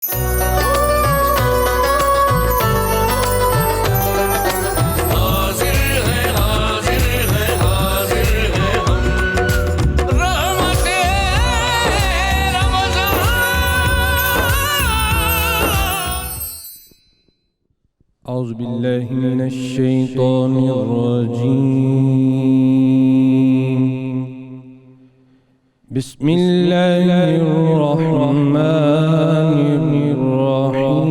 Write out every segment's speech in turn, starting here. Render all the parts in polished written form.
أعوذ بالله من الشيطان الرجيم. بسم الله الرحمن الرحيم.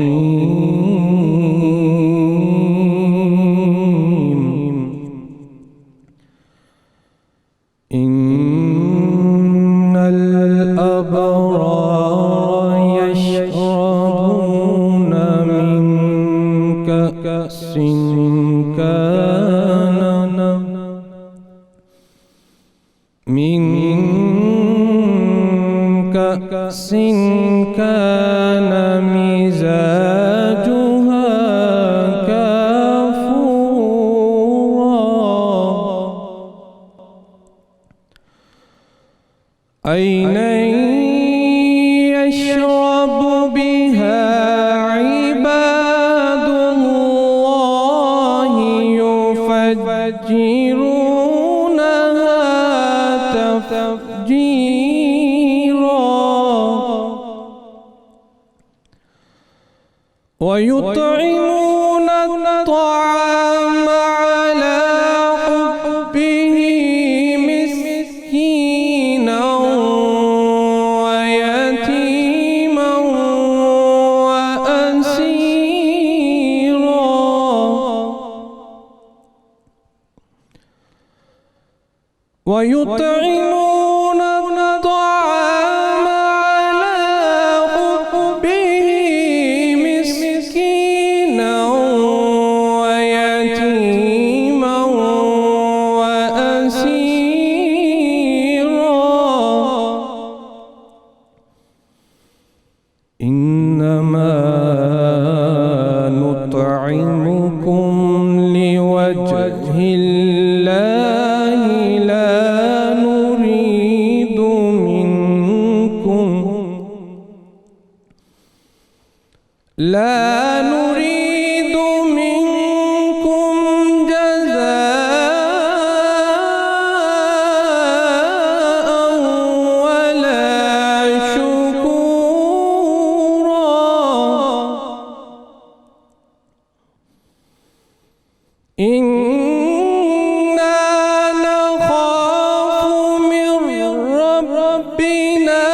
إن الأبرار يشربون من كأس كان مزاجها كافورا عينا يشرب بها عباد الله يفجرونها تفجيرا ويطعمون الطعام على حبه مسكينا ويتيما وأسيرا ويطعمون الطعام على حبه مسكينا ويتيما وأسيرا إنما نطعمكم لوجه الله لا نريد منكم جزاء ولا شكورا إنا نخاف من ربنا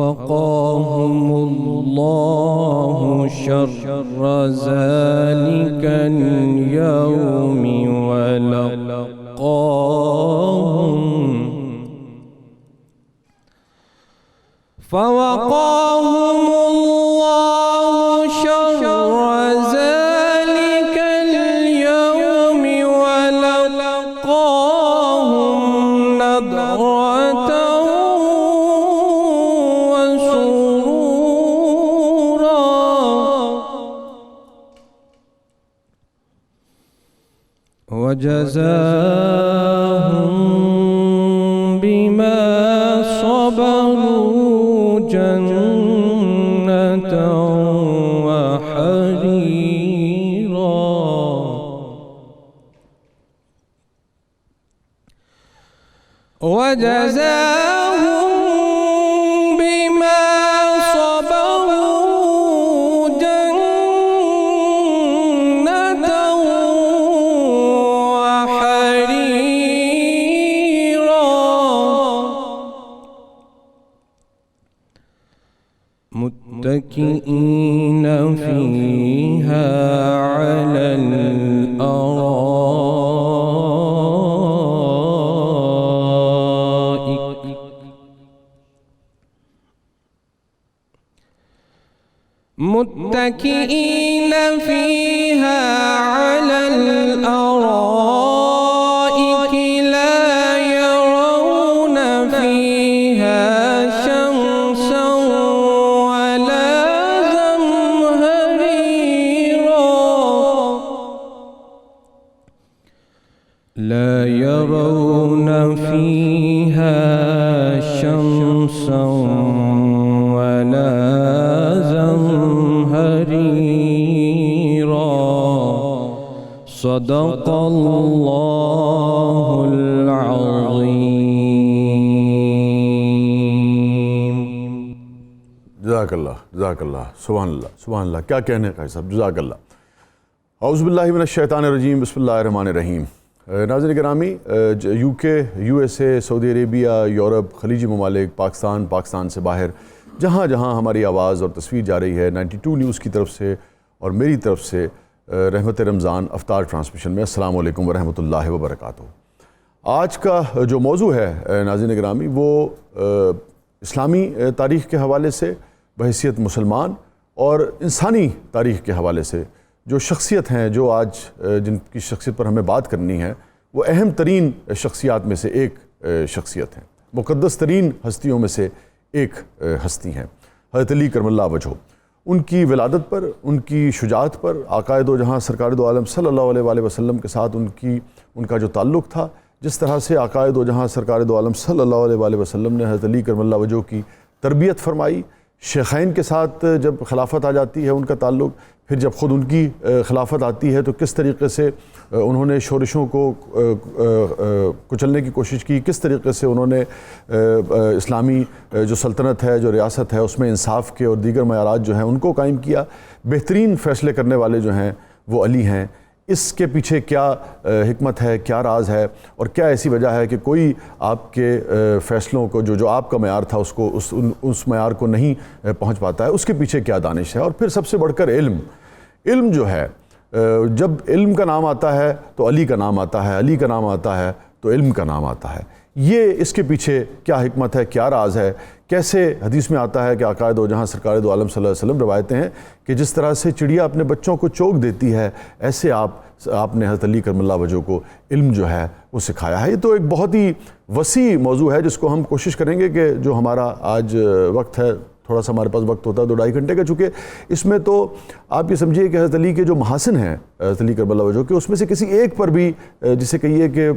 فوقاهم الله شر ذلك اليوم فوقاهم الله شر ذلك اليوم ولقاهم نضرة وسرورا وجزاهم بما صبروا جنة وحريرا وجزاهم بما صبروا جنة وحريرا متكئين فيها على الأرائك متكئين فيها على الأرائك لا يرون فيها شمسا ولا صدق اللہ العظیم۔ جزاک اللہ، سبحان اللہ، کیا کہنے قاری صاحب، جزاک اللہ۔ اعوذ باللہ من الشیطان الرجیم، بسم اللہ الرحمن الرحیم۔ ناظرین گرامی، یو کے، U S A, Saudi Arabia, Europe, خلیجی ممالک، پاکستان سے باہر جہاں جہاں ہماری آواز اور تصویر جا رہی ہے، 92 نیوز کی طرف سے اور میری طرف سے رحمت رمضان افطار ٹرانسمیشن میں السلام علیکم ورحمۃ اللہ وبرکاتہ۔ آج کا جو موضوع ہے ناظرین گرامی، وہ اسلامی تاریخ کے حوالے سے، بحیثیت مسلمان اور انسانی تاریخ کے حوالے سے جو شخصیت ہیں، جو آج جن کی شخصیت پر ہمیں بات کرنی ہے، وہ اہم ترین شخصیات میں سے ایک شخصیت ہیں، مقدس ترین ہستیوں میں سے ایک ہستی ہیں، حضرت علی کرم اللہ وجہہ۔ ان کی ولادت پر، ان کی شجاعت پر آقائے دو جہاں سرکار دو عالم صلی اللہ علیہ وآلہ وسلم کے ساتھ ان کا جو تعلق تھا، جس طرح سے آقائے دو جہاں سرکار دو عالم صلی اللہ علیہ وآلہ وسلم نے حضرت علی کرم اللہ وجہہ کی تربیت فرمائی، شیخین کے ساتھ جب خلافت آ جاتی ہے ان کا تعلق، پھر جب خود ان کی خلافت آتی ہے تو کس طریقے سے انہوں نے شورشوں کو کچلنے کی کوشش کی، کس طریقے سے انہوں نے اسلامی جو سلطنت ہے، جو ریاست ہے، اس میں انصاف کے اور دیگر معیارات جو ہیں ان کو قائم کیا۔ بہترین فیصلے کرنے والے جو ہیں وہ علی ہیں۔ اس کے پیچھے کیا حکمت ہے، کیا راز ہے، اور کیا ایسی وجہ ہے کہ کوئی آپ کے فیصلوں کو جو آپ کا معیار تھا اس معیار کو نہیں پہنچ پاتا ہے، اس کے پیچھے کیا دانش ہے۔ اور پھر سب سے بڑھ کر علم جو ہے، جب علم کا نام آتا ہے تو علی کا نام آتا ہے، علی کا نام آتا ہے تو علم کا نام آتا ہے۔ یہ اس کے پیچھے کیا حکمت ہے، کیا راز ہے، کیسے حدیث میں آتا ہے کہ آقائے دو جہاں سرکار دو عالم صلی اللہ علیہ وسلم روایتیں ہیں کہ جس طرح سے چڑیا اپنے بچوں کو چوگ دیتی ہے، ایسے آپ نے حضرت علی کرم اللہ وجہہ کو علم جو ہے وہ سکھایا ہے۔ یہ تو ایک بہت ہی وسیع موضوع ہے جس کو ہم کوشش کریں گے کہ جو ہمارا آج وقت ہے، تھوڑا سا ہمارے پاس وقت ہوتا ہے 2-2.5 گھنٹے کا، چونکہ اس میں تو آپ یہ سمجھیے کہ حضرت علی کے جو محاسن ہیں حضرت علی کرم اللہ وجہہ کے، اس میں سے کسی ایک پر بھی جسے کہیے کہ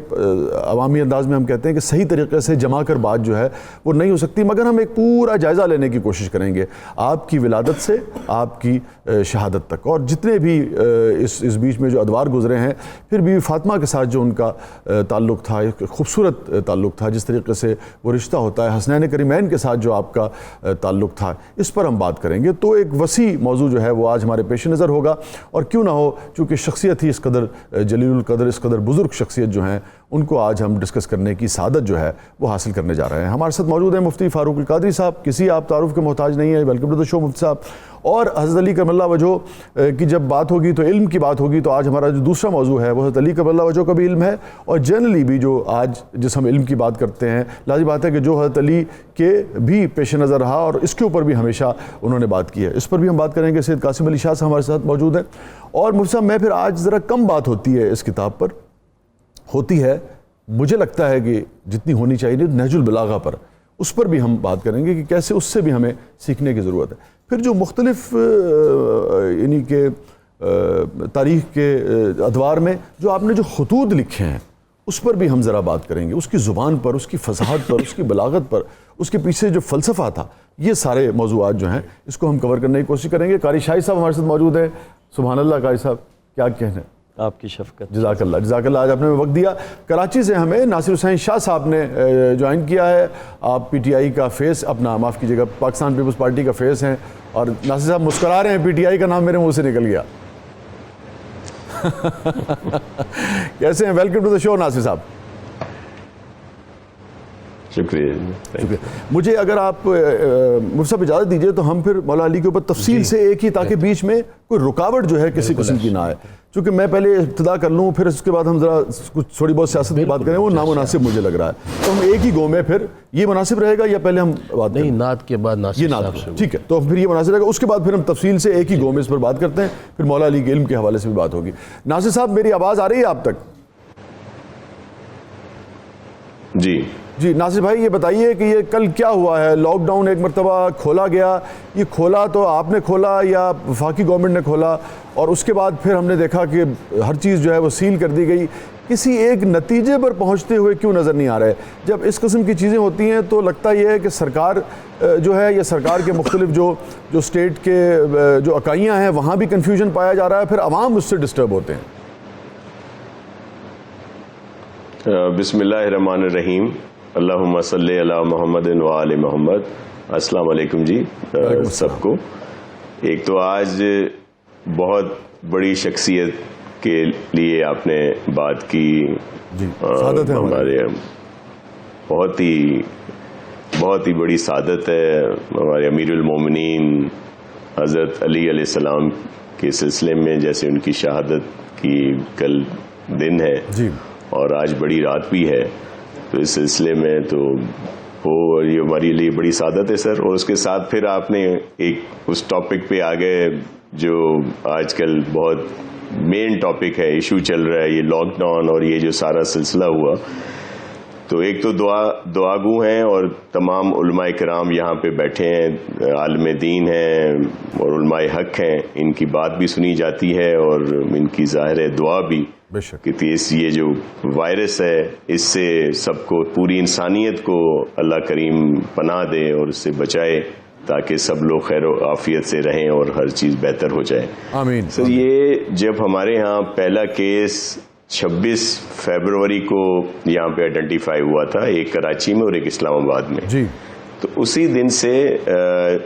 عوامی انداز میں ہم کہتے ہیں کہ صحیح طریقے سے جمع کر بات جو ہے وہ نہیں ہو سکتی، مگر ہم ایک پورا جائزہ لینے کی کوشش کریں گے آپ کی ولادت سے آپ کی شہادت تک، اور جتنے بھی اس بیچ میں جو ادوار گزرے ہیں۔ پھر بیوی فاطمہ کے ساتھ جو ان کا تعلق تھا، ایک خوبصورت تعلق تھا، جس طریقے سے وہ رشتہ ہوتا ہے حسنین کریمین کے ساتھ جو آپ کا تعلق تھا، اس پر ہم بات کریں گے۔ تو ایک وسیع موضوع جو ہے وہ آج ہمارے پیش نظر ہوگا، اور کیوں نہ ہو، چونکہ شخصیت ہی اس قدر جلیل القدر، اس قدر بزرگ شخصیت جو ہیں، ان کو آج ہم ڈسکس کرنے کی سعادت جو ہے وہ حاصل کرنے جا رہے ہیں۔ ہمارے ساتھ موجود ہیں مفتی فاروق القادری صاحب، کسی آپ تعارف کے محتاج نہیں ہے، ویلکم ٹو دی شو مفتی صاحب۔ اور حضرت علی کرم اللہ وجہہ کی جب بات ہوگی تو علم کی بات ہوگی، تو آج ہمارا جو دوسرا موضوع ہے وہ حضرت علی کرم اللہ وجہہ کا بھی علم ہے، اور جنرلی بھی جو آج جس ہم علم کی بات کرتے ہیں، لازم بات ہے کہ جو حضرت علی کے بھی پیش نظر رہا اور اس کے اوپر بھی ہمیشہ انہوں نے بات کی ہے، اس پر بھی ہم بات کریں گے۔ سید قاسم علی شاہ صاحب ہمارے ساتھ موجود ہیں۔ اور مفتی صاحب، میں پھر آج ذرا کم بات ہوتی ہے اس کتاب پر، ہوتی ہے مجھے لگتا ہے کہ جتنی ہونی چاہیے نہج البلاغہ پر، اس پر بھی ہم بات کریں گے کہ کیسے اس سے بھی ہمیں سیکھنے کی ضرورت ہے۔ پھر جو مختلف یعنی کہ تاریخ کے ادوار میں جو آپ نے جو خطوط لکھے ہیں، اس پر بھی ہم ذرا بات کریں گے، اس کی زبان پر، اس کی فصاحت پر، اس کی بلاغت پر، اس کے پیچھے جو فلسفہ تھا، یہ سارے موضوعات جو ہیں اس کو ہم کور کرنے کی کوشش کریں گے۔ قاری شاہی صاحب ہمارے ساتھ موجود ہیں۔ سبحان اللہ قاری صاحب، کیا کہنا ہے؟ آپ کی شفقت، جزاک اللہ، آج آپ نے وقت دیا۔ کراچی سے ہمیں ناصر حسین شاہ صاحب نے جوائن کیا ہے۔ آپ پی ٹی آئی کا فیس، اپنا معاف کیجیے گا، پاکستان پیپلز پارٹی کا فیس ہیں، اور ناصر صاحب مسکرا رہے ہیں، پی ٹی آئی کا نام میرے منہ سے نکل گیا۔ کیسے ہیں؟ ویلکم ٹو دی شو ناصر صاحب۔ شکریہ۔ مجھے اگر آپ مجھ سے اجازت دیجئے تو ہم پھر مولا علی کے اوپر تفصیل سے ایک ہی، تاکہ بیچ میں کوئی رکاوٹ جو ہے کسی قسم کی نہ آئے، چونکہ میں پہلے ابتدا کر لوں، پھر اس کے بعد ہم ذرا کچھ تھوڑی بہت سیاست کی بات کریں، وہ نامناسب مجھے لگ رہا ہے۔ تو ہم ایک ہی گو میں، پھر یہ مناسب رہے گا یا پہلے ہم بات کریں؟ نہیں، نعت کے بعد یہ نعت، ٹھیک ہے، تو پھر یہ مناسب رہے گا۔ اس کے بعد پھر ہم تفصیل سے ایک ہی گو میں اس پر بات کرتے ہیں، پھر مولا علی کے علم کے حوالے سے بھی بات ہوگی۔ ناصر صاحب، میری آواز آ رہی ہے آپ تک؟ جی ناصر بھائی، یہ بتائیے کہ یہ کل کیا ہوا ہے؟ لاک ڈاؤن ایک مرتبہ کھولا گیا، یہ کھولا تو آپ نے کھولا یا وفاقی گورنمنٹ نے کھولا، اور اس کے بعد پھر ہم نے دیکھا کہ ہر چیز جو ہے وہ سیل کر دی گئی، کسی ایک نتیجے پر پہنچتے ہوئے کیوں نظر نہیں آ رہے؟ جب اس قسم کی چیزیں ہوتی ہیں تو لگتا یہ ہے کہ سرکار جو ہے، یا سرکار کے مختلف جو اسٹیٹ کے جو اکائیاں ہیں وہاں بھی کنفیوژن پایا جا رہا ہے، پھر عوام اس سے ڈسٹرب ہوتے ہیں۔ بسم اللہ الرحمن الرحیم، اللہم صلی علی محمد و آل محمد۔ السلام علیکم جی سب کو۔ ایک تو آج بہت بڑی شخصیت کے لیے آپ نے بات کی جی، سعادت ہے ہمارے، بہت ہی بڑی سعادت ہے ہمارے امیر المومنین حضرت علی علیہ السلام کے سلسلے میں، جیسے ان کی شہادت کی کل دن ہے جی، اور آج بڑی رات بھی ہے، تو اس سلسلے میں تو وہ یہ ہمارے لیے بڑی سعادت ہے سر۔ اور اس کے ساتھ پھر آپ نے ایک اس ٹاپک پہ آ گئے جو آج کل بہت مین ٹاپک ہے، ایشو چل رہا ہے، یہ لاک ڈاؤن اور یہ جو سارا سلسلہ ہوا۔ تو ایک تو دعا گو ہیں اور تمام علماء کرام یہاں پہ بیٹھے ہیں، عالم دین ہیں اور علماء حق ہیں، ان کی بات بھی سنی جاتی ہے اور ان کی ظاہر ہے دعا بھی، بے شک، کہ یہ جو وائرس ہے اس سے سب کو، پوری انسانیت کو اللہ کریم پناہ دے اور اس سے بچائے، تاکہ سب لوگ خیر و عافیت سے رہیں اور ہر چیز بہتر ہو جائے۔ آمین۔ سر یہ جب ہمارے ہاں پہلا کیس 26 فروری کو یہاں پہ آئیڈینٹیفائی ہوا تھا، ایک کراچی میں اور ایک اسلام آباد میں، جی، تو اسی دن سے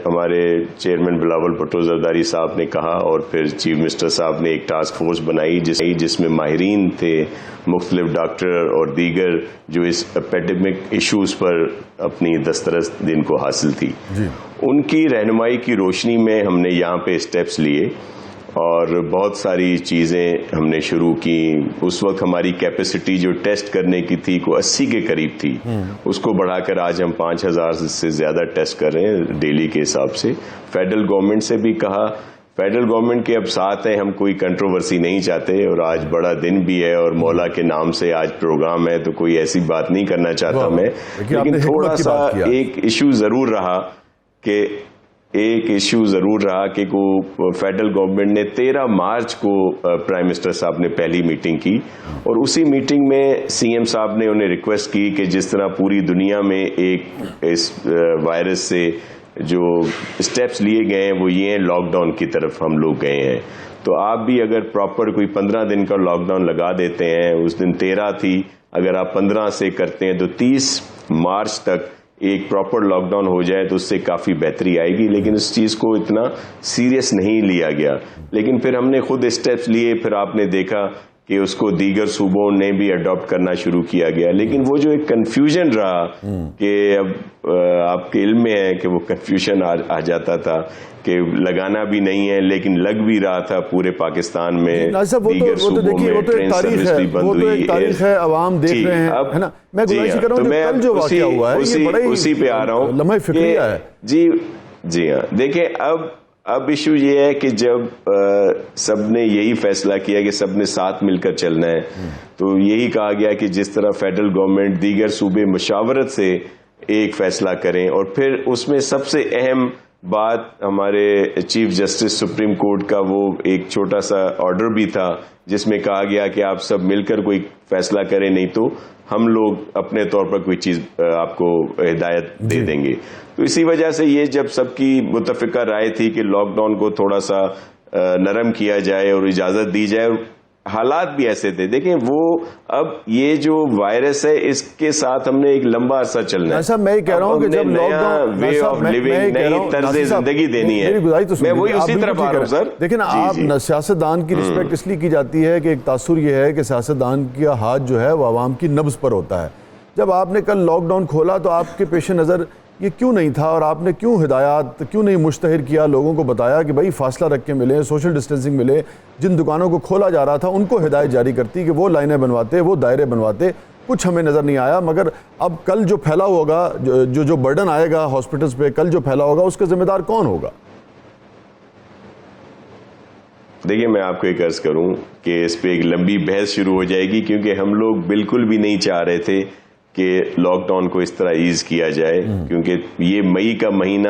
ہمارے چیئرمین بلاول بھٹو زرداری صاحب نے کہا اور پھر چیف منسٹر صاحب نے ایک ٹاسک فورس بنائی جس میں ماہرین تھے، مختلف ڈاکٹر اور دیگر جو اس ایپیڈیمک ایشوز پر اپنی دسترس جن کو حاصل تھی، جی، ان کی رہنمائی کی روشنی میں ہم نے یہاں پہ اسٹیپس لیے اور بہت ساری چیزیں ہم نے شروع کی۔ اس وقت ہماری کیپیسٹی جو ٹیسٹ کرنے کی تھی کو 80 کے قریب تھی، اس کو بڑھا کر آج ہم 5000 سے زیادہ ٹیسٹ کر رہے ہیں ڈیلی کے حساب سے۔ فیڈرل گورنمنٹ سے بھی کہا، فیڈرل گورنمنٹ کے اب ساتھ ہیں، ہم کوئی کنٹروورسی نہیں چاہتے، اور آج بڑا دن بھی ہے اور مولا کے نام سے آج پروگرام ہے، تو کوئی ایسی بات نہیں کرنا چاہتا میں، لیکن تھوڑا سا ایک ایشو ضرور رہا کہ فیڈرل گورنمنٹ نے 13 مارچ کو پرائم منسٹر صاحب نے پہلی میٹنگ کی، اور اسی میٹنگ میں سی ایم صاحب نے انہیں ریکویسٹ کی کہ جس طرح پوری دنیا میں ایک اس وائرس سے جو اسٹیپس لیے گئے ہیں وہ یہ ہیں، لاک ڈاؤن کی طرف ہم لوگ گئے ہیں، تو آپ بھی اگر پراپر کوئی 15 دن کا لاک ڈاؤن لگا دیتے ہیں، اس دن 13 تھی، اگر آپ 15 سے کرتے ہیں تو 30 مارچ تک ایک پراپر لاک ڈاؤن ہو جائے تو اس سے کافی بہتری آئے گی، لیکن اس چیز کو اتنا سیریس نہیں لیا گیا۔ لیکن پھر ہم نے خود اسٹیپس لیے، پھر آپ نے دیکھا کہ اس کو دیگر صوبوں نے بھی اڈاپٹ کرنا شروع کیا گیا، لیکن وہ جو ایک کنفیوژن رہا کہ اب آپ کے علم میں ہے کہ وہ کنفیوژن آ جاتا تھا کہ لگانا بھی نہیں ہے لیکن لگ بھی رہا تھا پورے پاکستان میں، دیگر صوبوں میں ٹرین سروس بھی بند ہوئی، تاریخ ہے، عوام دیکھ رہے ہیں، ہے نا۔ میں گزارش کر رہا ہوں کہ کل جو واقعہ ہوا ہے یہ بڑا ہی اسی پہ آ رہا ہوں، لمحہ فکریہ ہے۔ جی ہاں، دیکھیں اب ایشو یہ ہے کہ جب سب نے یہی فیصلہ کیا کہ سب نے ساتھ مل کر چلنا ہے، تو یہی کہا گیا کہ جس طرح فیڈرل گورنمنٹ دیگر صوبے مشاورت سے ایک فیصلہ کریں، اور پھر اس میں سب سے اہم بات ہمارے چیف جسٹس سپریم کورٹ کا وہ ایک چھوٹا سا آرڈر بھی تھا جس میں کہا گیا کہ آپ سب مل کر کوئی فیصلہ کریں، نہیں تو ہم لوگ اپنے طور پر کوئی چیز آپ کو ہدایت دے دیں گے۔ تو اسی وجہ سے یہ جب سب کی متفقہ رائے تھی کہ لاک ڈاؤن کو تھوڑا سا نرم کیا جائے اور اجازت دی جائے، حالات بھی ایسے تھے۔ دیکھیں وہ اب یہ جو وائرس ہے اس کے ساتھ ہم نے ایک لمبا عرصہ چلنا ہے، میں یہ کہہ رہا ہوں کہ جب lockdown way of living, نئی طرز زندگی دینی ہے، میں وہی اسی طرف آ رہا ہوں سر۔ دیکھیں نا، آپ سیاستدان کی رسپیکٹ اس لیے کی جاتی ہے کہ ایک تاثر یہ ہے کہ سیاستدان کا ہاتھ جو ہے وہ عوام کی نبض پر ہوتا ہے۔ جب آپ نے کل لاک ڈاؤن کھولا تو آپ کے پیش نظر یہ کیوں نہیں تھا، اور آپ نے کیوں ہدایات کیوں نہیں مشتہر کیا، لوگوں کو بتایا کہ بھائی فاصلہ رکھ کے ملے، سوشل ڈسٹینسنگ ملے، جن دکانوں کو کھولا جا رہا تھا ان کو ہدایت جاری کرتی کہ وہ لائنیں بنواتے، وہ دائرے بنواتے، کچھ ہمیں نظر نہیں آیا۔ مگر اب کل جو پھیلا ہوگا، جو برڈن آئے گا ہاسپٹلز پہ، کل جو پھیلا ہوگا اس کا ذمہ دار کون ہوگا؟ دیکھیے میں آپ کو ایک عرض کروں کہ اس پہ ایک لمبی بحث شروع ہو جائے گی، کیونکہ ہم لوگ بالکل بھی نہیں چاہ رہے تھے کہ لاک ڈاؤن کو اس طرح ایز کیا جائے، کیونکہ یہ مئی کا مہینہ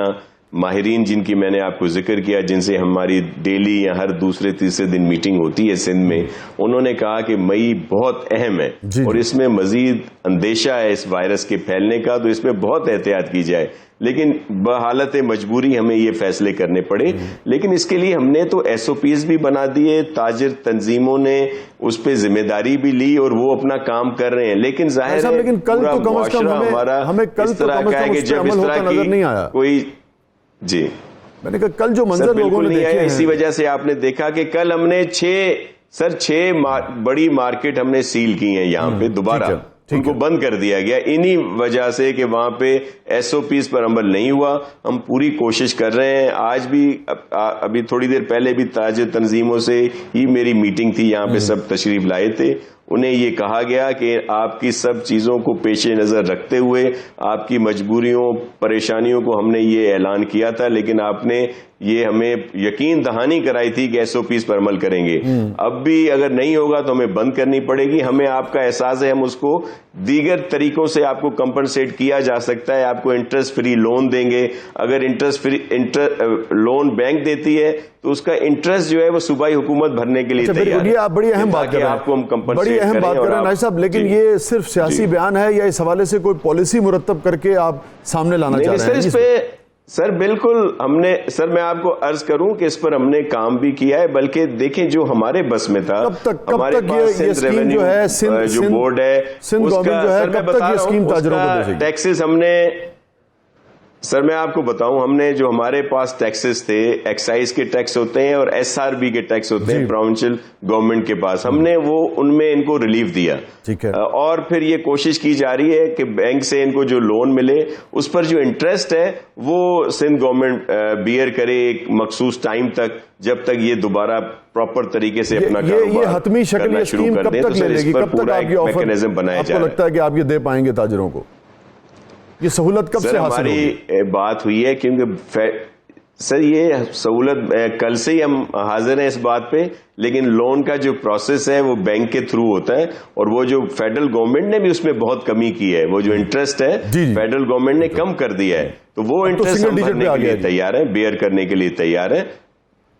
ماہرین جن کی میں نے آپ کو ذکر کیا، جن سے ہماری ڈیلی یا ہر دوسرے تیسرے دن میٹنگ ہوتی ہے سندھ میں، انہوں نے کہا کہ مئی بہت اہم ہے اور اس میں مزید اندیشہ ہے اس وائرس کے پھیلنے کا، تو اس میں بہت احتیاط کی جائے، لیکن بحالت مجبوری ہمیں یہ فیصلے کرنے پڑے۔ لیکن اس کے لیے ہم نے تو ایس او پیز بھی بنا دیے، تاجر تنظیموں نے اس پہ ذمہ داری بھی لی اور وہ اپنا کام کر رہے ہیں، لیکن ظاہر ہے لیکن کل پورا تو کم از کم معاشرہ ہمیں کل اس طرح کا ہے کہ جب اس طرح نظر نہیں آیا کوئی جی میں نے کہا کل جو منظر لوگوں نے دیکھے ہیں، اسی وجہ سے آپ نے دیکھا کہ کل ہم نے چھ بڑی مارکیٹ ہم نے سیل کی ہیں یہاں پہ دوبارہ، ان کو بند کر دیا گیا انہی وجہ سے کہ وہاں پہ ایس او پیز پر عمل نہیں ہوا۔ ہم پوری کوشش کر رہے ہیں، آج بھی ابھی تھوڑی دیر پہلے بھی تاجر تنظیموں سے ہی میری میٹنگ تھی، یہاں پہ سب تشریف لائے تھے، انہیں یہ کہا گیا کہ آپ کی سب چیزوں کو پیش نظر رکھتے ہوئے آپ کی مجبوریوں پریشانیوں کو ہم نے یہ اعلان کیا تھا، لیکن آپ نے یہ ہمیں یقین دہانی کرائی تھی کہ ایس او پیز پر عمل کریں گے، اب بھی اگر نہیں ہوگا تو ہمیں بند کرنی پڑے گی۔ ہمیں آپ کا احساس ہے، ہم اس کو دیگر طریقوں سے آپ کو کمپنسیٹ کیا جا سکتا ہے، آپ کو انٹرسٹ فری لون دیں گے، اگر انٹرسٹ فری لون بینک دیتی ہے تو اس کا انٹرسٹ جو ہے وہ صوبائی حکومت بھرنے کے لیے تیار ہے۔ آپ بڑی اہم بات کر رہے ہیں، آپ کو ہم کمپنسیٹ بڑی اہم بات کر رہے ہیں ناجی صاحب، لیکن یہ صرف سیاسی بیان ہے یا اس حوالے سے کوئی پالیسی مرتب کر کے آپ سامنے لانا چاہ رہے ہیں؟ سر بالکل ہم نے، سر میں آپ کو عرض کروں کہ اس پر ہم نے کام بھی کیا ہے، بلکہ دیکھیں جو ہمارے بس میں تھا، ہمارے پاس سندھ ریونیو جو بورڈ ہے اس کا، سر میں بتا رہا ہوں ٹیکسز ہم نے، سر میں آپ کو بتاؤں ہم نے جو ہمارے پاس ٹیکسز تھے، ایکسائز کے ٹیکس ہوتے ہیں اور ایس آر بی کے ٹیکس ہوتے ہیں پروونشل گورنمنٹ کے پاس، ہم نے وہ ان میں ان کو ریلیف دیا، اور پھر یہ کوشش کی جا رہی ہے کہ بینک سے ان کو جو لون ملے اس پر جو انٹرسٹ ہے وہ سندھ گورنمنٹ بیئر کرے ایک مخصوص ٹائم تک، جب تک یہ دوبارہ پراپر طریقے سے اپنا کاروبار کرنا شروع کر دیں، تو سر اس پر پورا ایک میکینزم بنایا جا رہا ہے۔ آپ کو لگتا ہے کہ آپ یہ دے پائیں گے تاجروں کو؟ یہ سہولت کب سے حاصل ہوگی؟ ہماری بات ہوئی ہے کیونکہ سر یہ سہولت کل سے ہی ہم حاضر ہیں اس بات پہ، لیکن لون کا جو پروسیس ہے وہ بینک کے تھرو ہوتا ہے، اور وہ جو فیڈرل گورنمنٹ نے بھی اس میں بہت کمی کی ہے، وہ جو انٹرسٹ ہے فیڈرل گورنمنٹ نے کم کر دیا ہے، تو وہ انٹرسٹ ہم بھرنے کے لیے تیار ہیں، بیئر کرنے کے لیے تیار ہیں۔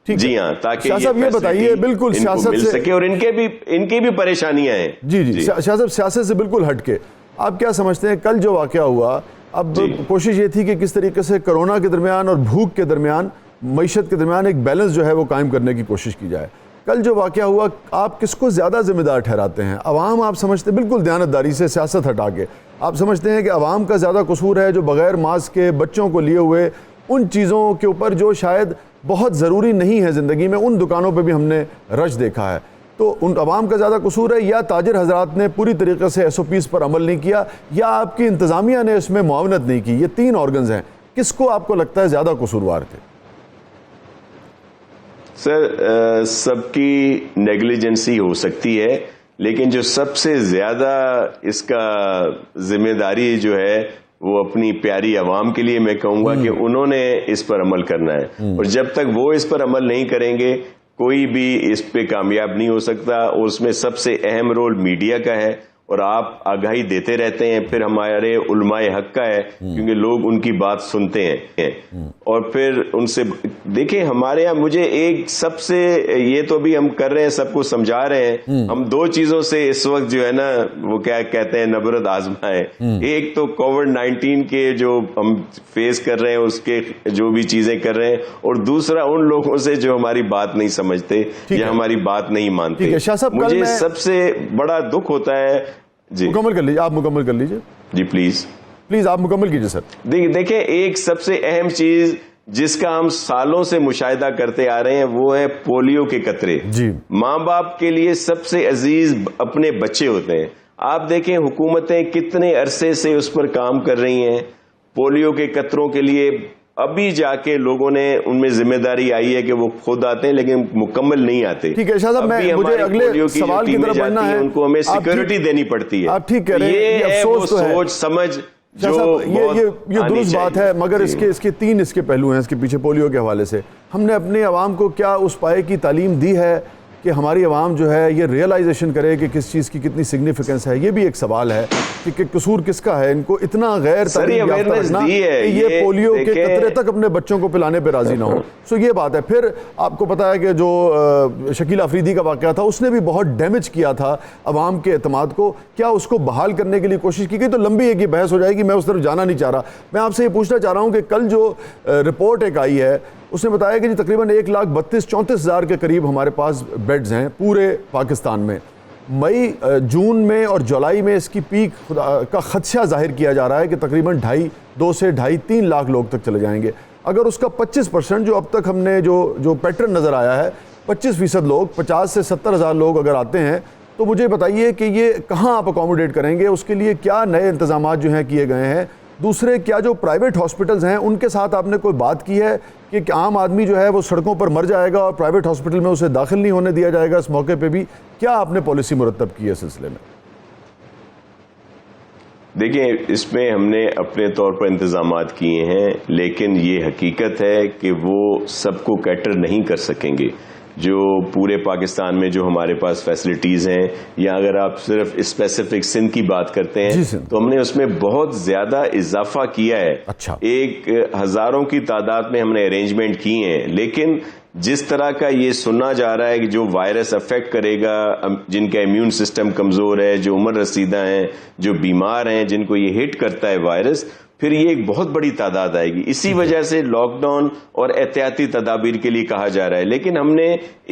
جی ہاں، تاکہ یہ بتائیے بالکل سیاست مل سکے، اور ان کی بھی پریشانیاں ہیں۔ جی صاحب، سیاست سے بالکل ہٹ کے آپ کیا سمجھتے ہیں کل جو واقعہ ہوا؟ اب کوشش یہ تھی کہ کس طریقے سے کرونا کے درمیان اور بھوک کے درمیان، معیشت کے درمیان ایک بیلنس جو ہے وہ قائم کرنے کی کوشش کی جائے۔ کل جو واقعہ ہوا، آپ کس کو زیادہ ذمہ دار ٹھہراتے ہیں؟ عوام آپ سمجھتے ہیں، بالکل دیانتداری سے سیاست ہٹا کے، آپ سمجھتے ہیں کہ عوام کا زیادہ قصور ہے جو بغیر ماسک کے بچوں کو لیے ہوئے ان چیزوں کے اوپر جو شاید بہت ضروری نہیں ہے زندگی میں، ان دکانوں پہ بھی ہم نے رش دیکھا ہے، تو ان عوام کا زیادہ قصور ہے، یا تاجر حضرات نے پوری طریقے سے ایس او پیز پر عمل نہیں کیا، یا آپ کی انتظامیہ نے اس میں معاونت نہیں کی؟ یہ تین آرگنز ہیں، کس کو آپ کو لگتا ہے زیادہ قصوروار تھے؟ سر سب کی نیگلیجنسی ہو سکتی ہے، لیکن جو سب سے زیادہ اس کا ذمہ داری جو ہے وہ اپنی پیاری عوام کے لیے میں کہوں گا کہ انہوں نے اس پر عمل کرنا ہے، اور جب تک وہ اس پر عمل نہیں کریں گے کوئی بھی اس پہ کامیاب نہیں ہو سکتا، اور اس میں سب سے اہم رول میڈیا کا ہے، اور آپ آگاہی دیتے رہتے ہیں، پھر ہمارے علماء حق کا ہے کیونکہ لوگ ان کی بات سنتے ہیں، اور پھر ان سے دیکھیں ہمارے یہاں مجھے ایک سب سے یہ تو بھی ہم کر رہے ہیں، سب کو سمجھا رہے ہیں، ہم دو چیزوں سے اس وقت جو ہے نا وہ کیا کہتے ہیں نبرد آزما ہے، ایک تو کووڈ-19 کے جو ہم فیس کر رہے ہیں اس کے جو بھی چیزیں کر رہے ہیں، اور دوسرا ان لوگوں سے جو ہماری بات نہیں سمجھتے یا ہماری بات نہیں مانتے۔ مجھے سب سے بڑا دکھ ہوتا ہے۔ جی مکمل کر لیجیے، آپ مکمل کر لیجیے۔ جی پلیز آپ مکمل کیجیے سر۔ دیکھیں ایک سب سے اہم چیز جس کا ہم سالوں سے مشاہدہ کرتے آ رہے ہیں وہ ہے پولیو کے قطرے۔ ماں باپ کے لیے سب سے عزیز اپنے بچے ہوتے ہیں، آپ دیکھیں حکومتیں کتنے عرصے سے اس پر کام کر رہی ہیں، پولیو کے قطروں کے لیے ابھی جا کے لوگوں نے ان میں ذمہ داری آئی ہے کہ وہ خود آتے ہیں لیکن مکمل نہیں آتے۔ ٹھیک ہے شاہ صاحب، مجھے اگلے سوال کی طرف بڑھنا ہے، ان کو ہمیں سیکیورٹی دینی پڑتی ہے۔ آپ ٹھیک کہہ رہے ہیں، یہ ہے وہ سوچ سمجھ جو یہ درست بات ہے، مگر اس کے تین اس کے پہلو ہیں اس کے پیچھے پولیو کے حوالے سے۔ ہم نے اپنے عوام کو کیا اس پائے کی تعلیم دی ہے کہ ہماری عوام جو ہے یہ ریئلائزیشن کرے کہ کس چیز کی کتنی سگنیفیکنس ہے. یہ بھی ایک سوال ہے کہ قصور کس کا ہے, ان کو اتنا غیر تعلیم یافتہ رکھنا کہ یہ پولیو کے قطرے تک اپنے بچوں کو پلانے پہ راضی نہ ہو. سو یہ بات ہے. پھر آپ کو پتا ہے کہ جو شکیل آفریدی کا واقعہ تھا اس نے بھی بہت ڈیمیج کیا تھا عوام کے اعتماد کو. کیا اس کو بحال کرنے کے لیے کوشش کی گئی؟ تو لمبی ایک یہ بحث ہو جائے گی, میں اس طرف جانا نہیں چاہ رہا. میں آپ سے یہ پوچھنا چاہ رہا ہوں کہ کل جو رپورٹ ایک آئی ہے اس نے بتایا کہ جی تقریباً 1,32,34,000 کے قریب ہمارے پاس بیڈز ہیں پورے پاکستان میں. مئی, جون میں اور جولائی میں اس کی پیک کا خدشہ ظاہر کیا جا رہا ہے کہ تقریباً 2 سے 2.5-3 لاکھ لوگ تک چلے جائیں گے. اگر اس کا 25% جو اب تک ہم نے جو پیٹرن نظر آیا ہے 25% لوگ, 50 سے 70 ہزار لوگ اگر آتے ہیں تو مجھے بتائیے کہ یہ کہاں آپ اکوموڈیٹ کریں گے؟ اس کے لیے کیا نئے انتظامات جو ہیں کیے گئے ہیں؟ دوسرے, کیا جو پرائیویٹ ہاسپٹلز ہیں ان کے ساتھ آپ نے کوئی بات کی ہے کہ عام آدمی جو ہے وہ سڑکوں پر مر جائے گا اور پرائیویٹ ہاسپٹل میں اسے داخل نہیں ہونے دیا جائے گا؟ اس موقع پہ بھی کیا آپ نے پالیسی مرتب کی ہے اس سلسلے میں؟ دیکھیں, اس میں ہم نے اپنے طور پر انتظامات کیے ہیں, لیکن یہ حقیقت ہے کہ وہ سب کو کیٹر نہیں کر سکیں گے. جو پورے پاکستان میں جو ہمارے پاس فیسلٹیز ہیں, یا اگر آپ صرف اسپیسیفک سندھ کی بات کرتے ہیں تو ہم نے اس میں بہت زیادہ اضافہ کیا ہے. ایک ہزاروں کی تعداد میں ہم نے ارینجمنٹ کیے ہیں, لیکن جس طرح کا یہ سننا جا رہا ہے کہ جو وائرس افیکٹ کرے گا, جن کا امیون سسٹم کمزور ہے, جو عمر رسیدہ ہیں, جو بیمار ہیں, جن کو یہ ہٹ کرتا ہے وائرس, پھر یہ ایک بہت بڑی تعداد آئے گی. اسی وجہ سے لاک ڈاؤن اور احتیاطی تدابیر کے لیے کہا جا رہا ہے. لیکن ہم نے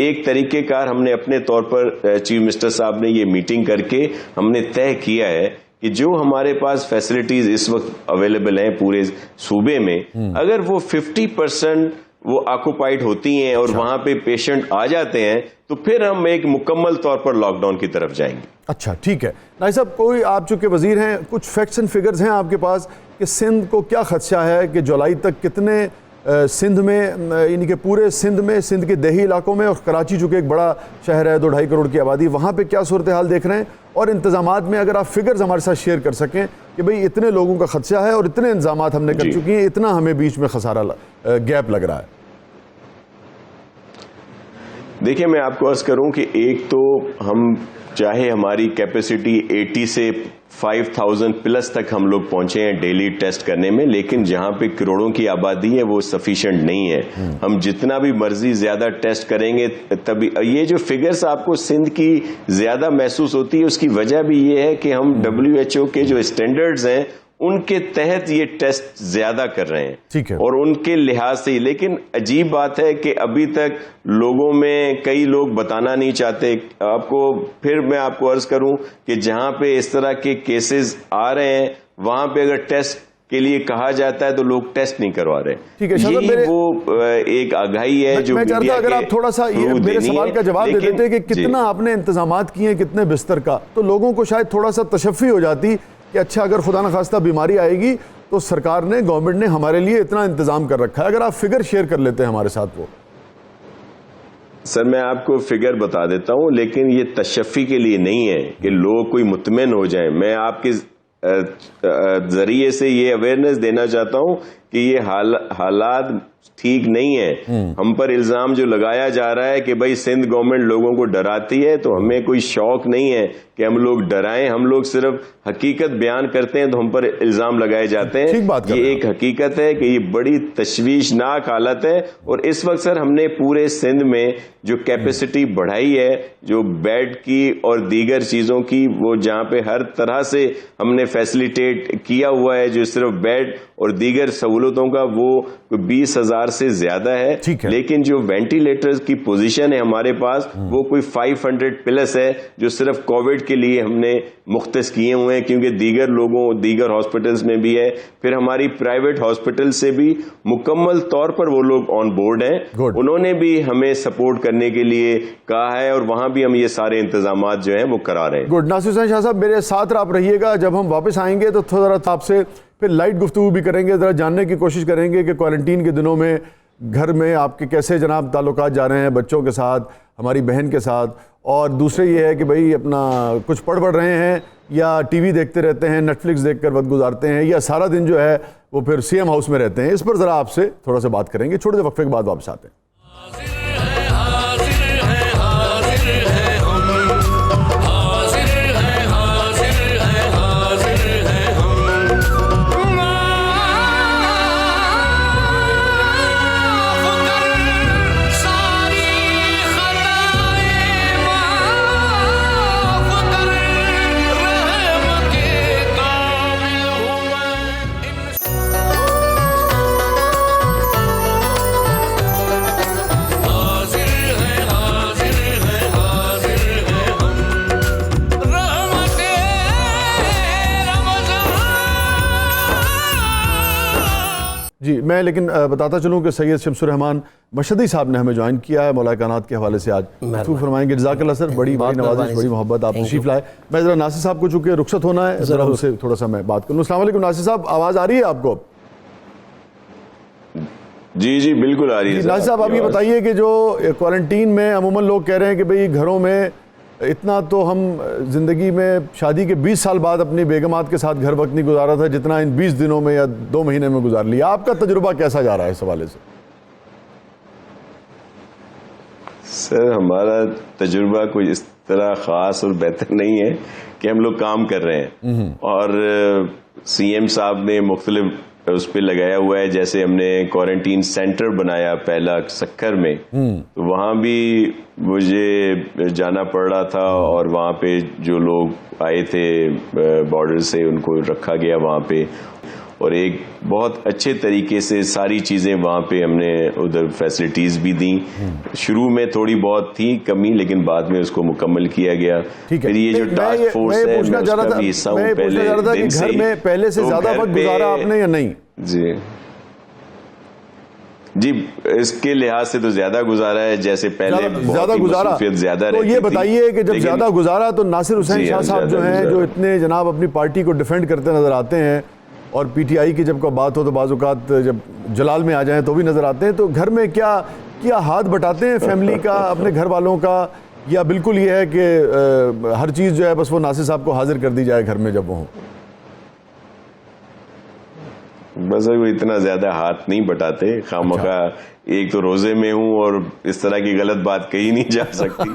ایک طریقہ کار ہم نے اپنے طور پر چیف منسٹر صاحب نے یہ میٹنگ کر کے ہم نے طے کیا ہے کہ جو ہمارے پاس فیسلٹیز اس وقت اویلیبل ہیں پورے صوبے میں, اگر وہ 50% وہ آکوپائڈ ہوتی ہیں اور وہاں پہ پیشنٹ آ جاتے ہیں تو پھر ہم ایک مکمل طور پر لاک ڈاؤن کی طرف جائیں گے. اچھا, ٹھیک ہے. نائب صاحب, کوئی آپ چونکہ وزیر ہیں, کچھ فیکٹس اینڈ فگرز ہیں آپ کے پاس کہ سندھ کو کیا خدشہ ہے کہ جولائی تک کتنے سندھ میں, یعنی کہ پورے سندھ میں, سندھ کے دیہی علاقوں میں, اور کراچی چونکہ ایک بڑا شہر ہے 2-2.5 کروڑ کی آبادی, وہاں پہ کیا صورتحال دیکھ رہے ہیں؟ اور انتظامات میں اگر آپ فگرز ہمارے ساتھ شیئر کر سکیں کہ بھئی اتنے لوگوں کا خدشہ ہے اور اتنے انتظامات ہم نے کر چکی ہیں, اتنا ہمیں بیچ میں خسارہ گیپ لگ رہا ہے. دیکھیں, میں آپ کو عرض کروں کہ ایک تو ہم چاہے ہماری کیپیسٹی 80 سے 5,000 پلس تک ہم لوگ پہنچے ہیں ڈیلی ٹیسٹ کرنے میں, لیکن جہاں پہ کروڑوں کی آبادی ہے وہ سفیشینٹ نہیں ہے. ہم جتنا بھی مرضی زیادہ ٹیسٹ کریں گے تبھی. یہ جو فگرز آپ کو سندھ کی زیادہ محسوس ہوتی ہے اس کی وجہ بھی یہ ہے کہ ہم WHO کے جو اسٹینڈرڈز ہیں ان کے تحت یہ ٹیسٹ زیادہ کر رہے ہیں اور ان کے لحاظ سے. لیکن عجیب بات ہے کہ ابھی تک لوگوں میں کئی لوگ بتانا نہیں چاہتے. آپ کو پھر میں آپ کو عرض کروں کہ جہاں پہ اس طرح کے کیسز آ رہے ہیں وہاں پہ اگر ٹیسٹ کے لیے کہا جاتا ہے تو لوگ ٹیسٹ نہیں کروا رہے. یہی وہ ایک آگاہی ہے جو میں چاہتا اگر آپ تھوڑا سا میرے سوال کا جواب دے دیتے کہ کتنا آپ نے انتظامات کیے ہیں, کتنے بستر کا, تو لوگوں کو شاید تھوڑا سا تشفی ہو جاتی کہ اچھا اگر خدا نخواستہ بیماری آئے گی تو سرکار نے, گورنمنٹ نے ہمارے لیے اتنا انتظام کر رکھا ہے. اگر آپ فگر شیئر کر لیتے ہیں ہمارے ساتھ. وہ سر میں آپ کو فگر بتا دیتا ہوں, لیکن یہ تشفی کے لیے نہیں ہے کہ لوگ کوئی مطمئن ہو جائیں. میں آپ کے ذریعے سے یہ اویئرنیس دینا چاہتا ہوں کہ یہ حالات ٹھیک نہیں ہے. ہم پر الزام جو لگایا جا رہا ہے کہ بھئی سندھ گورنمنٹ لوگوں کو ڈراتی ہے, تو ہمیں کوئی شوق نہیں ہے کہ ہم لوگ ڈرائیں. ہم لوگ صرف حقیقت بیان کرتے ہیں تو ہم پر الزام لگائے جاتے ہیں. یہ ایک حقیقت ہے کہ یہ بڑی تشویشناک حالت ہے. اور اس وقت سر ہم نے پورے سندھ میں جو کیپیسٹی بڑھائی ہے, جو بیڈ کی اور دیگر چیزوں کی, وہ جہاں پہ ہر طرح سے ہم نے فیسلیٹیٹ کیا ہوا ہے, جو صرف بیڈ اور دیگر سہولتوں کا وہ 20,000 سے زیادہ ہے. لیکن جو وینٹیلیٹرز کی پوزیشن ہے ہمارے پاس وہ کوئی 500 پلس ہے, جو صرف کووڈ کے لیے ہم نے مختص کیے ہوئے ہیں, کیونکہ دیگر ہاسپٹلز میں بھی ہے. پھر ہماری پرائیویٹ ہاسپٹل سے بھی مکمل طور پر وہ لوگ آن بورڈ ہیں. انہوں نے بھی ہمیں سپورٹ کرنے کے لیے کہا ہے اور وہاں بھی ہم یہ سارے انتظامات جو ہیں وہ کرا رہے ہیں. گڈ. ناصر حسین شاہ صاحب, میرے ساتھ آپ رہیے گا. جب ہم واپس آئیں گے تو تھوڑا آپ سے پھر لائٹ گفتگو بھی کریں گے, ذرا جاننے کی کوشش کریں گے کہ کوارنٹین کے دنوں میں گھر میں آپ کے کیسے جناب تعلقات جا رہے ہیں بچوں کے ساتھ, ہماری بہن کے ساتھ. اور دوسرے یہ ہے کہ بھئی اپنا کچھ پڑھ رہے ہیں یا ٹی وی دیکھتے رہتے ہیں, نیٹ فلکس دیکھ کر وقت گزارتے ہیں, یا سارا دن جو ہے وہ پھر CM ہاؤس میں رہتے ہیں. اس پر ذرا آپ سے تھوڑا سا بات کریں گے. چھوٹے سے وقفے کے بعد واپس آتے ہیں. میں لیکن بتاتا چلوں کہ سید شمس الرحمان مشہدی صاحب نے ہمیں جوائن کیا ہے مولا کائنات کے حوالے سے آج گفتگو فرمائیں گے. جزاک اللہ سر, بڑی نوازش, بڑی محبت, آپ تشریف لائے. میں ذرا ناصر صاحب کو چونکہ رخصت ہونا ہے, ذرا ان سے تھوڑا سا میں بات کروں. السلام علیکم ناصر صاحب, آواز آ رہی ہے آپ کو؟ جی جی بالکل آ رہی ہے. ناصر صاحب آپ یہ بتائیے کہ جو کوارنٹین میں عموماً لوگ کہہ رہے ہیں کہ بھئی گھروں میں اتنا تو ہم زندگی میں شادی کے 20 سال بعد اپنی بیگمات کے ساتھ گھر وقت نہیں گزارا تھا جتنا ان 20 دنوں میں یا 2 مہینے میں گزار لیا. آپ کا تجربہ کیسا جا رہا ہے اس حوالے سے؟ سر ہمارا تجربہ کوئی اس طرح خاص اور بہتر نہیں ہے کہ ہم لوگ کام کر رہے ہیں, اور سی ایم صاحب نے مختلف اس پہ لگایا ہوا ہے. جیسے ہم نے کوارنٹین سینٹر بنایا پہلا سکھر میں, تو وہاں بھی مجھے جانا پڑ رہا تھا, اور وہاں پہ جو لوگ آئے تھے بارڈر سے ان کو رکھا گیا وہاں پہ, اور ایک بہت اچھے طریقے سے ساری چیزیں وہاں پہ ہم نے ادھر فیسلٹیز بھی دیں. شروع میں تھوڑی بہت تھی کمی, لیکن بعد میں اس کو مکمل کیا گیا. پھر یہ جو ٹاسک فورس ہے میں اس کا بھی حصہ ہوں. پہلے سے زیادہ وقت گزارا آپ نے یا نہیں؟ جی اس کے لحاظ سے تو زیادہ گزارا ہے, جیسے پہلے زیادہ گزارا. تو یہ بتائیے کہ جب زیادہ گزارا تو ناصر حسین شاہ صاحب جو ہیں, جو اتنے جناب اپنی پارٹی کو ڈیفینڈ کرتے نظر آتے ہیں, اور پی ٹی آئی کی جب کوئی بات ہو تو بعض اوقات جب جلال میں آ جائیں تو بھی نظر آتے ہیں, تو گھر میں کیا ہاتھ بٹاتے ہیں فیملی کا, اپنے گھر والوں کا, یا بالکل یہ ہے کہ ہر چیز جو ہے بس وہ ناصر صاحب کو حاضر کر دی جائے گھر میں جب وہ ہوں؟ بس وہ اتنا زیادہ ہاتھ نہیں بٹاتے خواہ. ایک تو روزے میں ہوں اور اس طرح کی غلط بات کہی نہیں جا سکتی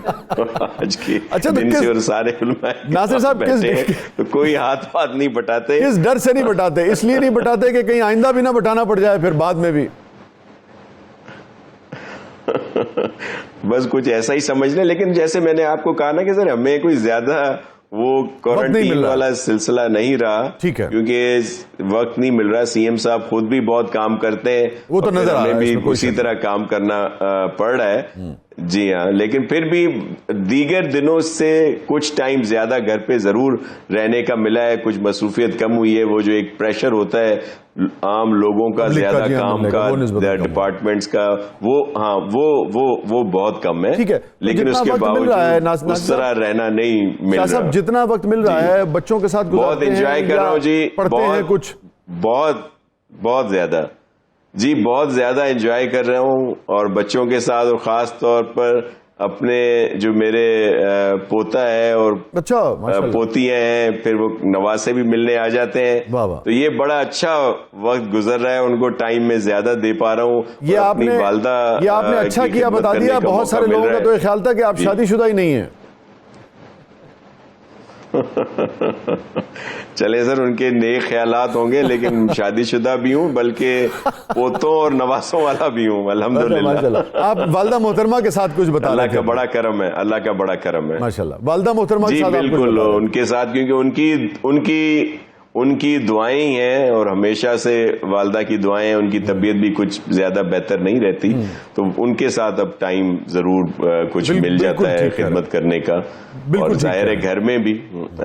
آج کے دن سے, اور سارے علماء ناصر صاحب تو کوئی ہاتھ نہیں بٹاتے. کس ڈر سے نہیں بٹاتے؟ اس لیے نہیں بٹاتے کہ کہیں آئندہ بھی نہ بٹانا پڑ جائے پھر بعد میں بھی. بس کچھ ایسا ہی سمجھ لیں. لیکن جیسے میں نے آپ کو کہا نا کہ سر ہمیں کوئی زیادہ وہ کوارنٹین والا سلسلہ نہیں رہا, کیونکہ وقت نہیں مل رہا. سی ایم صاحب خود بھی بہت کام کرتے ہیں, وہ تو نظر ہمیں بھی اسی طرح کام کرنا پڑ رہا ہے. جی ہاں, لیکن پھر بھی دیگر دنوں سے کچھ ٹائم زیادہ گھر پہ ضرور رہنے کا ملا ہے. کچھ مصروفیت کم ہوئی ہے. وہ جو ایک پریشر ہوتا ہے عام لوگوں کا, زیادہ کام کا, ڈپارٹمنٹس کا, وہ بہت کم ہے. لیکن اس کے باوجود اس طرح رہنا نہیں مل رہا. جتنا وقت مل رہا ہے بچوں کے ساتھ بہت انجوائے کر رہا ہوں جی, بہت زیادہ جی, بہت زیادہ انجوائے کر رہا ہوں, اور بچوں کے ساتھ, اور خاص طور پر اپنے جو میرے پوتا ہے اور پوتیاں ہیں, پھر وہ نواسے بھی ملنے آ جاتے ہیں. تو یہ بڑا اچھا وقت گزر رہا ہے, ان کو ٹائم میں زیادہ دے پا رہا ہوں. یہ آپ نے اچھا کیا بتا دیا. بہت سارے لوگوں کا تو یہ خیال تھا کہ آپ شادی شدہ ہی نہیں ہیں. چلے سر, ان کے نیک خیالات ہوں گے, لیکن شادی شدہ بھی ہوں, بلکہ پوتوں اور نواسوں والا بھی ہوں الحمدللہ. آپ والدہ محترمہ کے ساتھ کچھ بتا. اللہ کا بڑا کرم ہے, اللہ کا بڑا کرم ہے ماشاءاللہ. والدہ محترمہ کے ساتھ جی بالکل ان کے ساتھ, کیونکہ ان کی دعائیں ہیں, اور ہمیشہ سے والدہ کی دعائیں ہیں. ان کی طبیعت بھی کچھ زیادہ بہتر نہیں رہتی, تو ان کے ساتھ اب ٹائم ضرور کچھ مل جاتا ہے خدمت کرنے کا. اور ظاہر ہے گھر میں بھی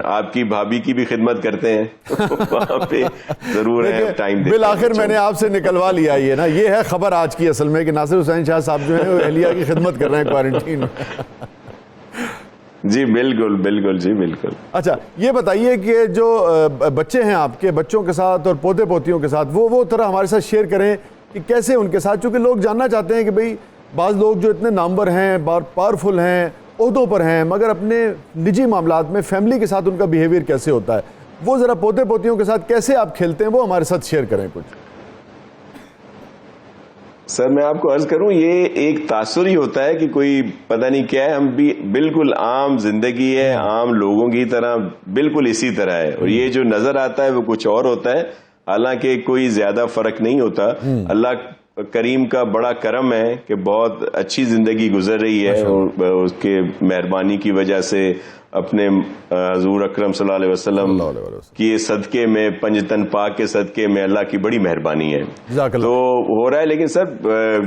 آپ کی بھابھی کی بھی خدمت کرتے ہیں, وہاں پہ ضرور ہے ٹائم. بالآخر میں نے آپ سے نکلوا لیا یہ نا, یہ ہے خبر آج کی اصل میں کہ ناصر حسین شاہ صاحب جو ہیں وہ اہلیہ کی خدمت کر رہے ہیں کوارنٹین میں. جی بالکل جی بالکل. اچھا یہ بتائیے کہ جو بچے ہیں آپ کے, بچوں کے ساتھ اور پوتے پوتیوں کے ساتھ, وہ طرح ہمارے ساتھ شیئر کریں کہ کیسے ان کے ساتھ, چونکہ لوگ جاننا چاہتے ہیں کہ بھئی بعض لوگ جو اتنے نامور ہیں, پاورفل ہیں, عہدوں پر ہیں, مگر اپنے نجی معاملات میں فیملی کے ساتھ ان کا بیہیویئر کیسے ہوتا ہے, وہ ذرا پوتے پوتیوں کے ساتھ کیسے آپ کھیلتے ہیں, وہ ہمارے ساتھ شیئر کریں کچھ. سر میں آپ کو عرض کروں, یہ ایک تاثر ہی ہوتا ہے کہ کوئی پتہ نہیں کیا ہے, ہم بھی بالکل عام زندگی ہے, عام لوگوں کی طرح بالکل اسی طرح ہے, اور یہ جو نظر آتا ہے وہ کچھ اور ہوتا ہے, حالانکہ کوئی زیادہ فرق نہیں ہوتا. اللہ کریم کا بڑا کرم ہے کہ بہت اچھی زندگی گزر رہی ہے, اور اس کے مہربانی کی وجہ سے اپنے حضور اکرم صلی اللہ علیہ وسلم کی صدقے میں, پنجتن پاک کے صدقے میں اللہ کی بڑی مہربانی ہے, تو ہو رہا ہے. لیکن سر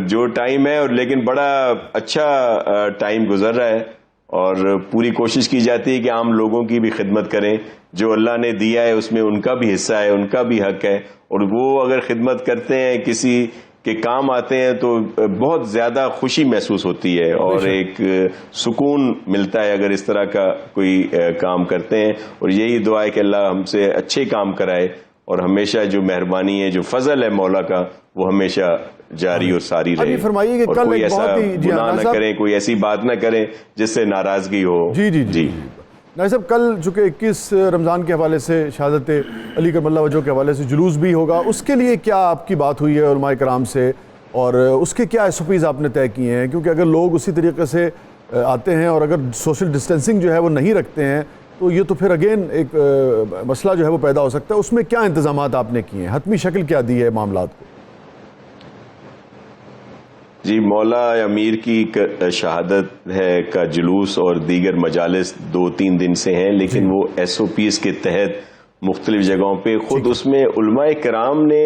جو ٹائم ہے, اور لیکن بڑا اچھا ٹائم گزر رہا ہے, اور پوری کوشش کی جاتی ہے کہ عام لوگوں کی بھی خدمت کریں. جو اللہ نے دیا ہے اس میں ان کا بھی حصہ ہے, ان کا بھی حق ہے, اور وہ اگر خدمت کرتے ہیں, کسی کے کام آتے ہیں, تو بہت زیادہ خوشی محسوس ہوتی ہے اور ایک سکون ملتا ہے اگر اس طرح کا کوئی کام کرتے ہیں. اور یہی دعا ہے کہ اللہ ہم سے اچھے کام کرائے, اور ہمیشہ جو مہربانی ہے, جو فضل ہے مولا کا, وہ ہمیشہ جاری اور ساری رہے. فرمائیے کہ اور کل کوئی ایک ایسا بہت ہی گناہ نہ کریں, کوئی ایسی بات نہ کریں جس سے ناراضگی ہو. جی ناظر صاحب, کل چونکہ 21 رمضان کے حوالے سے, شہادت علی کرم اللہ وجہہ کے حوالے سے جلوس بھی ہوگا, اس کے لیے کیا آپ کی بات ہوئی ہے علماء کرام سے, اور اس کے کیا SOPs آپ نے طے کیے ہیں؟ کیونکہ اگر لوگ اسی طریقے سے آتے ہیں اور اگر سوشل ڈسٹینسنگ جو ہے وہ نہیں رکھتے ہیں, تو یہ تو پھر اگین ایک مسئلہ جو ہے وہ پیدا ہو سکتا ہے. اس میں کیا انتظامات آپ نے کیے ہیں, حتمی شکل کیا دی ہے معاملات کو؟ جی, مولا امیر کی شہادت ہے کا جلوس اور دیگر مجالس 2-3 دن سے ہیں, لیکن وہ SOPs کے تحت مختلف جگہوں پہ خود اس میں علماء کرام نے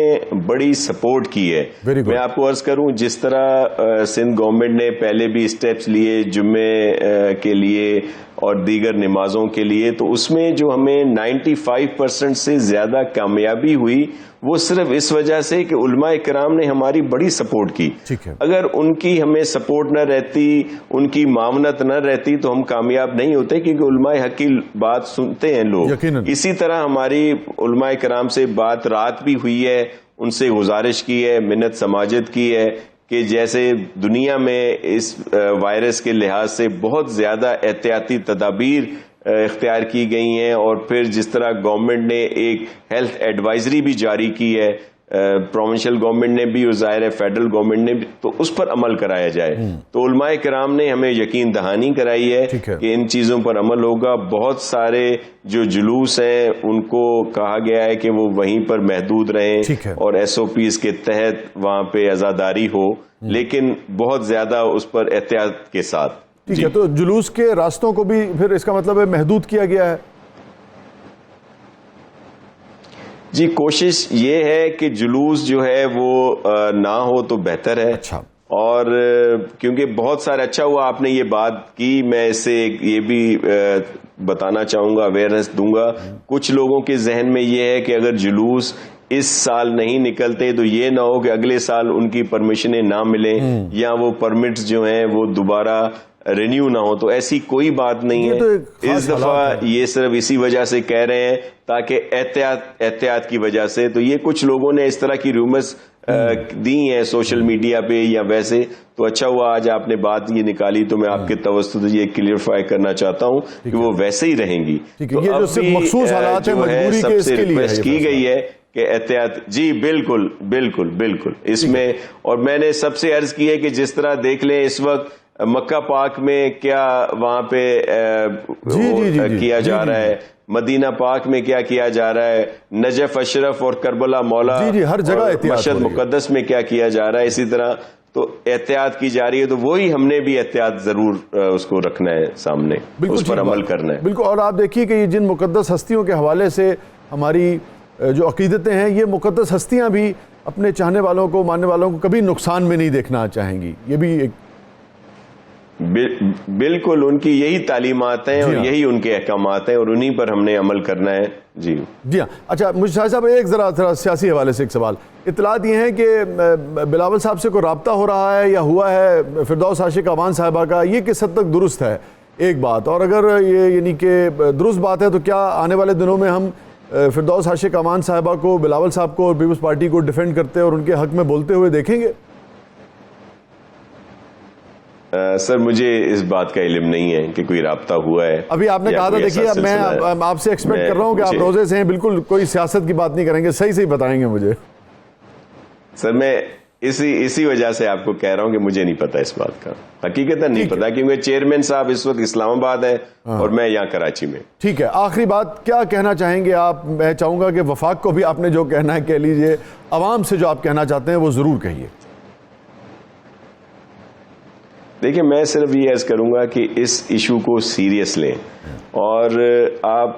بڑی سپورٹ کی ہے. میں آپ کو عرض کروں, جس طرح سندھ گورنمنٹ نے پہلے بھی اسٹیپس لیے جمعے کے لیے اور دیگر نمازوں کے لیے, تو اس میں جو ہمیں 95% سے زیادہ کامیابی ہوئی, وہ صرف اس وجہ سے کہ علماء کرام نے ہماری بڑی سپورٹ کی. اگر ان کی ہمیں سپورٹ نہ رہتی, ان کی معاونت نہ رہتی, تو ہم کامیاب نہیں ہوتے, کیونکہ علماء حق کی بات سنتے ہیں لوگ. اسی طرح ہماری علماء کرام سے بات رات بھی ہوئی ہے, ان سے گزارش کی ہے, منت سماجت کی ہے کہ جیسے دنیا میں اس وائرس کے لحاظ سے بہت زیادہ احتیاطی تدابیر اختیار کی گئی ہیں, اور پھر جس طرح گورنمنٹ نے ایک ہیلتھ ایڈوائزری بھی جاری کی ہے, پروونشل گورنمنٹ نے بھی اور ظاہر ہے فیڈرل گورنمنٹ نے بھی, تو اس پر عمل کرایا جائے. تو علماء کرام نے ہمیں یقین دہانی کرائی ہے کہ ان چیزوں پر عمل ہوگا. بہت سارے جو جلوس ہیں ان کو کہا گیا ہے کہ وہ وہیں پر محدود رہیں اور SOPs کے تحت وہاں پہ عزاداری ہو, لیکن بہت زیادہ اس پر احتیاط کے ساتھ. ٹھیک ہے, تو جلوس کے راستوں کو بھی پھر اس کا مطلب ہے محدود کیا گیا ہے؟ جی, کوشش یہ ہے کہ جلوس جو ہے وہ نہ ہو تو بہتر ہے. اور کیونکہ بہت سارے, اچھا ہوا آپ نے یہ بات کی, میں اس سے یہ بھی بتانا چاہوں گا, اویئرنیس دوں گا. کچھ لوگوں کے ذہن میں یہ ہے کہ اگر جلوس اس سال نہیں نکلتے تو یہ نہ ہو کہ اگلے سال ان کی پرمیشنیں نہ ملیں, یا وہ پرمٹس جو ہیں وہ دوبارہ رینیو نہ ہو. تو ایسی کوئی بات نہیں ہے. اس دفعہ یہ صرف اسی وجہ سے کہہ رہے ہیں تاکہ احتیاط کی وجہ سے. تو یہ کچھ لوگوں نے اس طرح کی رومرز دی ہیں سوشل میڈیا پہ یا ویسے, تو اچھا ہوا آج آپ نے بات یہ نکالی, تو میں آپ کے توسط یہ کلیئرفائی کرنا چاہتا ہوں کہ وہ ویسے ہی رہیں گی. تو اب جو ہے سب سے ریکویسٹ کی گئی ہے کہ احتیاط. جی بالکل بالکل بالکل اس میں, اور میں نے سب سے عرض کی ہے کہ جس طرح دیکھ لیں اس وقت مکہ پاک میں کیا وہاں پہ کیا جا رہا ہے, مدینہ پاک میں کیا کیا جا رہا ہے, نجف اشرف اور کربلا مولا ہر جگہ, مشہد مقدس میں کیا کیا جا رہا ہے, اسی طرح تو احتیاط کی جا رہی ہے. تو وہی ہم نے بھی احتیاط ضرور اس کو رکھنا ہے سامنے, اس پر عمل کرنا ہے. بالکل. اور آپ دیکھیے کہ جن مقدس ہستیوں کے حوالے سے ہماری جو عقیدتیں ہیں, یہ مقدس ہستیاں بھی اپنے چاہنے والوں کو, ماننے والوں کو کبھی نقصان میں نہیں دیکھنا چاہیں گی. یہ بھی ایک بالکل ان کی یہی تعلیمات ہیں اور یہی ان کے احکامات ہیں, اور انہی پر ہم نے عمل کرنا ہے. جی ہاں. اچھا مجھے صاحب ایک ذرا سیاسی حوالے سے ایک سوال. اطلاعات یہ ہیں کہ بلاول صاحب سے کوئی رابطہ ہو رہا ہے یا ہوا ہے فردوس عاشق امان صاحبہ کا, یہ کس حد تک درست ہے ایک بات؟ اور اگر یہ یعنی کہ درست بات ہے تو کیا آنے والے دنوں میں ہم فردوس عاشق امان صاحبہ کو, بلاول صاحب کو اور پیپلز پارٹی کو ڈیفینڈ کرتے اور ان کے حق میں بولتے ہوئے دیکھیں گے؟ سر مجھے اس بات کا علم نہیں ہے کہ کوئی رابطہ ہوا ہے. ابھی آپ نے کہا تھا, دیکھیے اب میں آپ سے ایکسپیکٹ کر رہا ہوں کہ آپ روزے سے ہیں, بالکل کوئی سیاست کی بات نہیں کریں گے, صحیح بتائیں گے مجھے. سر میں اسی وجہ سے آپ کو کہہ رہا ہوں کہ مجھے نہیں پتا اس بات کا, حقیقتاً نہیں پتا, کیونکہ چیئرمین صاحب اس وقت اسلام آباد ہے اور میں یہاں کراچی میں. ٹھیک ہے, آخری بات کیا کہنا چاہیں گے آپ؟ میں چاہوں گا کہ وفاق کو بھی آپ نے جو کہنا ہے کہہ لیجئے, عوام سے جو آپ کہنا چاہتے ہیں وہ ضرور کہیے. دیکھیں میں صرف یہ عرض کروں گا کہ اس ایشو کو سیریس لیں, اور آپ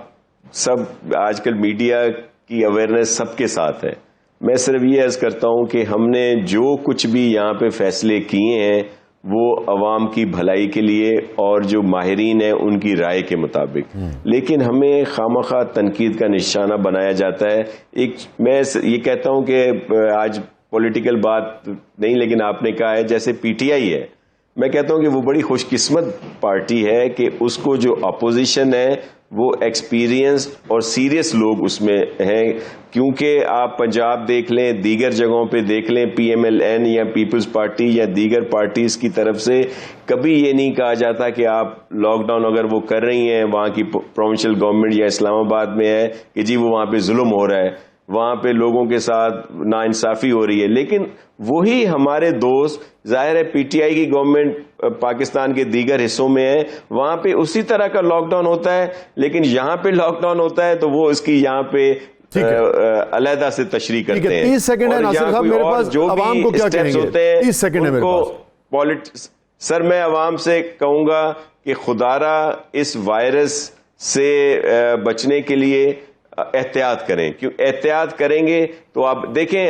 سب آج کل میڈیا کی اویئرنیس سب کے ساتھ ہے. میں صرف یہ عرض کرتا ہوں کہ ہم نے جو کچھ بھی یہاں پہ فیصلے کیے ہیں وہ عوام کی بھلائی کے لیے اور جو ماہرین ہیں ان کی رائے کے مطابق، لیکن ہمیں خامخواہ تنقید کا نشانہ بنایا جاتا ہے۔ میں یہ کہتا ہوں کہ آج پولیٹیکل بات نہیں، لیکن آپ نے کہا ہے جیسے پی ٹی آئی ہے، میں کہتا ہوں کہ وہ بڑی خوش قسمت پارٹی ہے کہ اس کو جو اپوزیشن ہے وہ ایکسپیرینس اور سیریس لوگ اس میں ہیں، کیونکہ آپ پنجاب دیکھ لیں، دیگر جگہوں پہ دیکھ لیں، پی ایم ایل این یا پیپلز پارٹی یا دیگر پارٹیز کی طرف سے کبھی یہ نہیں کہا جاتا کہ آپ لاک ڈاؤن اگر وہ کر رہی ہیں وہاں کی پروونشل گورنمنٹ یا اسلام آباد میں ہے کہ جی وہ وہاں پہ ظلم ہو رہا ہے، وہاں پہ لوگوں کے ساتھ ناانصافی ہو رہی ہے۔ لیکن وہی ہمارے دوست، ظاہر ہے پی ٹی آئی کی گورنمنٹ پاکستان کے دیگر حصوں میں ہے، وہاں پہ اسی طرح کا لاک ڈاؤن ہوتا ہے، لیکن یہاں پہ لاک ڈاؤن ہوتا ہے تو وہ اس کی یہاں پہ علیحدہ سے تشریح کرتے ہیں۔ 30 سیکنڈ ہے ناصر صاحب، میرے پاس عوام کو کیا کہیں گے؟ 30 سیکنڈ ہے میرے پاس۔ سر میں عوام سے کہوں گا کہ خدارا اس وائرس سے بچنے کے لیے احتیاط کریں، کیوں احتیاط کریں گے تو آپ دیکھیں،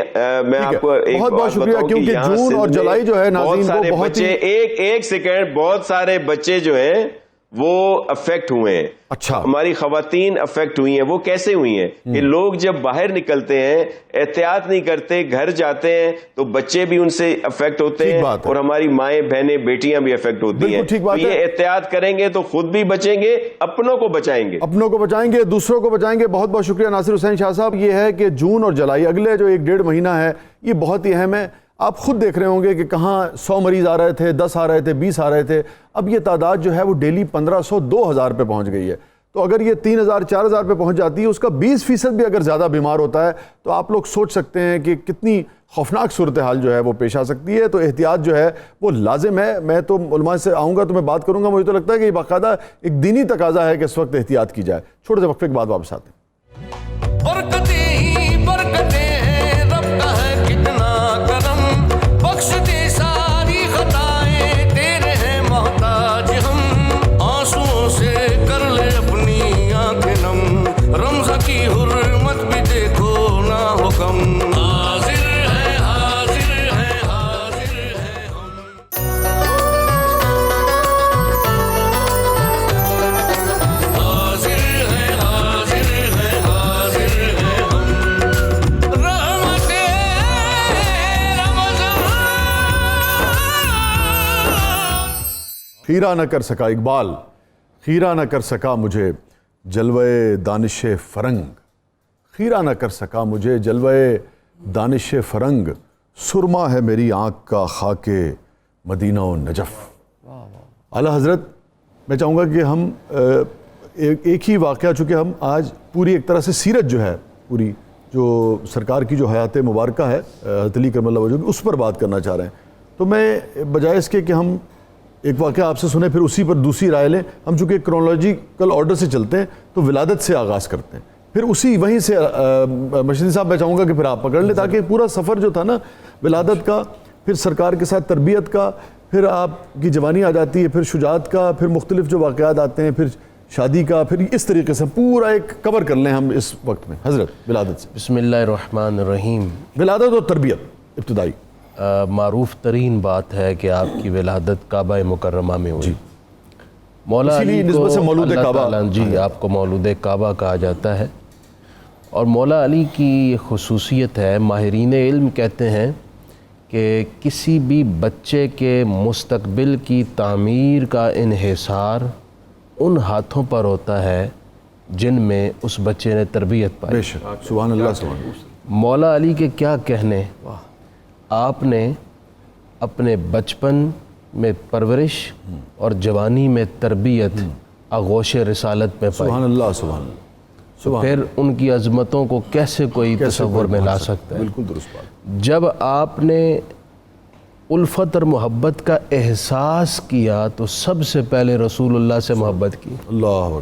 میں آپ کو ایک بہت شکریہ، کیونکہ جون اور جولائی جو ہے ناظرین کو بہت ہی ایک سیکنڈ، بہت سارے بچے جو ہیں وہ افیکٹ ہوئے ہیں۔ اچھا، ہماری خواتین افیکٹ ہوئی ہیں۔ وہ کیسے ہوئی ہیں کہ لوگ جب باہر نکلتے ہیں احتیاط نہیں کرتے، گھر جاتے ہیں تو بچے بھی ان سے افیکٹ ہوتے ہیں اور ہماری مائیں بہنیں بیٹیاں بھی افیکٹ ہوتی ہیں۔ تو یہ احتیاط کریں گے تو خود بھی بچیں گے، اپنوں کو بچائیں گے، دوسروں کو بچائیں گے۔ بہت بہت شکریہ ناصر حسین شاہ صاحب۔ یہ ہے کہ جون اور جولائی، اگلے جو 1-1.5 مہینہ ہے، یہ بہت ہی اہم ہے۔ آپ خود دیکھ رہے ہوں گے کہ کہاں 100 مریض آ رہے تھے، 10 آ رہے تھے، 20 آ رہے تھے، اب یہ تعداد جو ہے وہ ڈیلی 1500 2000 پہ پہنچ گئی ہے۔ تو اگر یہ 3000 4000 پہ پہنچ جاتی ہے، اس کا 20% بھی اگر زیادہ بیمار ہوتا ہے تو آپ لوگ سوچ سکتے ہیں کہ کتنی خوفناک صورتحال جو ہے وہ پیش آ سکتی ہے۔ تو احتیاط جو ہے وہ لازم ہے۔ میں تو علماء سے آؤں گا تو میں بات کروں گا، مجھے تو لگتا ہے کہ یہ باقاعدہ ایک دینی تقاضا ہے کہ اس وقت احتیاط کی جائے۔ چھوٹے سے وقفے کے بعد واپس آتے ہیں۔ خیرہ نہ کر سکا اقبال، خیرہ نہ کر سکا مجھے جلوے دانش فرنگ، خیرہ نہ کر سکا مجھے جلوے دانش فرنگ، سرما ہے میری آنکھ کا خاک مدینہ و نجف۔ اعلیٰ حضرت، میں چاہوں گا کہ ہم ایک ہی واقعہ، چونکہ ہم آج پوری ایک طرح سے سیرت جو ہے، پوری جو سرکار کی جو حیات مبارکہ ہے حضرت علی کرم اللہ وجہہ کی، اس پر بات کرنا چاہ رہے ہیں۔ تو میں بجائے اس کے کہ ہم ایک واقعہ آپ سے سنیں پھر اسی پر دوسری رائے لیں، ہم چونکہ کرونالوجیکل آرڈر سے چلتے ہیں تو ولادت سے آغاز کرتے ہیں، پھر وہیں سے مشدی صاحب میں چاہوں گا کہ پھر آپ پکڑ لیں، تاکہ پورا سفر جو تھا نا ولادت کا، پھر سرکار کے ساتھ تربیت کا، پھر آپ کی جوانی آ جاتی ہے، پھر شجاعت کا، پھر مختلف جو واقعات آتے ہیں، پھر شادی کا، پھر اس طریقے سے پورا ایک کور کر لیں ہم اس وقت میں۔ حضرت ولادت سے بسم اللہ الرحمن الرحیم۔ ولادت اور تربیت ابتدائی معروف ترین بات ہے کہ آپ کی ولادت کعبہ مکرمہ میں ہوئی۔ مولا علی کو اللہ تعالیٰ جی آپ کو مولود کعبہ کہا جاتا ہے، اور مولا علی کی خصوصیت ہے، ماہرین علم کہتے ہیں کہ کسی بھی بچے کے مستقبل کی تعمیر کا انحصار ان ہاتھوں پر ہوتا ہے جن میں اس بچے نے تربیت پائی۔ بے شک، سبحان اللہ، سبحان اللہ۔ مولا علی کے کیا کہنے، آپ نے اپنے بچپن میں پرورش اور جوانی میں تربیت آغوش رسالت میں پائی۔ سبحان اللہ، سبحان اللہ۔ پھر ان کی عظمتوں کو کیسے کوئی تصور میں لا سکتا ہے؟ بالکل درست بات۔ جب آپ نے الفت اور محبت کا احساس کیا تو سب سے پہلے رسول اللہ سے محبت کی۔ اللہ،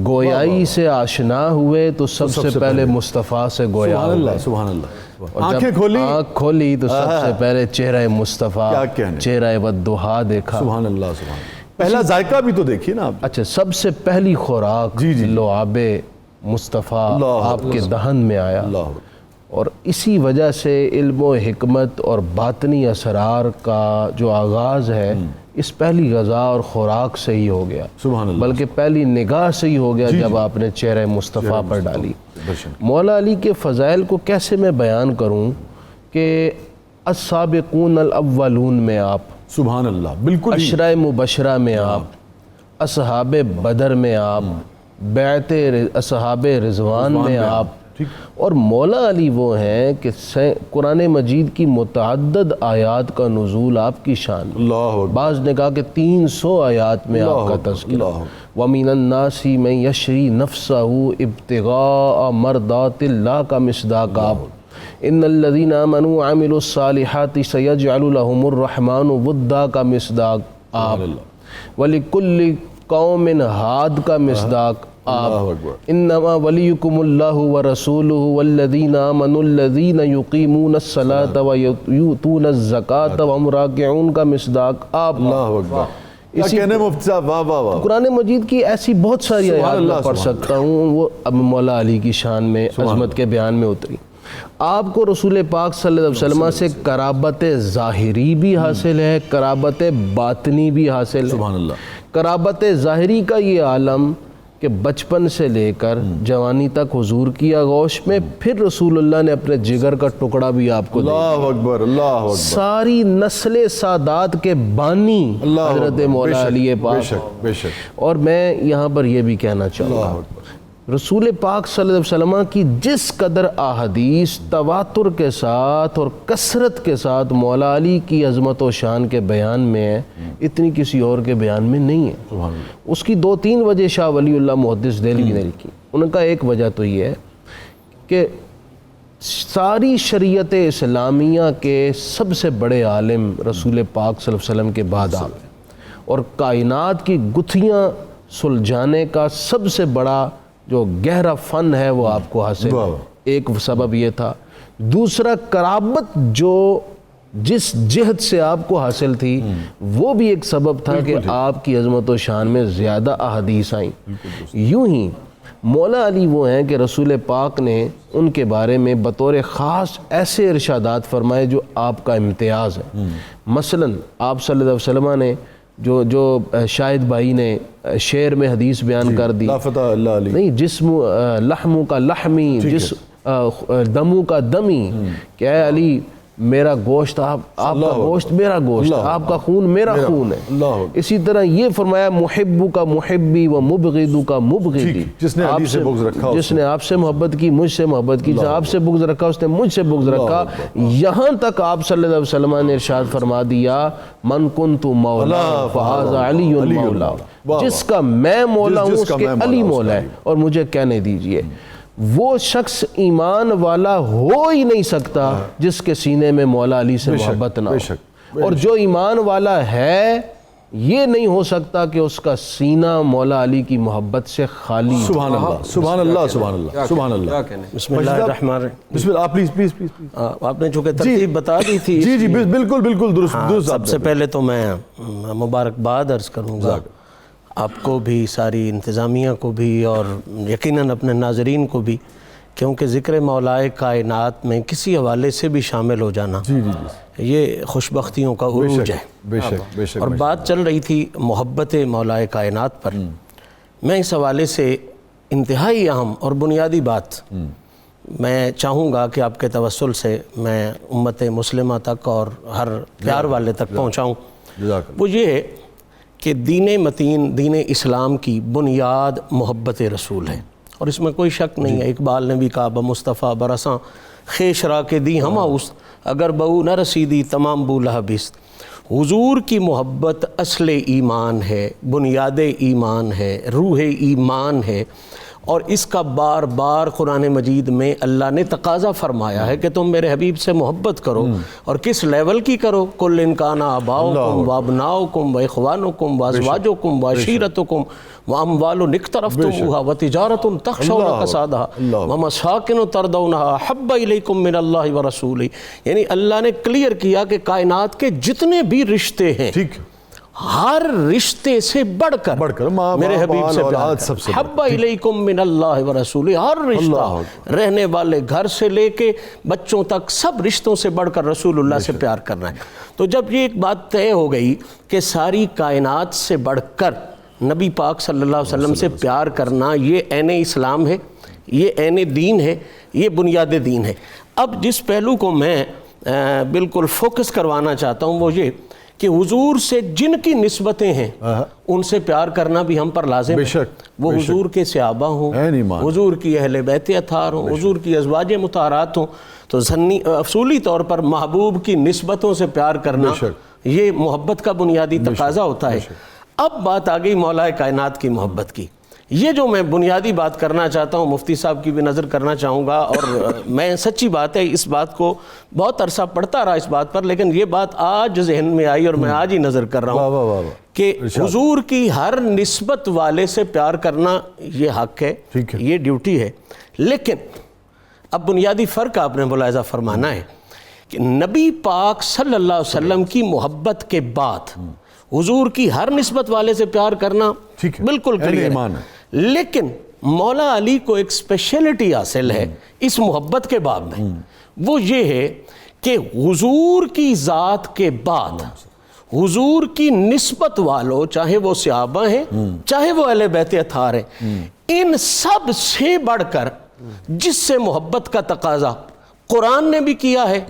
گویائی سے آشنا ہوئے تو سب سے پہلے مصطفیٰ سے گویا سبحان اللہ، سبحان اللہ۔ آنکھیں کھولی، آنکھ کھولی تو سب سے پہلے چہرہ مصطفیٰ، چہرہ والضحیٰ دیکھا۔ سبحان اللہ، سبحان اللہ۔ پہلا ذائقہ بھی تو دیکھیے نا آپ۔ اچھا، سب سے پہلی خوراک لعاب مصطفیٰ آپ کے دہن میں آیا، اور اسی وجہ سے علم و حکمت اور باطنی اسرار کا جو آغاز ہے اس پہلی غذا اور خوراک سے ہی ہو گیا، سبحان اللہ، بلکہ پہلی نگاہ سے ہی ہو گیا جب آپ نے چہرہ مصطفیٰ پر ڈالی۔ مولا علی کے فضائل کو کیسے میں بیان کروں کہ السابقون الاولون میں آپ، سبحان اللہ، بالکل عشرہ مبشرہ میں آپ، اصحاب بدر میں آپ، بیعت اصحاب رضوان میں آپ، اور مولا علی وہ ہیں کہ قرآن مجید کی متعدد آیات کا نزول آپ کی شان، بعض نے کہا کہ 300 آیات میں آپ کا تذکرہ، وَمِنَ النَّاسِ مَن يَشْرِي نَفْسَهُ ابْتِغَاءَ مَرْضَاتِ اللَّهِ کا مصداق آپ، ان الذین آمنوا وعملوا الصالحات سیجعل لهم الرحمن ودا کا مصداق آپ، وَلِكُلِّ قَوْمٍ ہاد کا مصداق آپ، انما ولیکم اللہ ورسولہ والذین آمنوا الذین یقیمون الصلاۃ ویؤتون الزکاۃ وہم راکعون کا مصداق آپ۔ اللہ اکبر، کیا کہنے مفتی صاحب، واہ واہ واہ۔ قرآن مجید کی ایسی بہت ساری آیات میں پڑھ سکتا ہوں، وہ اب مولا علی کی شان میں عظمت کے بیان میں اتری۔ آپ کو رسول پاک صلی اللہ علیہ وسلم سے قرابت ظاہری بھی حاصل ہے، قرابت باطنی بھی حاصل ہے۔ سبحان اللہ۔ قرابت ظاہری کا یہ عالم کہ بچپن سے لے کر جوانی تک حضور کی آغوش میں، پھر رسول اللہ نے اپنے جگر کا ٹکڑا بھی آپ کو دیا، اللہ اکبر، اللہ اکبر، ساری نسل سادات کے بانی حضرت مولا علی پاک۔ بے شک۔ اور میں یہاں پر یہ بھی کہنا چاہوں گا، رسول پاک صلی اللہ علیہ وسلم کی جس قدر احادیث تواتر کے ساتھ اور کثرت کے ساتھ مولا علی کی عظمت و شان کے بیان میں ہے، اتنی کسی اور کے بیان میں نہیں ہے۔ اس کی 2-3 وجہ شاہ ولی اللہ محدث دہلوی نے لکھی۔ ان کا ایک وجہ تو یہ ہے کہ ساری شریعت اسلامیہ کے سب سے بڑے عالم رسول پاک صلی اللہ علیہ وسلم کے بعد آپ ہیں، اور کائنات کی گتھیاں سلجھانے کا سب سے بڑا جو گہرا فن ہے وہ آپ کو حاصل ہے، ایک سبب یہ تھا۔ دوسرا، قرابت جو جس جہت سے آپ کو حاصل تھی وہ بھی ایک سبب تھا کہ آپ کی عظمت و شان میں زیادہ احادیث آئیں۔ یوں ہی مولا علی وہ ہیں کہ رسول پاک نے ان کے بارے میں بطور خاص ایسے ارشادات فرمائے جو آپ کا امتیاز ہے۔ مثلا آپ صلی اللہ علیہ وسلم نے جو شاہد بھائی نے شعر میں حدیث بیان کر دی، نہیں، جسم لحموں کا لحمی، دموں کا دمی، کہ اے علی میرا گوشت آپ کا گوشت میرا گوشت، آپ کا خون میرا خون ہے۔ اسی طرح یہ فرمایا محبو کا محبی و مبغضو کا مبغضی، جس نے آپ سے محبت کی مجھ سے محبت کی، آپ سے بغض رکھا اس نے مجھ سے بغض رکھا۔ یہاں تک آپ صلی اللہ علیہ وسلم نے ارشاد فرما دیا من کنت مولا فہذا علی مولا، جس کا میں مولا ہوں اس کے علی مولا ہے، اور مجھے کہنے دیجئے وہ شخص ایمان والا ہو ہی نہیں سکتا جس کے سینے میں مولا علی سے محبت نہ ہو، اور جو ایمان والا ہے یہ نہیں ہو سکتا کہ اس کا سینہ مولا علی کی محبت سے خالی۔ سبحان اللہ، سبحان اللہ، سبحان اللہ، سبحان اللہ۔ بسم اللہ الرحمن الرحیم۔ بسم اللہ، پلیز۔ آپ نے چونکہ ترتیب بتا دی تھی، جی بالکل درست۔ سب سے پہلے تو میں مبارکباد عرض کروں گا آپ کو بھی، ساری انتظامیہ کو بھی، اور یقیناً اپنے ناظرین کو بھی، کیونکہ ذکر مولائے کائنات میں کسی حوالے سے بھی شامل ہو جانا یہ خوش بختیوں کا عروج ہے۔ بے شک۔ اور بات چل رہی تھی محبت مولائے کائنات پر، میں اس حوالے سے انتہائی اہم اور بنیادی بات میں چاہوں گا کہ آپ کے توسل سے میں امت مسلمہ تک اور ہر پیار والے تک پہنچاؤں۔ وہ یہ ہے کہ دین متین، دین اسلام کی بنیاد محبت رسول ہے، اور اس میں کوئی شک نہیں ہے۔ اقبال نے بھی کہا بمصطفیٰ برساں خیش را کے دی ہما اس، اگر بہو نہ رسیدی تمام بو لہبست۔ حضور کی محبت اصل ایمان ہے، بنیاد ایمان ہے، روح ایمان ہے، اور اس کا بار بار قرآن مجید میں اللہ نے تقاضا فرمایا ہے کہ تم میرے حبیب سے محبت کرو، اور کس لیول کی کرو؟ کل ان کان آباؤکم وابناؤکم واخوانکم وازواجکم وعشیرتکم واموال اقترفتموها وتجارۃ تخشون کسادها ومساکن ترضونها احب الیکم من اللہ ورسولہ۔ یعنی اللہ نے کلیئر کیا کہ کائنات کے جتنے بھی رشتے ہیں ہر رشتے سے بڑھ کر میرے حبیب سے پیار کرنا. حب الیکم من اللہ ورسولہ، ہر رشتہ رہنے والے گھر سے لے کے بچوں تک سب رشتوں سے بڑھ کر رسول اللہ سے پیار کرنا ہے. تو جب یہ ایک بات طے ہو گئی کہ ساری کائنات سے بڑھ کر نبی پاک صلی اللہ علیہ وسلم سے پیار کرنا یہ عین اسلام ہے، یہ عین دین ہے، یہ بنیاد دین ہے. اب جس پہلو کو میں بالکل فوکس کروانا چاہتا ہوں وہ یہ کہ حضور سے جن کی نسبتیں ہیں ان سے پیار کرنا بھی ہم پر لازم ہے. وہ حضور کے صحابہ ہوں، حضور کی اہل بیت اطہار ہوں، حضور کی ازواج مطہرات ہوں. تو اصولی طور پر محبوب کی نسبتوں سے پیار کرنا یہ محبت کا بنیادی تقاضا ہوتا ہے. اب بات آ گئی مولا کائنات کی محبت کی. یہ جو میں بنیادی بات کرنا چاہتا ہوں، مفتی صاحب کی بھی نظر کرنا چاہوں گا، اور میں سچی بات ہے اس بات کو بہت عرصہ پڑھتا رہا اس بات پر، لیکن یہ بات آج ذہن میں آئی اور میں آج ہی نظر کر رہا ہوں کہ حضور کی ہر نسبت والے سے پیار کرنا یہ حق ہے، یہ ڈیوٹی ہے. لیکن اب بنیادی فرق آپ نے ملاحظہ فرمانا ہے کہ نبی پاک صلی اللہ علیہ وسلم کی محبت کے بعد حضور کی ہر نسبت والے سے پیار کرنا بالکل کلیئر ہے. لیکن مولا علی کو ایک اسپیشلٹی حاصل ہے اس محبت کے باب میں، وہ یہ ہے کہ حضور کی ذات کے بعد حضور کی نسبت والوں، چاہے وہ صحابہ ہیں چاہے وہ اہل بیت اطہار ہیں، ان سب سے بڑھ کر جس سے محبت کا تقاضا قرآن نے بھی کیا ہے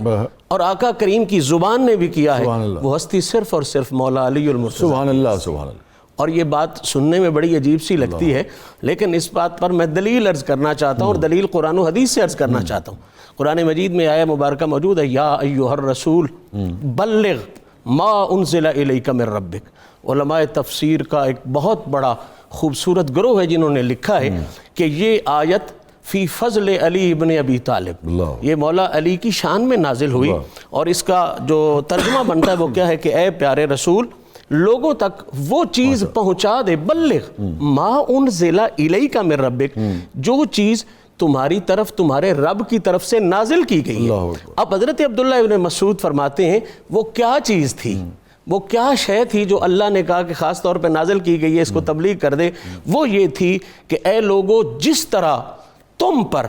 اور آقا کریم کی زبان نے بھی کیا ہے، وہ ہستی صرف اور صرف مولا علی المرتضیٰ. سبحان اللہ سبحان اللہ. اور یہ بات سننے میں بڑی عجیب سی لگتی ہے، لیکن اس بات پر میں دلیل عرض کرنا چاہتا ہوں، اور دلیل قرآن و حدیث سے عرض کرنا چاہتا ہوں. قرآن مجید میں آیہ مبارکہ موجود ہے، یا ایھا الرسول بلغ ما انزل الیک من ربک. علماء تفسیر کا ایک بہت بڑا خوبصورت گروہ ہے جنہوں نے لکھا ہے کہ یہ آیت فی فضل علی ابن ابی طالب، یہ مولا علی کی شان میں نازل ہوئی، اور اس کا جو ترجمہ بنتا ہے وہ کیا ہے کہ اے پیارے رسول لوگوں تک وہ چیز پہنچا دے، بلغ ما انزل الیک من ربک، جو چیز تمہاری طرف تمہارے رب کی طرف سے نازل کی گئی ہے. اب حضرت عبداللہ ابن مسعود فرماتے ہیں وہ کیا چیز تھی، وہ کیا شے تھی جو اللہ نے کہا کہ خاص طور پہ نازل کی گئی ہے، اس کو تبلیغ کر دے. وہ یہ تھی کہ اے لوگو جس طرح تم پر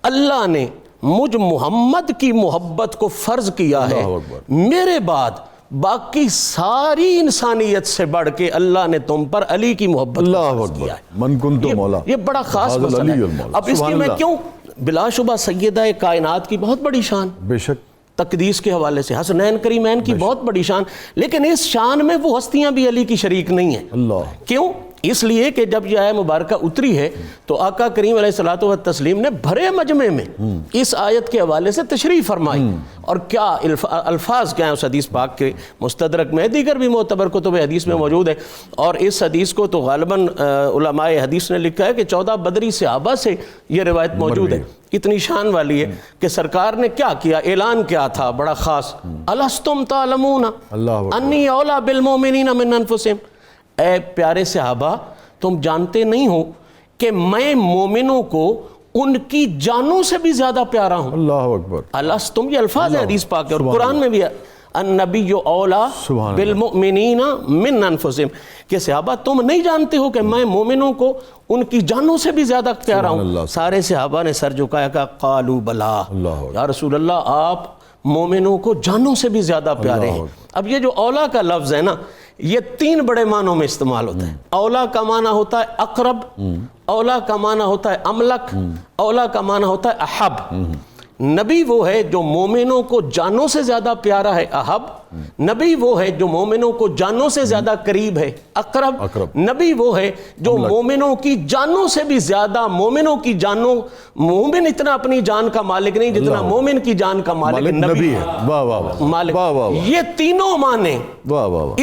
اللہ نے مجھ محمد کی محبت کو فرض کیا ہے، میرے بعد باقی ساری انسانیت سے بڑھ کے اللہ نے تم پر علی کی محبت کو فرض کیا ہے. من کنت مولا، یہ بڑا خاص مسئلہ ہے. اب اس کی میں کیوں بلا شبہ سیدہ کائنات کی بہت بڑی شان، بے شک تقدیس کے حوالے سے حسنین کریمین کی بہت بڑی شان، لیکن اس شان میں وہ ہستیاں بھی علی کی شریک نہیں ہیں. اللہ کیوں؟ اس لیے کہ جب یہ آیہ مبارکہ اتری ہے تو آقا کریم علیہ الصلوۃ والتسلیم نے بھرے مجمع میں اس آیت کے حوالے سے تشریح فرمائی، اور کیا الفاظ کیا ہیں اس حدیث پاک کے مستدرک میں، دیگر بھی معتبر کتب حدیث میں موجود ہے. اور اس حدیث کو تو غالباً علماء حدیث نے لکھا ہے کہ 14 بدری صحابہ سے یہ روایت موجود ہے. اتنی شان والی ہے کہ سرکار نے کیا کیا، اعلان کیا تھا بڑا خاص، الستم تعلمون انی اولی بالمؤمنین من انفسہم. اے پیارے صحابہ تم جانتے نہیں ہو کہ میں مومنوں کو ان کی جانوں سے بھی زیادہ پیارا ہوں. اللہ اکبر. الستم یہ الفاظ ہے حدیث پاک اور قرآن میں بھی ہے، النبی اولی بالمؤمنین من انفسہم، کہ صحابہ تم نہیں جانتے ہو کہ میں مومنوں کو ان کی جانوں سے بھی زیادہ پیارا ہوں. سارے صحابہ نے سر جھکایا کہ قالوا بلا، یا رسول اللہ آپ مومنوں کو جانوں سے بھی زیادہ پیارے ہیں. اب یہ جو اولا کا لفظ ہے نا، یہ 3 بڑے معنوں میں استعمال ہوتا ہے. اولا کا معنی ہوتا ہے اقرب، اولا کا معنی ہوتا ہے املک، اولا کا معنی ہوتا ہے احب. نبی وہ ہے جو مومنوں کو جانوں سے زیادہ پیارا ہے، احب. نبی وہ ہے جو مومنوں کو جانوں سے زیادہ قریب ہے، اقرب. نبی وہ ہے جو مومنوں کی جانوں سے بھی زیادہ، مومنوں کی جانوں، مومن اتنا اپنی جان کا مالک نہیں جتنا مومن کی جان کا مالک نبی ہے. مالک. یہ تینوں معنی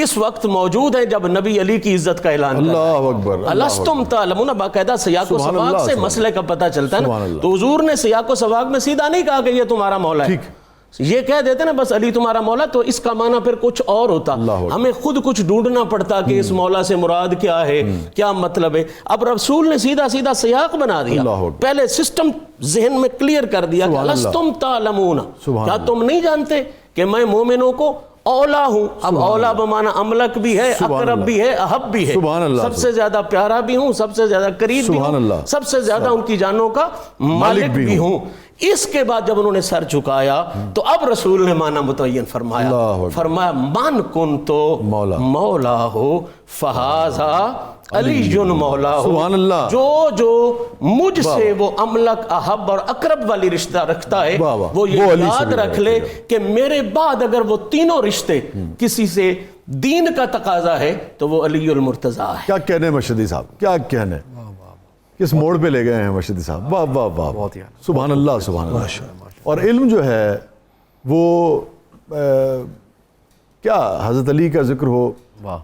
اس وقت موجود ہیں جب نبی علی کی عزت کا اعلان کرتا ہے. اللہ اکبر. الستم تعلمون، باقاعدہ سیاق و سباق سے مسئلے کا پتہ چلتا ہے نا. تو حضور نے سیاق و سباق میں سیدھا نہیں کہا کہ یہ تمہارا مولا ہے، یہ کہہ دیتے نا بس علی تمہارا مولا، تو اس کا معنی پھر کچھ اور ہوتا. ہمیں خود کچھ ڈھونڈنا پڑتا کہ اس مولا سے مراد کیا ہے، کیا مطلب ہے. اب رسول نے سیدھا سیدھا سیاق بنا دیا، پہلے سسٹم ذہن میں کلیئر کر دیا کہ الستم تعلمون، کیا تم نہیں جانتے کہ میں مومنوں کو اولا ہوں. اب اولا بمانا املک بھی ہے, اقرب بھی ہے, احب بھی ہے, سب سے زیادہ پیارا بھی ہوں, سب سے زیادہ قریب بھی ہوں, سب سے زیادہ ان کی جانوں کا مالک بھی ہوں. اس کے بعد جب انہوں نے سر جھکایا تو اب رسول نے معنی متعین فرمایا من کنتو مولا ہو فہذا علی مولا ہو. سبحان اللہ. جو مجھ سے وہ املک, احب اور اقرب والی رشتہ رکھتا ہے وہ یہ یاد رکھ لے کہ میرے بعد اگر وہ تینوں رشتے کسی سے دین کا تقاضا ہے تو وہ علی المرتضیٰ ہے. کیا کہنے مشہدی صاحب, کیا کہنے, کس موڑ پہ لے گئے ہیں مشہدی صاحب. واہ واہ واہ, سبحان اللہ سبحان اللہ. اور علم جو ہے وہ کیا حضرت علی کا ذکر ہو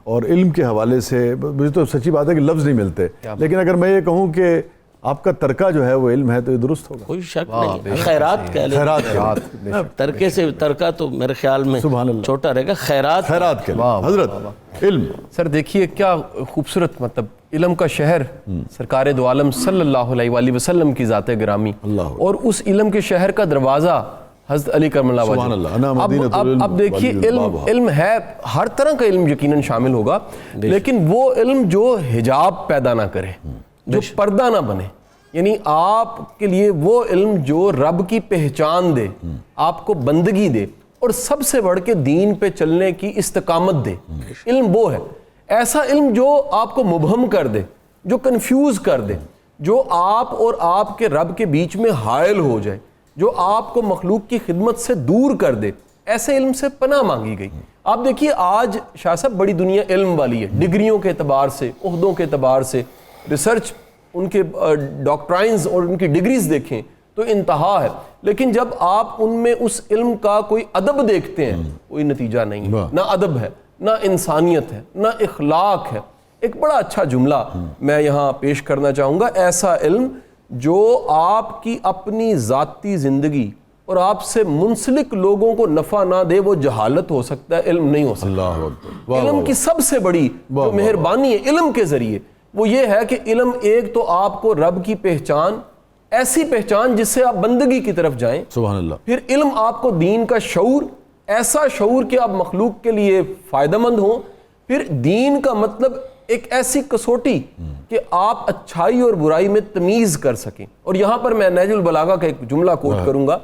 اور علم کے حوالے سے مجھے تو سچی بات ہے کہ لفظ نہیں ملتے, لیکن اگر میں یہ کہوں کہ آپ کا ترکہ جو ہے وہ علم ہے تو یہ درست ہوگا. کوئی شک نہیں. خیرات کہہ لیں, خیرات ترکے سے ترکہ تو میرے خیال میں چھوٹا رہے گا. خیرات کہہ لیں. حضرت علم سر دیکھیے کیا خوبصورت, مطلب علم کا شہر سرکار دو عالم صلی اللہ علیہ وآلہ وسلم کی ذات گرامی, اور اس علم کے شہر کا دروازہ حضرت علی کرم اللہ وجہ. اب دیکھیے علم ہے, ہر طرح کا علم یقیناً شامل ہوگا, لیکن وہ علم جو حجاب پیدا نہ کرے, جو پردہ نہ بنے, یعنی آپ کے لیے وہ علم جو رب کی پہچان دے, آپ کو بندگی دے, اور سب سے بڑھ کے دین پہ چلنے کی استقامت دے. علم وہ ہے, ایسا علم جو آپ کو مبہم کر دے, جو کنفیوز کر دے, جو آپ اور آپ کے رب کے بیچ میں حائل ہو جائے, جو آپ کو مخلوق کی خدمت سے دور کر دے. ایسے علم سے پناہ مانگی گئی. آپ دیکھیے آج شاہ صاحب بڑی دنیا علم والی ہے, ڈگریوں کے اعتبار سے, عہدوں کے اعتبار سے, ریسرچ, ان کے ڈاکٹرائنز اور ان کی ڈگریز دیکھیں تو انتہا ہے, لیکن جب آپ ان میں اس علم کا کوئی ادب دیکھتے ہیں, کوئی نتیجہ نہیں ہے. نہ ادب ہے, نہ انسانیت ہے, نہ اخلاق ہے. ایک بڑا اچھا جملہ میں یہاں پیش کرنا چاہوں گا. ایسا علم جو آپ کی اپنی ذاتی زندگی اور آپ سے منسلک لوگوں کو نفع نہ دے, وہ جہالت ہو سکتا ہے, علم نہیں ہو سکتا. علم کی سب سے بڑی جو مہربانی ہے علم کے ذریعے وہ یہ ہے کہ علم ایک تو آپ کو رب کی پہچان, ایسی پہچان جس سے آپ بندگی کی طرف جائیں. سبحان اللہ. پھر علم آپ کو دین کا شعور, ایسا شعور کہ آپ مخلوق کے لیے فائدہ مند ہوں. پھر دین کا مطلب ایک ایسی کسوٹی کہ آپ اچھائی اور برائی میں تمیز کر سکیں. اور یہاں پر میں نہج البلاغہ کا ایک جملہ کوٹ کروں گا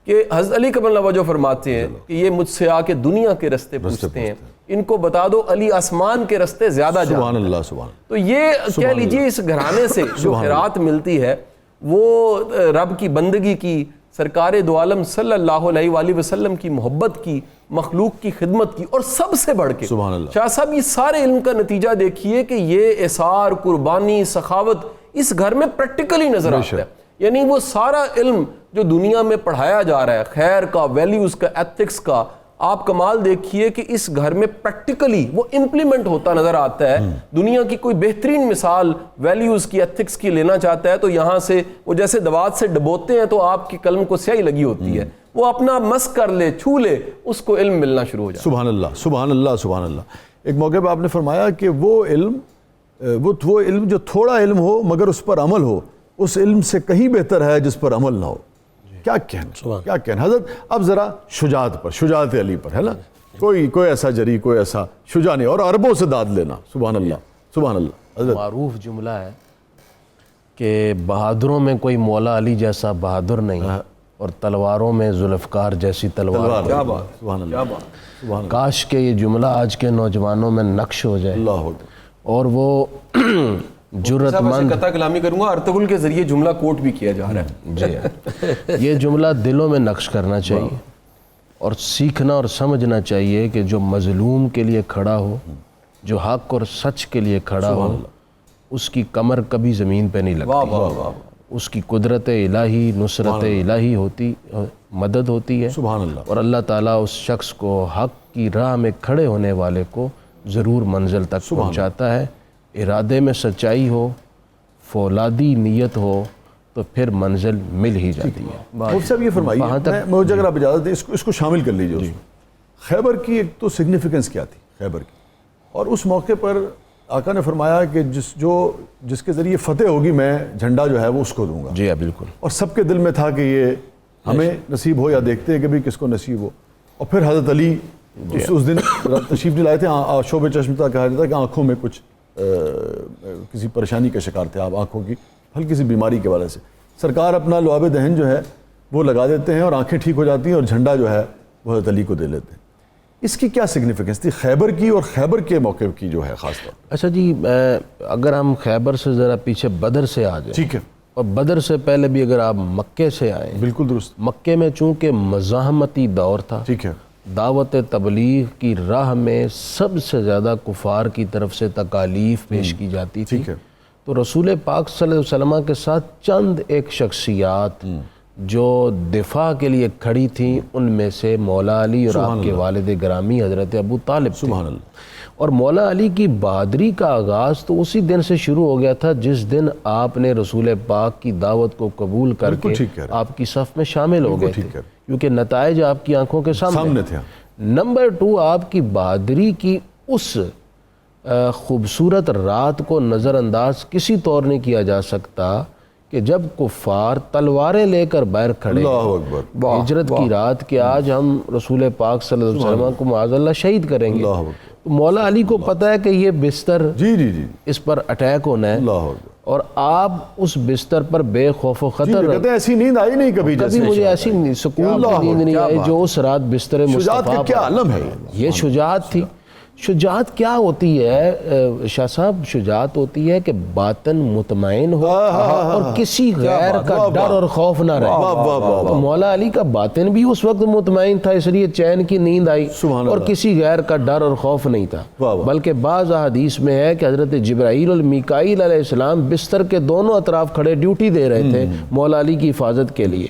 کہ حضرت علی کرم اللہ وجہ فرماتے ہیں کہ یہ مجھ سے آ کے دنیا کے رستے پوچھتے ہیں, ان کو بتا دو علی آسمان کے رستے زیادہ جانتا ہے. سبحان اللہ سبحان. تو یہ کہہ لیجئے اس گھرانے سے جو خیرات ملتی ہے وہ رب کی بندگی کی, سرکار دو عالم صلی اللہ علیہ وآلہ وسلم کی محبت کی, مخلوق کی خدمت کی, اور سب سے بڑھ کے شاہ صاحب یہ سارے علم کا نتیجہ دیکھیے کہ یہ اثار, قربانی, سخاوت اس گھر میں پریکٹیکلی نظر آتا ہے. یعنی وہ سارا علم جو دنیا میں پڑھایا جا رہا ہے, خیر کا, ویلیوز کا, ایتھکس کا, آپ کمال دیکھیے کہ اس گھر میں پریکٹیکلی وہ امپلیمنٹ ہوتا نظر آتا ہے. دنیا کی کوئی بہترین مثال ویلیوز کی, ایتھکس کی لینا چاہتا ہے تو یہاں سے وہ جیسے دوات سے ڈبوتے ہیں تو آپ کی قلم کو سیاہی لگی ہوتی ہے, وہ اپنا مس کر لے, چھو لے, اس کو علم ملنا شروع ہو جائے. سبحان اللہ سبحان اللہ سبحان اللہ. ایک موقع پہ آپ نے فرمایا کہ وہ علم جو تھوڑا علم ہو مگر اس پر عمل ہو, اس علم سے کہیں بہتر ہے جس پر عمل نہ ہو. کیا کہنا, کیا کہنا حضرت. اب ذرا شجاعت پر, شجاعت علی پر ہے نا, کوئی ایسا جری, کوئی ایسا شجاع نہیں, اور عربوں سے داد لینا. سبحان اللہ سبحان اللہ. حضرت معروف جملہ ہے کہ بہادروں میں کوئی مولا علی جیسا بہادر نہیں, اور تلواروں میں ذوالفقار جیسی تلوار. کیا بات, سبحان اللہ سبحان اللہ. کاش کہ یہ جملہ آج کے نوجوانوں میں نقش ہو جائے, اللہ اور وہ جرت مند. قطع کلامی کروں گا, ارطغرل کے ذریعے جملہ کوٹ بھی کیا جا رہا ہے. جی یہ جملہ دلوں میں نقش کرنا چاہیے, اور سیکھنا اور سمجھنا چاہیے کہ جو مظلوم کے لیے کھڑا ہو, جو حق اور سچ کے لیے کھڑا ہو, اس کی کمر کبھی زمین پہ نہیں لگتی. اس کی قدرت الہی, نصرت الہی ہوتی, مدد ہوتی ہے. سبحان اللہ. اور اللہ تعالیٰ اس شخص کو, حق کی راہ میں کھڑے ہونے والے کو ضرور منزل تک پہنچاتا ہے. ارادے میں سچائی ہو, فولادی نیت ہو, تو پھر منزل مل ہی جاتی ہے. مفتی صاحب یہ فرمائیے, مجھے اگر آپ اجازت دیں اس کو شامل کر لیجیے. خیبر کی ایک تو سگنیفیکنس کیا تھی خیبر کی, اور اس موقع پر آقا نے فرمایا کہ جس کے ذریعے فتح ہوگی میں جھنڈا جو ہے وہ اس کو دوں گا. جی ہاں بالکل. اور سب کے دل میں تھا کہ یہ ہمیں نصیب ہو یا دیکھتے ہیں کہ بھی کس کو نصیب ہو. اور پھر حضرت علی اس دن تشریف لائے تھے, شعب چشمتا کہا جاتا ہے کہ آنکھوں میں کچھ کسی پریشانی کا شکار تھے آپ, آنکھوں کی ہلکی سی بیماری کے وجہ سے. سرکار اپنا لعاب دہن جو ہے وہ لگا دیتے ہیں اور آنکھیں ٹھیک ہو جاتی ہیں اور جھنڈا جو ہے وہ حضرت علی کو دے لیتے ہیں. اس کی کیا سگنیفیکنس تھی خیبر کی اور خیبر کے موقع کی جو ہے خاص طور پر؟ اچھا جی, اگر ہم خیبر سے ذرا پیچھے بدر سے آ جائیں, ٹھیک ہے, اور بدر سے پہلے بھی اگر آپ مکے سے آئیں, بالکل درست, مکے میں چونکہ مزاحمتی دور تھا, ٹھیک ہے, دعوت تبلیغ کی راہ میں سب سے زیادہ کفار کی طرف سے تکالیف پیش کی جاتی تھی, ٹھیک ہے, تو رسول پاک صلی اللہ علیہ وسلم کے ساتھ چند ایک شخصیات جو دفاع کے لیے کھڑی تھیں, ان میں سے مولا علی اور آپ کے والد گرامی حضرت ابو طالب تھے. سبحان اللہ. اور مولا علی کی بہادری کا آغاز تو اسی دن سے شروع ہو گیا تھا جس دن آپ نے رسول پاک کی دعوت کو قبول کر کے آپ کی صف میں شامل ہو گئے تھے, کیونکہ نتائج آپ کی آنکھوں کے سامنے تھے. نمبر 2, آپ کی بہادری کی اس خوبصورت رات کو نظر انداز کسی طور نہیں کیا جا سکتا کہ جب کفار تلواریں لے کر باہر کھڑے ہجرت کی رات کہ آج ہم رسول پاک صلی اللہ علیہ وسلم کو معاذ اللہ شہید کریں گے, تو مولا علی کو پتہ ہے کہ یہ بستر اس پر اٹیک ہونا ہے, اور آپ اس بستر پر بے خوف و خطر, ایسی نیند آئی نہیں کبھی مجھے ایسی سکون کی نیند نہیں آئی جو اس رات بستر مصطفیٰ کیا علم ہے یہ شجاعت تھی. شجاعت کیا ہوتی ہے شاہ صاحب؟ شجاعت ہوتی ہے کہ باطن مطمئن ہو اور کسی غیر کا ڈر اور خوف نہ رہے. مولا علی کا باطن بھی اس وقت مطمئن تھا, اس لیے چین کی نیند آئی, اور کسی غیر کا ڈر اور خوف نہیں تھا. بلکہ بعض احادیث میں ہے کہ حضرت جبرائیل اور میکائیل علیہ السلام بستر کے دونوں اطراف کھڑے ڈیوٹی دے رہے تھے مولا علی کی حفاظت کے لیے.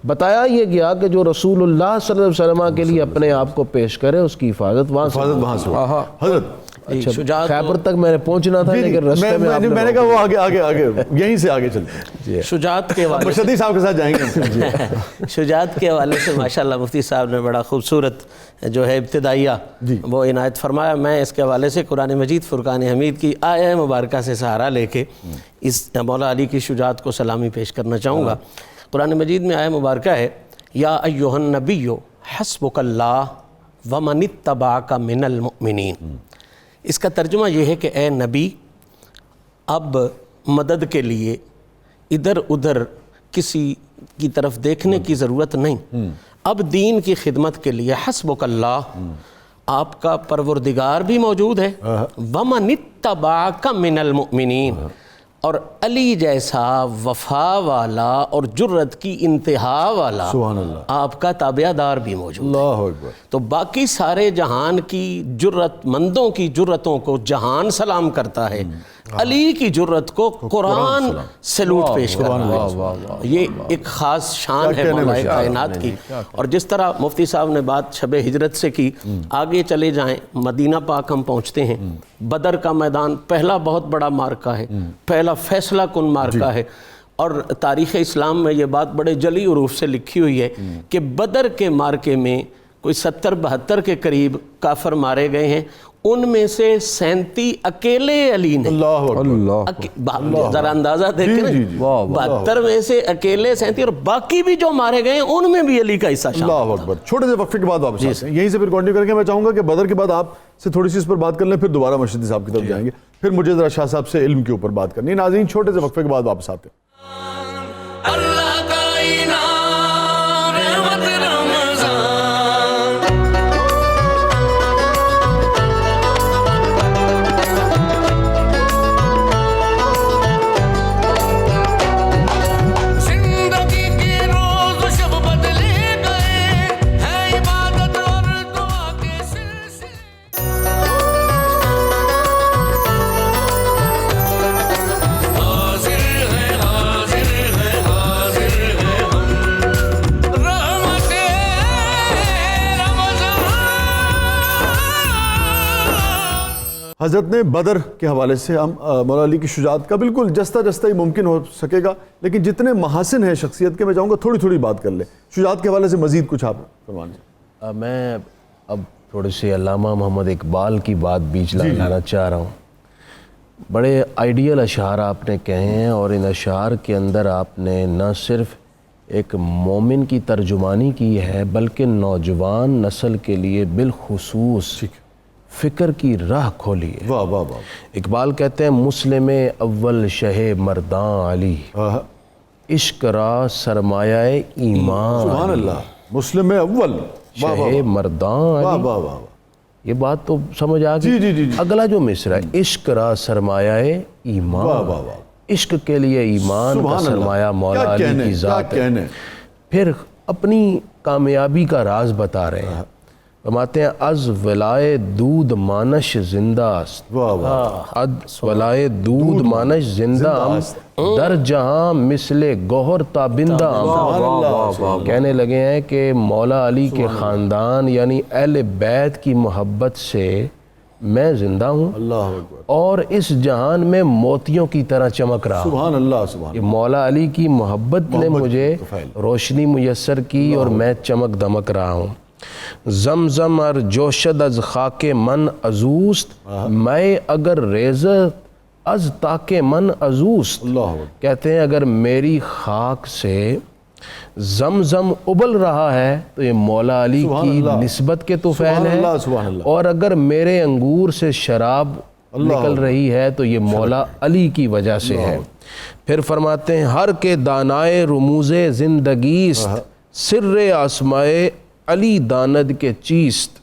بتایا یہ گیا کہ جو رسول اللہ صلی اللہ علیہ وسلم کے لیے اپنے آپ کو پیش کرے اس کی حفاظت وہاں سے. حضرت اچھا, خیبر تک میں نے پہنچنا تھا لیکن رستے میں نے کہا وہ آگے یہیں سے آگے چلتے ہیں. شجاعت کے حوالے مرشدی صاحب کے ساتھ جائیں گے. شجاعت کے حوالے سے ماشاءاللہ مفتی صاحب نے بڑا خوبصورت جو ہے ابتدائیہ وہ عنایت فرمایا. میں اس کے حوالے سے قرآن مجید فرقان حمید کی آیہ مبارکہ سے سہارا لے کے اس مولا علی کی شجاعت کو سلامی پیش کرنا چاہوں گا. قرآن مجید میں آیہ مبارکہ ہے یا ایھا النبی حسبک اللہ ومن اتبعک من المؤمنین. اس کا ترجمہ یہ ہے کہ اے نبی, اب مدد کے لیے ادھر ادھر کسی کی طرف دیکھنے کی ضرورت نہیں, اب دین کی خدمت کے لیے حسبک اللہ, آپ کا پروردگار بھی موجود ہے, ومن اتبعک من المؤمنین, اور علی جیسا وفا والا اور جرت کی انتہا والا آپ کا تابع دار بھی موجود ہے. تو باقی سارے جہان کی جرت مندوں کی جرتوں کو جہان سلام کرتا ہے, علی کی جرت کو قرآن سلوٹ پیش کرتا ہے. یہ ایک خاص شان ہے مولا کائنات کی. اور جس طرح مفتی صاحب نے بات شب ہجرت سے کی, آگے چلے جائیں مدینہ پاک ہم پہنچتے ہیں. بدر کا میدان پہلا بہت بڑا مارکہ ہے, پہلا فیصلہ کن مارکہ ہے, اور تاریخ اسلام میں یہ بات بڑے جلی حروف سے لکھی ہوئی ہے کہ بدر کے مارکے میں کوئی 70-72 کے قریب کافر مارے گئے ہیں, ان میں سے 37 اکیلے علی نے. ذرا اندازہ دیکھیں, 72 میں سے اکیلے 37, اور باقی بھی جو مارے گئے ہیں ان میں بھی علی کا حصہ شامل. اللہ اکبر. چھوٹے سے وقفے کے بعد واپس آتے ہیں, یہیں سے پھر کنٹینیو کریں گے. میں چاہوں گا کہ بدر کے بعد آپ سے تھوڑی سی اس پر بات کر لیں, پھر دوبارہ مرشدی صاحب کی طرف جائیں گے, پھر مجھے ذرا شاہ صاحب سے علم کے اوپر بات کرنی ہے. ناظرین چھوٹے سے وقفے کے بعد واپس آتے ہیں. حضرت نے بدر کے حوالے سے ہم مولا علی کی شجاعت کا بالکل جستہ ہی ممکن ہو سکے گا, لیکن جتنے محاسن ہیں شخصیت کے, میں چاہوں گا تھوڑی بات کر لیں. شجاعت کے حوالے سے مزید کچھ آپ فرمائیں. میں اب تھوڑے سے علامہ محمد اقبال کی بات بیچ لانا چاہ رہا ہوں. بڑے آئیڈیل اشعار آپ نے کہے ہیں, اور ان اشعار کے اندر آپ نے نہ صرف ایک مومن کی ترجمانی کی ہے، بلکہ نوجوان نسل کے لیے بالخصوص فکر کی راہ کھولی ہے۔ واہ واہ واہ، اقبال کہتے ہیں مسلم اول شہ مرداں علی، عشق را سرمایہ ایمان۔ سبحان اللہ، مسلم اول شہ مرداں واہ علی، واہ واہ، یہ بات تو سمجھ آ جی جی گئی۔ جی، اگلا جو مصرع ہے، عشق را سرمایہ ایمان، واہ واہ واہ، عشق کے لیے ایمان کا سبحان اللہ، سرمایہ مولا کیا علی کہنے، کی کیا ذات ہے۔ کہنے۔ پھر اپنی کامیابی کا راز بتا رہے ہیں، فرماتے ہیں از ولائے دودھ مانش زندہ است، واہ واہ، از ولائے دودھ مانش زندہ ام، در جہاں مثل گوہر تابندہ سبحان ام۔ اللہ، کہنے لگے ہیں کہ مولا علی کے خاندان یعنی اہل بیت کی محبت سے میں زندہ ہوں اللہ اکبر، اور اس جہان میں موتیوں کی طرح چمک رہا ہوں۔ سبحان اللہ، سبحان یہ مولا علی کی محبت نے مجھے روشنی میسر کی اور میں چمک دمک رہا ہوں۔ زمزم ار جوشد از خاک من ازوست، میں اگر ریزت از تاک من ازوست۔ اللہ اکبر، کہتے ہیں اگر میری خاک سے زمزم ابل رہا ہے تو یہ مولا علی سبحان کی اللہ، نسبت کے تو سبحان فعل ہے، اللہ، سبحان اللہ، اور اگر میرے انگور سے شراب نکل رہی ہے تو یہ مولا علی کی وجہ سے ہے۔ پھر فرماتے ہیں ہر کے دانائے رموز زندگیست، سر آسمائے علی داند کے چیست۔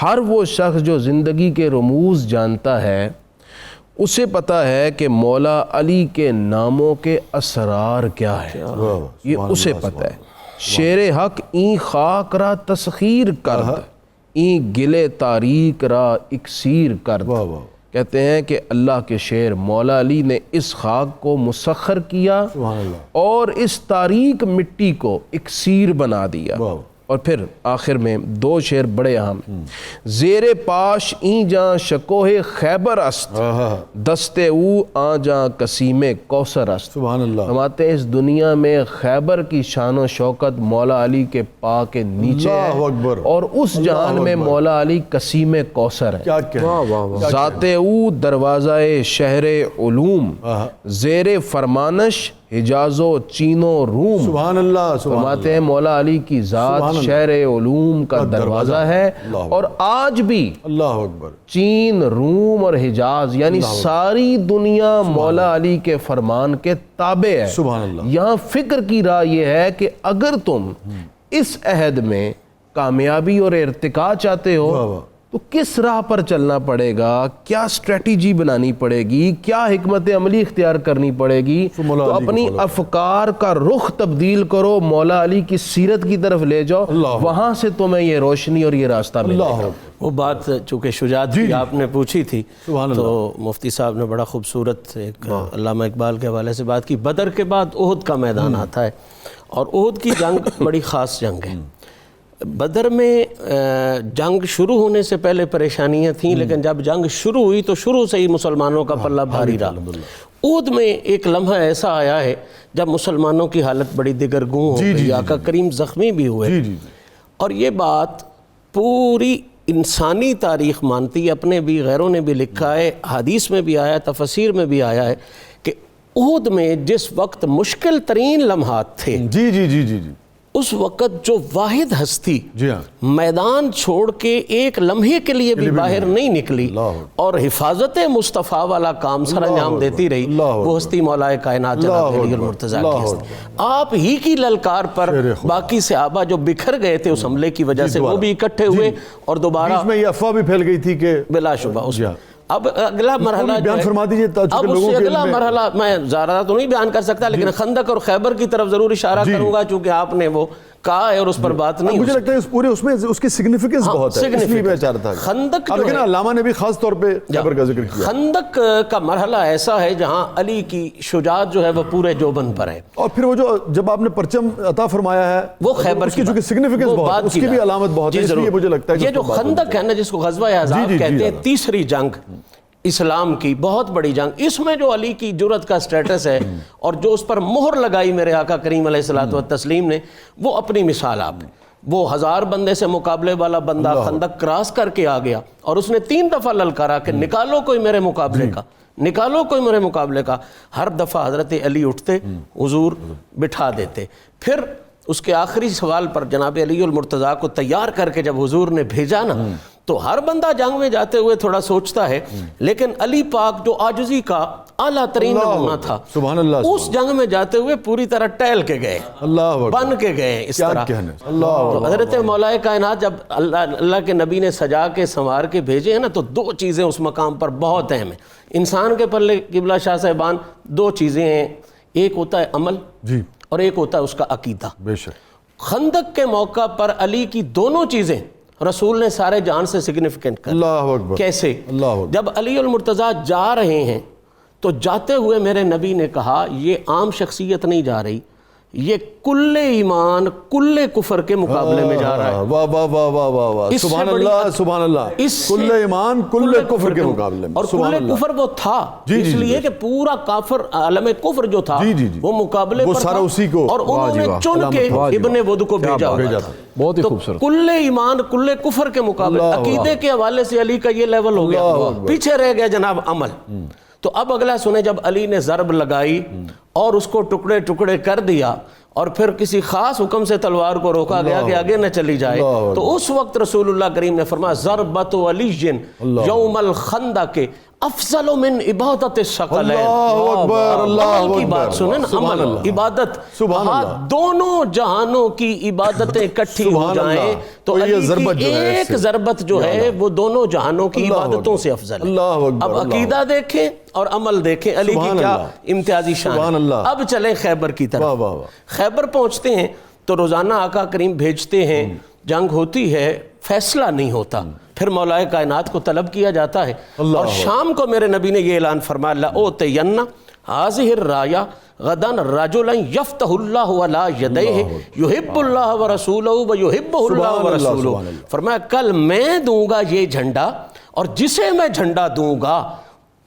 ہر وہ شخص جو زندگی کے رموز جانتا ہے اسے پتہ ہے کہ مولا علی کے ناموں کے اسرار کیا ہے، یہ اسے پتہ ہے۔ شیر حق این خاک را تسخیر کرد، این گلے تاریک را اکسیر کرد۔ واہ واہ، کہتے ہیں کہ اللہ کے شعر مولا علی نے اس خاک کو مسخر کیا سبحان اللہ، اور اس تاریک مٹی کو اکسیر بنا دیا۔ واہ، اور پھر آخر میں دو شعر بڑے اہم، زیر پاش این جاں شکوہ خیبر است، دست او آ جاں قسیم کوثر است۔ سبحان اللہ، فرماتے ہیں اس دنیا میں خیبر کی شان و شوکت مولا علی کے پا کے نیچے اللہ ہے، اکبر، اور اس جہان میں مولا علی قسیم کوثر ہے۔ کیا کہنے، ذات او دروازہ شہر علوم، زیر فرمانش حجاز و چین و روم۔ سبحان اللہ، سبحان فرماتے ہیں مولا علی کی ذات شہر علوم کا دروازہ ہے، اور آج بھی اللہ اکبر، چین، روم اور حجاز یعنی ساری دنیا مولا علی کے فرمان کے تابع ہے۔ سبحان اللہ، یہاں فکر کی راہ یہ ہے کہ اگر تم اس عہد میں کامیابی اور ارتقاء چاہتے ہو تو کس راہ پر چلنا پڑے گا، کیا اسٹریٹجی بنانی پڑے گی، کیا حکمت عملی اختیار کرنی پڑے گی، تو اپنی افکار کا رخ تبدیل کرو، مولا علی کی سیرت کی طرف لے جاؤ، وہاں سے تمہیں یہ روشنی اور یہ راستہ ملے گا۔ وہ بات چونکہ شجاعت کی آپ نے پوچھی تھی تو مفتی صاحب نے بڑا خوبصورت ایک علامہ اقبال کے حوالے سے بات کی۔ بدر کے بعد احد کا میدان آتا ہے، اور احد کی جنگ بڑی خاص جنگ ہے۔ بدر میں جنگ شروع ہونے سے پہلے پریشانیاں تھیں، لیکن جب جنگ شروع ہوئی تو شروع سے ہی مسلمانوں کا پلہ بھاری رہا۔ احد میں ایک لمحہ ایسا آیا ہے جب مسلمانوں کی حالت بڑی دگرگوں ہو گئی، آقا کریم زخمی بھی ہوئے، اور یہ بات پوری انسانی تاریخ مانتی ہے، اپنے بھی غیروں نے بھی لکھا ہے، حدیث میں بھی آیا ہے، تفسیر میں بھی آیا ہے کہ احد میں جس وقت مشکل ترین لمحات تھے، جی جی جی جی جی، اس وقت جو واحد ہستی جی ہاں، میدان چھوڑ کے ایک لمحے کے لیے بھی باہر نہیں نکلی اور حفاظت مصطفیٰ والا کام سر انجام دیتی رہی، وہ ہستی مولا کائنات جناب علی المرتضیٰ کی ہستی۔ آپ ہی کی للکار پر باقی صحابہ جو بکھر گئے تھے اس حملے کی وجہ سے وہ بھی اکٹھے ہوئے، اور دوبارہ بیچ میں یہ افواہ بھی پھیل گئی تھی کہ بلا شبہ اس اب اگلا مرحلہ بیان فرما دیجئے، اب اس سے اگلا مرحلہ میں زیادہ تو نہیں بیان کر سکتا، لیکن خندق اور خیبر کی طرف ضرور اشارہ کروں گا چونکہ آپ نے وہ کہا ہے اور اس پر بات نہیں، مجھے لگتا ہے پورے اس میں اس کی سگنیفیکنس بہت ہے، اس لیے میں چاہ رہا تھا خندق جو لیکن علامہ نے بھی خاص طور پہ خیبر کا ذکر کیا۔ خندق کا مرحلہ ایسا ہے جہاں علی کی شجاعت جو ہے وہ پورے جوبن پر ہے، اور پھر وہ جو جب آپ نے پرچم عطا فرمایا ہے وہ خیبر کی جو کہ سگنیفیکنس بہت ہے، اس کی بھی علامت بہت ہے، اس لیے مجھے لگتا ہے کہ یہ جو خندق ہے نا جس کو غزوہ احزاب کہتے ہیں، تیسری جنگ اسلام کی بہت بڑی جنگ، اس میں جو علی کی جرأت کا سٹیٹس ہے اور جو اس پر مہر لگائی میرے آقا کریم علیہ الصلوۃ والتسلیم نے، وہ اپنی مثال آپ وہ 1000 بندے سے مقابلے والا بندہ خندق کراس کر کے آ گیا اور اس نے 3 دفعہ للکارا کہ نکالو کوئی میرے مقابلے کا، نکالو کوئی میرے مقابلے کا. ہر دفعہ حضرت علی اٹھتے, حضور بٹھا دیتے. پھر اس کے آخری سوال پر جناب علی المرتضیٰ کو تیار کر کے جب حضور نے بھیجا نا, تو ہر بندہ جنگ میں جاتے ہوئے تھوڑا سوچتا ہے, لیکن علی پاک جو عاجزی کا اعلیٰ ترین نمونہ تھا, سبحان اللہ, اس جنگ میں جاتے ہوئے پوری طرح ٹہل کے گئے, بن کے گئے اس طرح. تو حضرت مولا کائنات جب اللہ کے نبی نے سجا کے سنوار کے بھیجے ہیں نا, تو دو چیزیں اس مقام پر بہت اہم ہیں. انسان کے پلے قبلہ شاہ صاحبان دو چیزیں ہیں, ایک ہوتا ہے عمل جی, اور ایک ہوتا ہے اس کا عقیدہ. بے شک. خندق کے موقع پر علی کی دونوں چیزیں رسول نے سارے جان سے سگنیفیکنٹ کر. اللہ اکبر. کیسے؟ اللہ اکبر. جب علی المرتضیٰ جا رہے ہیں تو جاتے ہوئے میرے نبی نے کہا یہ عام شخصیت نہیں جا رہی, یہ کل ایمان کل کفر کے مقابلے میں جا رہا ہے. واہ واہ واہ واہ واہ واہ, سبحان اللہ سبحان اللہ. کل ایمان کل کفر کے مقابلے میں. اور کل کفر وہ تھا اس لیے کہ پورا کافر عالم کفر جو تھا وہ مقابلے پر تھا, اور انہوں نے چن کے ابن ودھ کو بھیجا ہوا تھا. بہت ہی خوبصورت. کل ایمان کل کفر کے مقابلے, عقیدے کے حوالے سے علی کا یہ لیول ہو گیا. پیچھے رہ گیا جناب عمل. تو اب اگلا سنیں, جب علی نے ضرب لگائی اور اس کو ٹکڑے ٹکڑے کر دیا, اور پھر کسی خاص حکم سے تلوار کو روکا گیا کہ آگے نہ چلی جائے, تو اس وقت رسول اللہ کریم نے فرمایا ضربت علی یوم الخندق افضل من عبادت الثقلین. عمل کی بات سنیں نا, عمل عبادت, دونوں جہانوں کی عبادتیں اکٹھی ہو جائیں تو علی کی ایک ضربت جو ہے وہ دونوں جہانوں کی عبادتوں سے افضل ہے. اب عقیدہ دیکھیں اور عمل دیکھیں, علی کی کیا امتیازی شان ہے. اب چلیں خیبر کی طرف. خیبر پہنچتے ہیں تو روزانہ آقا کریم بھیجتے ہیں, جنگ ہوتی ہے, فیصلہ نہیں ہوتا, پھر مولا کائنات کو طلب کیا جاتا ہے. اور شام کو میرے نبی نے یہ اعلان فرمایا, لأوتین هذه الرایا غدا رجلا یفتح اللہ علی یدیہ یحب اللہ ورسولہ ویحبہ اللہ ورسولہ. فرمایا کل میں دوں گا یہ جھنڈا, اور جسے میں جھنڈا دوں گا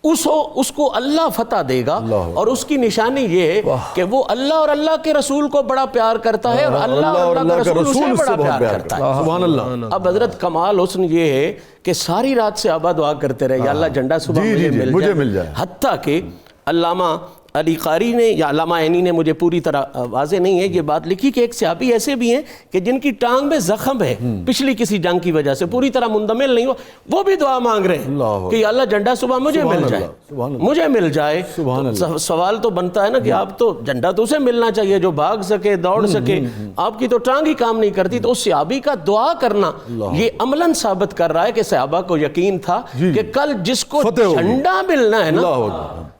اس کو اللہ فتح دے گا, اور اس کی نشانی یہ ہے کہ وہ اللہ اور اللہ کے رسول کو بڑا پیار کرتا ہے, اور اللہ اور اللہ کے رسول اسے بڑا پیار کرتا ہے. سبحان اللہ. اب حضرت کمال حسن یہ ہے کہ ساری رات سے آبا دعا کرتے رہے, یا اللہ جھنڈا صبح مجھے مل جائے. حتیٰ کہ علامہ علی قاری نے یا علامہ عینی نے, مجھے پوری طرح واضح نہیں ہے یہ بات لکھی, کہ ایک صحابی ایسے بھی ہیں کہ جن کی ٹانگ میں زخم ہے پچھلی کسی جنگ کی وجہ سے, پوری طرح مندمل نہیں ہوا, وہ بھی دعا مانگ رہے ہیں کہ یا اللہ جھنڈا صبح مجھے مل جائے, مجھے مل جائے. سوال تو بنتا ہے نا کہ آپ تو جھنڈا تو اسے ملنا چاہیے جو بھاگ سکے, دوڑ سکے, آپ کی تو ٹانگ ہی کام نہیں کرتی. تو اس صحابی کا دعا کرنا یہ عملاً ثابت کر رہا ہے کہ صحابہ کو یقین تھا کہ کل جس کو جھنڈا ملنا ہے نا,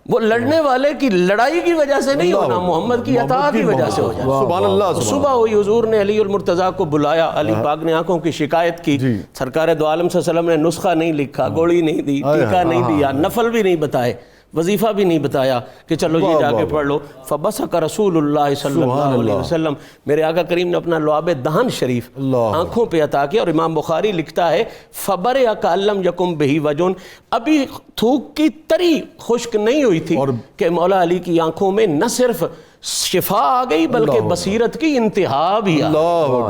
وہ لڑنے والے کی لڑائی کی وجہ سے نہیں ہونا, محمد کی اطاعت کی وجہ سے ہو جائے. سبحان اللہ. صبح ہوئی, حضور نے علی المرتضیٰ کو بلایا, علی پاک نے آنکھوں کی شکایت کی, سرکار دو عالم صلی اللہ علیہ وسلم نے نسخہ نہیں لکھا, گولی نہیں دی, ٹیکہ نہیں دیا, نفل بھی نہیں بتائے, وظیفہ بھی نہیں بتایا کہ چلو یہ جا کے پڑھ لو. فبصق رسول اللہ صلی اللہ علیہ وسلم, میرے آقا کریم نے اپنا لعاب دہن شریف آنکھوں پہ عطا کیا. اور امام بخاری لکھتا ہے فبرئ کألم یکم بہ وجن, ابھی تھوک کی تری خشک نہیں ہوئی تھی کہ مولا علی کی آنکھوں میں نہ صرف شفا آ گئی بلکہ بصیرت کی انتہا بھی آ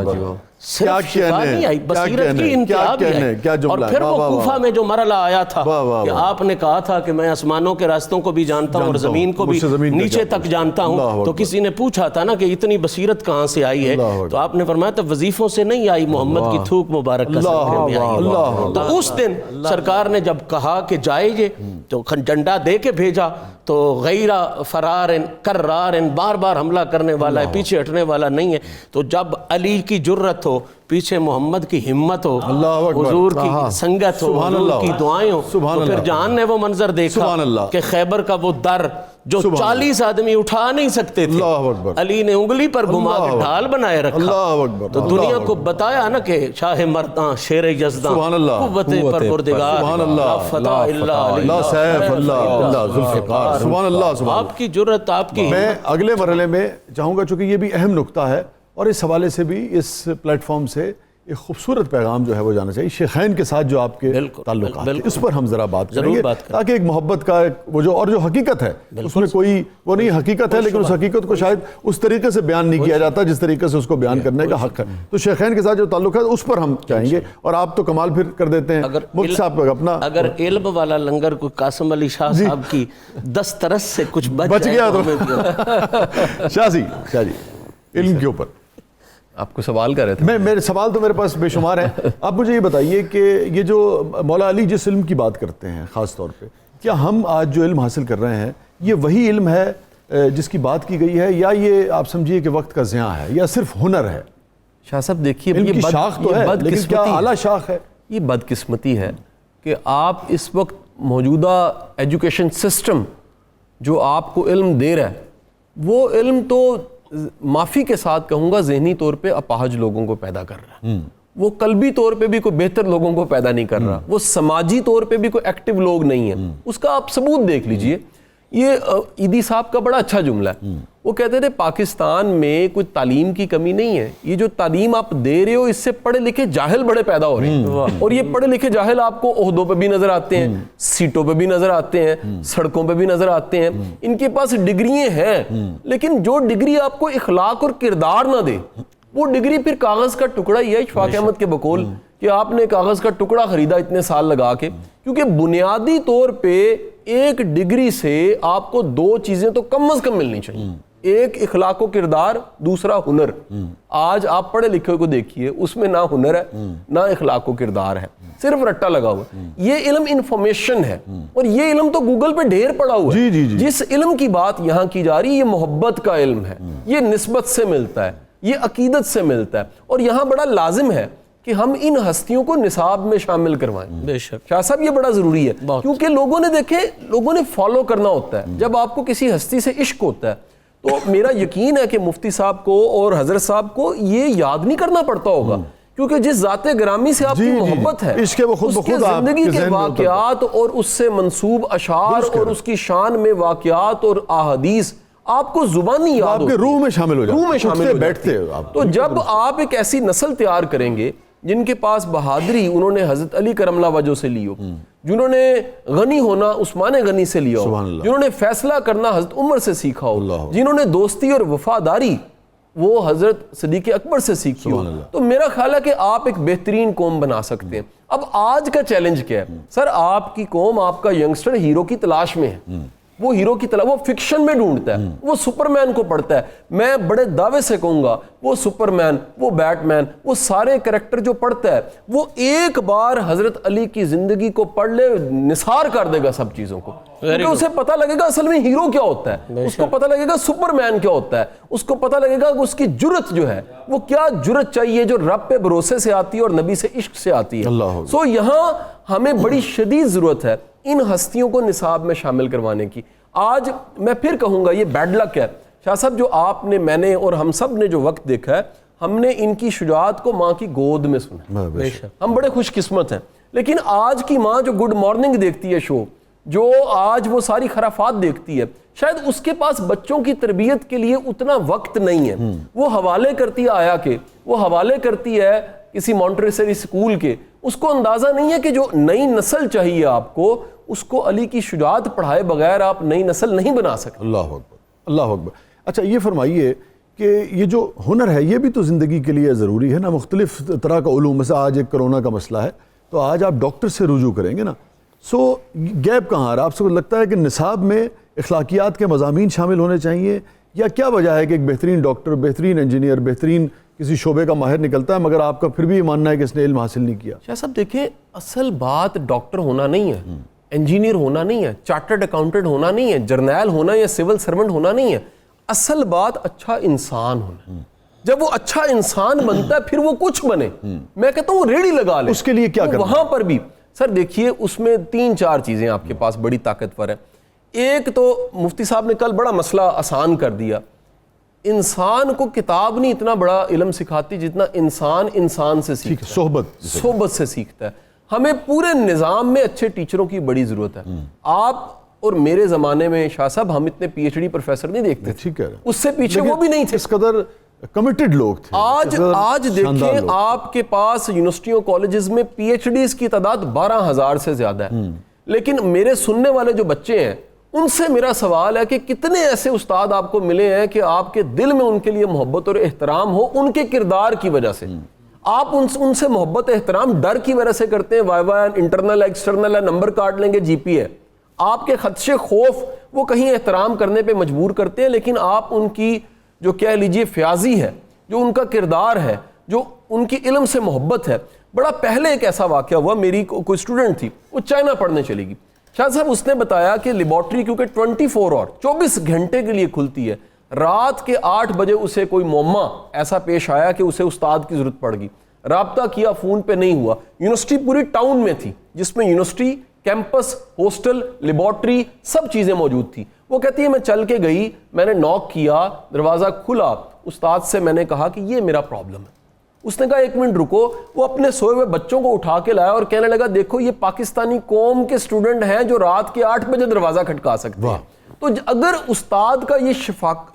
گئی. صرف شفا نہیں آئی, بصیرت کی انتہا بھی آئی. اور پھر وہ کوفہ میں جو مرحلہ آیا تھا کہ آپ نے کہا تھا کہ میں آسمانوں کے راستوں کو بھی جانتا ہوں اور زمین کو بھی نیچے تک جانتا ہوں, تو کسی نے پوچھا تھا نا کہ اتنی بصیرت کہاں سے آئی ہے, تو آپ نے فرمایا تو وظیفوں سے نہیں آئی, محمد کی تھوک مبارک کا صدقے میں آئی. تو اس دن سرکار نے جب کہا کہ جائے یہ, تو جھنڈا دے کے بھیجا, تو غیر فرار کرار, بار بار حملہ کرنے والا ہے, پیچھے ہٹنے والا نہیں ہے. تو جب علی کی جرت ہو, پیچھے محمد کی ہمت ہو, حضور کی سنگت ہو, حضور کی دعائیں ہو, تو پھر جہان نے وہ منظر دیکھا کہ خیبر کا وہ در جو 40 آدمی اٹھا نہیں سکتے تھے, علی نے انگلی پر گھما کے ڈھال بنائے رکھا. تو دنیا کو بتایا نا کہ شاہ مرداں شیر یزداں قوت پروردگار لا فتح الا اللہ سیف اللہ ذوالفقار. سبحان اللہ. آپ کی جرت, آپ کی. میں اگلے مرحلے میں چاہوں گا, چونکہ یہ بھی اہم نقطہ ہے, اور اس حوالے سے بھی اس پلیٹ فارم سے ایک خوبصورت پیغام جو ہے وہ جانا چاہیے شیخین کے ساتھ جو آپ کے تعلقات ہیں، اس پر ہم ذرا بات کریں گے تاکہ ایک محبت کا وہ جو حقیقت ہے اس میں کوئی وہ نہیں حقیقت ہے، لیکن اس حقیقت کو شاید اس طریقے سے بیان نہیں کیا جاتا جس طریقے سے اس کو بیان کرنے کا حق ہے. تو شیخین کے ساتھ جو تعلق ہے اس پر ہم چاہیں گے، اور آپ تو کمال پھر کر دیتے ہیں مفتی صاحب اپنا. اگر علم والا لنگر کوئی قاسم علی شاہ صاحب کی دسترس سے کچھ بچ گیا تو شاہ جی علم کے اوپر آپ کو سوال کر رہے تھے. میرے سوال تو میرے پاس بے شمار ہیں. آپ مجھے یہ بتائیے کہ یہ جو مولا علی جس علم کی بات کرتے ہیں خاص طور پہ، کیا ہم آج جو علم حاصل کر رہے ہیں یہ وہی علم ہے جس کی بات کی گئی ہے، یا یہ آپ سمجھیے کہ وقت کا ضیاع ہے، یا صرف ہنر ہے؟ شاہ صاحب دیکھیے علم کی شاخ تو ہے لیکن کیا اعلیٰ شاخ ہے؟ یہ بدقسمتی ہے کہ آپ اس وقت موجودہ ایجوکیشن سسٹم جو آپ کو علم دے رہا ہے، وہ علم تو معافی کے ساتھ کہوں گا ذہنی طور پہ اپاہج لوگوں کو پیدا کر رہا ہے. وہ قلبی طور پہ بھی کوئی بہتر لوگوں کو پیدا نہیں کر رہا. وہ سماجی طور پہ بھی کوئی ایکٹیو لوگ نہیں ہیں. اس کا آپ ثبوت دیکھ لیجئے. یہ عیدی صاحب کا بڑا اچھا جملہ ہے. وہ کہتے تھے پاکستان میں کوئی تعلیم کی کمی نہیں ہے، یہ جو تعلیم آپ دے رہے ہو اس سے پڑھے لکھے جاہل بڑے پیدا ہو رہے ہیں. اور یہ پڑھے لکھے جاہل آپ کو عہدوں پہ بھی نظر آتے ہیں، سیٹوں پہ بھی نظر آتے ہیں، سڑکوں پہ بھی نظر آتے ہیں. ان کے پاس ڈگریاں ہیں، لیکن جو ڈگری آپ کو اخلاق اور کردار نہ دے، وہ ڈگری پھر کاغذ کا ٹکڑا ہی ہے. اشفاق احمد کے بقول کہ آپ نے کاغذ کا ٹکڑا خریدا اتنے سال لگا کے. کیونکہ بنیادی طور پہ ایک ڈگری سے آپ کو دو چیزیں تو کم از کم ملنی چاہیے. ایک اخلاق و کردار، دوسرا ہنر. آج آپ پڑھے لکھے کو دیکھیے، اس میں نہ ہنر ہے نہ اخلاق و کردار ہے، صرف رٹا لگا ہوا. یہ علم انفارمیشن ہے، اور یہ علم تو گوگل پہ ڈھیر پڑا ہوا ہے. جس علم کی بات یہاں کی جا رہی ہے یہ محبت کا علم ہے. یہ نسبت سے ملتا ہے، یہ عقیدت سے ملتا ہے، اور یہاں بڑا لازم ہے کہ ہم ان ہستیوں کو نصاب میں شامل کروائیں. بے شک شاہ صاحب یہ بڑا ضروری ہے، کیونکہ لوگوں نے فالو کرنا ہوتا ہے. جب آپ کو کسی ہستی سے عشق ہوتا ہے تو میرا یقین ہے کہ مفتی صاحب کو اور حضرت صاحب کو یہ یاد نہیں کرنا پڑتا ہوگا، کیونکہ جس ذات گرامی سے آپ کی محبت ہے، اس کے زندگی کے واقعات اور اس سے منسوب اشعار اور اس کی شان میں واقعات اور احادیث آپ کو زبانی یاد آپ کے روح میں شامل ہو جاتے ہیں، بیٹھتے ہیں. تو جب آپ ایک ایسی نسل تیار کریں گے جن کے پاس بہادری انہوں نے حضرت علی کرم اللہ وجہ سے لی ہو، جنہوں نے غنی ہونا عثمان غنی سے لیا ہو، جنہوں نے فیصلہ کرنا حضرت عمر سے سیکھا ہو، جنہوں نے دوستی اور وفاداری وہ حضرت صدیق اکبر سے سیکھی ہو، تو میرا خیال ہے کہ آپ ایک بہترین قوم بنا سکتے ہیں. اب آج کا چیلنج کیا ہے سر؟ آپ کی قوم، آپ کا ینگسٹر ہیرو کی تلاش میں ہے. وہ ہیرو کی تلاش، وہ فکشن میں ڈھونڈتا ہے، وہ سپرمین کو پڑھتا ہے. میں بڑے دعوے سے کہوں گا وہ سپرمین، وہ بیٹ مین، وہ سارے کریکٹر جو پڑھتا ہے وہ ایک بار حضرت علی کی زندگی کو پڑھ لے، نثار کر دے گا سب چیزوں کو. کیونکہ اسے پتہ لگے گا اصل میں ہیرو کیا ہوتا ہے، اس کو پتہ لگے گا سپرمین کیا ہوتا ہے، اس کو پتہ لگے گا کہ اس کی جرت جو ہے وہ کیا جرت چاہیے جو رب پہ بھروسے سے آتی ہے اور نبی سے عشق سے آتی ہے. سو یہاں ہمیں بڑی شدید ضرورت ہے ان ہستیوں کو نصاب میں شامل کروانے کی. آج میں پھر کہوں گا یہ بیڈ لک ہے شاہ صاحب، جو آپ نے، میں نے اور ہم سب نے جو وقت دیکھا ہے، ہم نے ان کی شجاعت کو ماں کی گود میں سنا. ہم بڑے خوش قسمت ہیں. لیکن آج کی ماں جو گڈ مارننگ دیکھتی ہے شو، جو آج وہ ساری خرافات دیکھتی ہے، شاید اس کے پاس بچوں کی تربیت کے لیے اتنا وقت نہیں ہے. وہ حوالے کرتی ہے آیا کے، وہ حوالے کرتی ہے کسی مونٹریسری اسکول کے. اس کو اندازہ نہیں ہے کہ جو نئی نسل چاہیے آپ کو، اس کو علی کی شجاعت پڑھائے بغیر آپ نئی نسل نہیں بنا سکتے. اللہ اکبر، اللہ اکبر. اچھا یہ فرمائیے کہ یہ جو ہنر ہے یہ بھی تو زندگی کے لیے ضروری ہے نا. مختلف طرح کا علوم، مثلا آج ایک کرونا کا مسئلہ ہے تو آج آپ ڈاکٹر سے رجوع کریں گے نا. سو گیپ کہاں آ رہا؟ آپ کو لگتا ہے کہ نصاب میں اخلاقیات کے مضامین شامل ہونے چاہیے، یا کیا وجہ ہے کہ ایک بہترین ڈاکٹر، بہترین انجینئر، بہترین کسی شعبے کا ماہر نکلتا ہے مگر آپ کا پھر بھی یہ ماننا ہے کہ اس نے علم حاصل نہیں کیا؟ شاہ صاحب دیکھیں، اصل بات ڈاکٹر ہونا نہیں ہے، انجینئر ہونا نہیں ہے، چارٹرڈ اکاؤنٹنٹ ہونا نہیں ہے، جرنیل ہونا یا سول سرونٹ ہونا نہیں ہے. اصل بات اچھا انسان ہونا. جب وہ اچھا انسان بنتا ہے پھر وہ کچھ بنے. میں کہتا ہوں وہ ریڑھی لگا لے. اس کے لیے کیا کرنا؟ وہاں پر بھی سر دیکھیے اس میں 3-4 چیزیں آپ کے پاس بڑی طاقتور ہیں. ایک تو مفتی صاحب نے کل بڑا مسئلہ آسان کر دیا. انسان کو کتاب نہیں اتنا بڑا علم سکھاتی جتنا انسان سے سیکھتا ہے، صحبت سے سیکھتا ہے. ہمیں پورے نظام میں اچھے ٹیچروں کی بڑی ضرورت ہے. آپ اور میرے زمانے میں شاہ صاحب ہم اتنے پی ایچ ڈی پروفیسر نہیں دیکھتے، ٹھیک ہے، اس سے پیچھے وہ بھی نہیں تھے. اس قدر کمیٹڈ لوگ تھے. آج دیکھیں آپ کے پاس یونیورسٹیوں کالجز میں پی ایچ ڈیز کی تعداد 12,000 سے زیادہ ہے, لیکن میرے سننے والے جو بچے ہیں ان سے میرا سوال ہے کہ کتنے ایسے استاد آپ کو ملے ہیں کہ آپ کے دل میں ان کے لیے محبت اور احترام ہو ان کے کردار کی وجہ سے. آپ ان سے محبت احترام ڈر کی وجہ سے کرتے ہیں, وائوا انٹرنل ہے, ایکسٹرنل ہے, نمبر کاٹ لیں گے, جی پی ہے. آپ کے خدشے خوف وہ کہیں احترام کرنے پہ مجبور کرتے ہیں, لیکن آپ ان کی جو کہہ لیجئے فیاضی ہے, جو ان کا کردار ہے, جو ان کی علم سے محبت ہے. بڑا پہلے ایک ایسا واقعہ ہوا, میری کوئی اسٹوڈنٹ تھی, وہ چائنا پڑھنے چلی گئی. شاہ صاحب اس نے بتایا کہ لیبارٹری کیونکہ 24 گھنٹے کے لیے کھلتی ہے, رات کے 8 بجے اسے کوئی معمہ ایسا پیش آیا کہ اسے استاد کی ضرورت پڑ گئی. رابطہ کیا, فون پہ نہیں ہوا. یونیورسٹی پوری ٹاؤن میں تھی جس میں یونیورسٹی, کیمپس, ہاسٹل, لیبارٹری سب چیزیں موجود تھی. وہ کہتی ہے میں چل کے گئی, میں نے ناک کیا, دروازہ کھلا, استاد سے میں نے کہا کہ یہ میرا پرابلم ہے. اس نے کہا 1 منٹ رکو. وہ اپنے سوئے ہوئے بچوں کو اٹھا کے لایا اور کہنے لگا دیکھو یہ پاکستانی قوم کے اسٹوڈنٹ ہیں جو رات کے 8 بجے دروازہ کھٹکا سکتے ہیں. تو اگر استاد کا یہ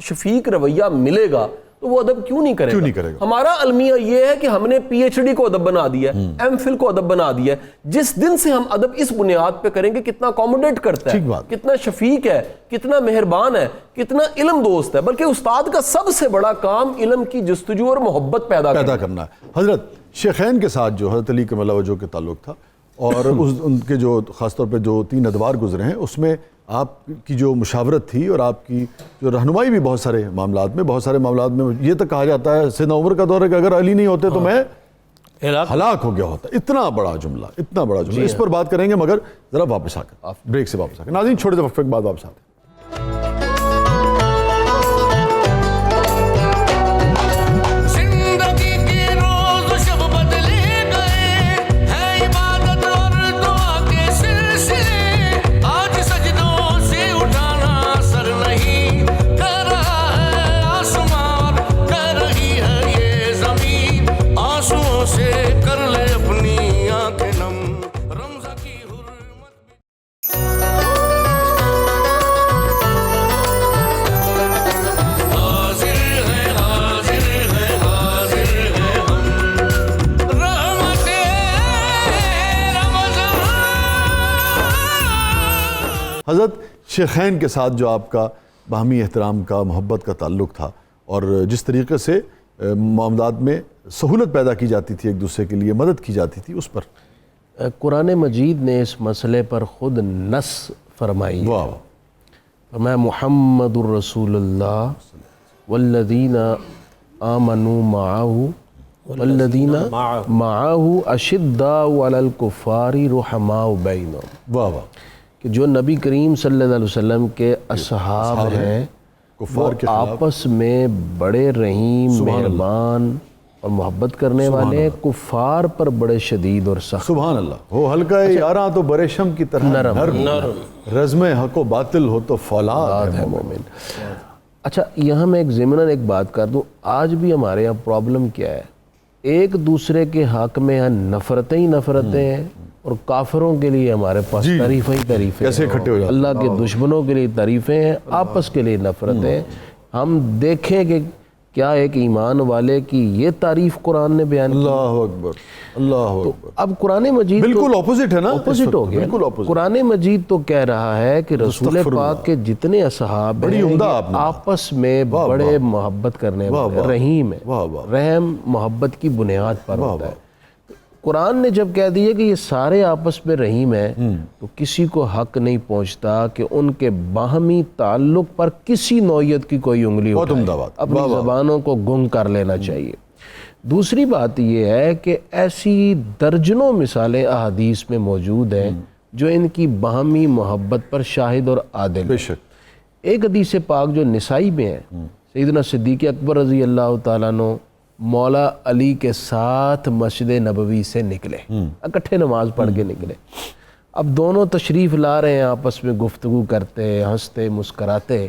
شفیق رویہ ملے گا تو وہ ادب کیوں نہیں کرے گا. ہمارا المیہ یہ ہے کہ ہم نے پی ایچ ڈی کو ادب بنا دیا ہے, ایم فل کو ادب بنا دیا ہے. جس دن سے ہم ادب اس بنیاد پہ کریں گے کتنا اکوموڈیٹ کرتا ہے, کتنا شفیق ہے, کتنا مہربان ہے, کتنا علم دوست ہے. بلکہ استاد کا سب سے بڑا کام علم کی جستجو اور محبت پیدا کرنا ہے. حضرت شیخین کے ساتھ جو حضرت علی کرم اللہ وجہہ کے تعلق تھا اور ان کے جو خاص طور پہ جو 3 ادوار گزرے ہیں اس میں آپ کی جو مشاورت تھی اور آپ کی جو رہنمائی بھی بہت سارے معاملات میں یہ تک کہا جاتا ہے سیدنا عمر کا دور ہے کہ اگر علی نہیں ہوتے تو میں ہلاک ہو گیا ہوتا. اتنا بڑا جملہ اس پر بات کریں گے مگر ذرا واپس آ کر بریک سے واپس آ کر ناظرین چھوٹے سے وقفے کے بعد واپس آتے ہیں. حضرت شیخین کے ساتھ جو آپ کا باہمی احترام کا محبت کا تعلق تھا اور جس طریقے سے معاملات میں سہولت پیدا کی جاتی تھی, ایک دوسرے کے لیے مدد کی جاتی تھی, اس پر قرآن مجید نے اس مسئلے پر خود نص فرمائی. فرمایا محمد الرسول اللہ والذین آمنوا معه والذین معه اشداء علی الکفار رحماء بینہم. واہ کہ جو نبی کریم صلی اللہ علیہ وسلم کے اصحاب ہیں وہ آپس میں بڑے رحیم, مہربان اور محبت کرنے والے ہیں, کفار پر بڑے شدید اور سخت. سبحان اللہ. ہو ہلکا یاراں تو برے شم کی طرح نرم, رزم حق و باطل ہو تو فولاد ہے مومن. اچھا یہاں میں ایک ضمناً ایک بات کر دوں, آج بھی ہمارے یہاں پرابلم کیا ہے, ایک دوسرے کے حق میں نفرتیں ہی نفرتیں ہیں اور کافروں کے لیے ہمارے پاس تعریفیں ہی تعریفیں, کیسے اکٹھے ہو جاتے ہیں, اللہ کے دشمنوں کے لیے تعریفیں ہیں, آپس کے لیے نفرتیں. ہم دیکھیں کہ کیا ایک ایمان والے کی یہ تعریف قرآن نے بیان کی. اللہ اکبر, اللہ اکبر. اب قرآن مجید بالکل اپوزٹ ہے نا, اپوزٹ ہو گیا. قرآن مجید تو کہہ رہا ہے کہ رسول پاک کے جتنے اصحاب ہیں آپس میں بڑے محبت کرنے والے, رحیم ہے, رحم محبت کی بنیاد پر ہوتا ہے. قرآن نے جب کہہ دیا کہ یہ سارے آپس میں رحیم ہیں تو کسی کو حق نہیں پہنچتا کہ ان کے باہمی تعلق پر کسی نوعیت کی کوئی انگلی اٹھائے, اپنی زبانوں کو گنگ کر لینا چاہیے. دوسری بات یہ ہے کہ ایسی درجنوں مثالیں احادیث میں موجود ہیں جو ان کی باہمی محبت پر شاہد اور عادل. ایک حدیث پاک جو نسائی میں ہے, سیدنا صدیق اکبر رضی اللہ تعالیٰ عنہ مولا علی کے ساتھ مسجد نبوی سے نکلے, اکٹھے نماز پڑھ کے نکلے. اب دونوں تشریف لا رہے ہیں, آپس میں گفتگو کرتے, ہنستے, مسکراتے,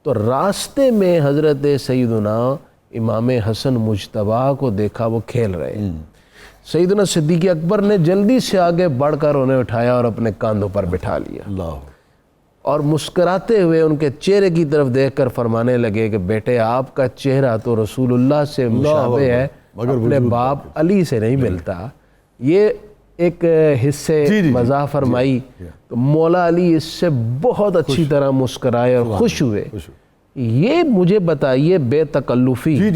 تو راستے میں حضرت سیدنا امام حسن مجتبیٰ کو دیکھا وہ کھیل رہے ہیں. سیدنا صدیق اکبر نے جلدی سے آگے بڑھ کر انہیں اٹھایا اور اپنے کاندھوں پر بٹھا لیا. اور مسکراتے ہوئے ان کے چہرے کی طرف دیکھ کر فرمانے لگے کہ بیٹے آپ کا چہرہ تو رسول اللہ سے مشابہ ہے اپنے باپ علی سے نہیں ملتا. یہ ایک حصے مزاح فرمائی تو مولا علی اس سے بہت اچھی طرح مسکرائے اور خوش ہوئے. یہ مجھے بتائیے بے تکلفی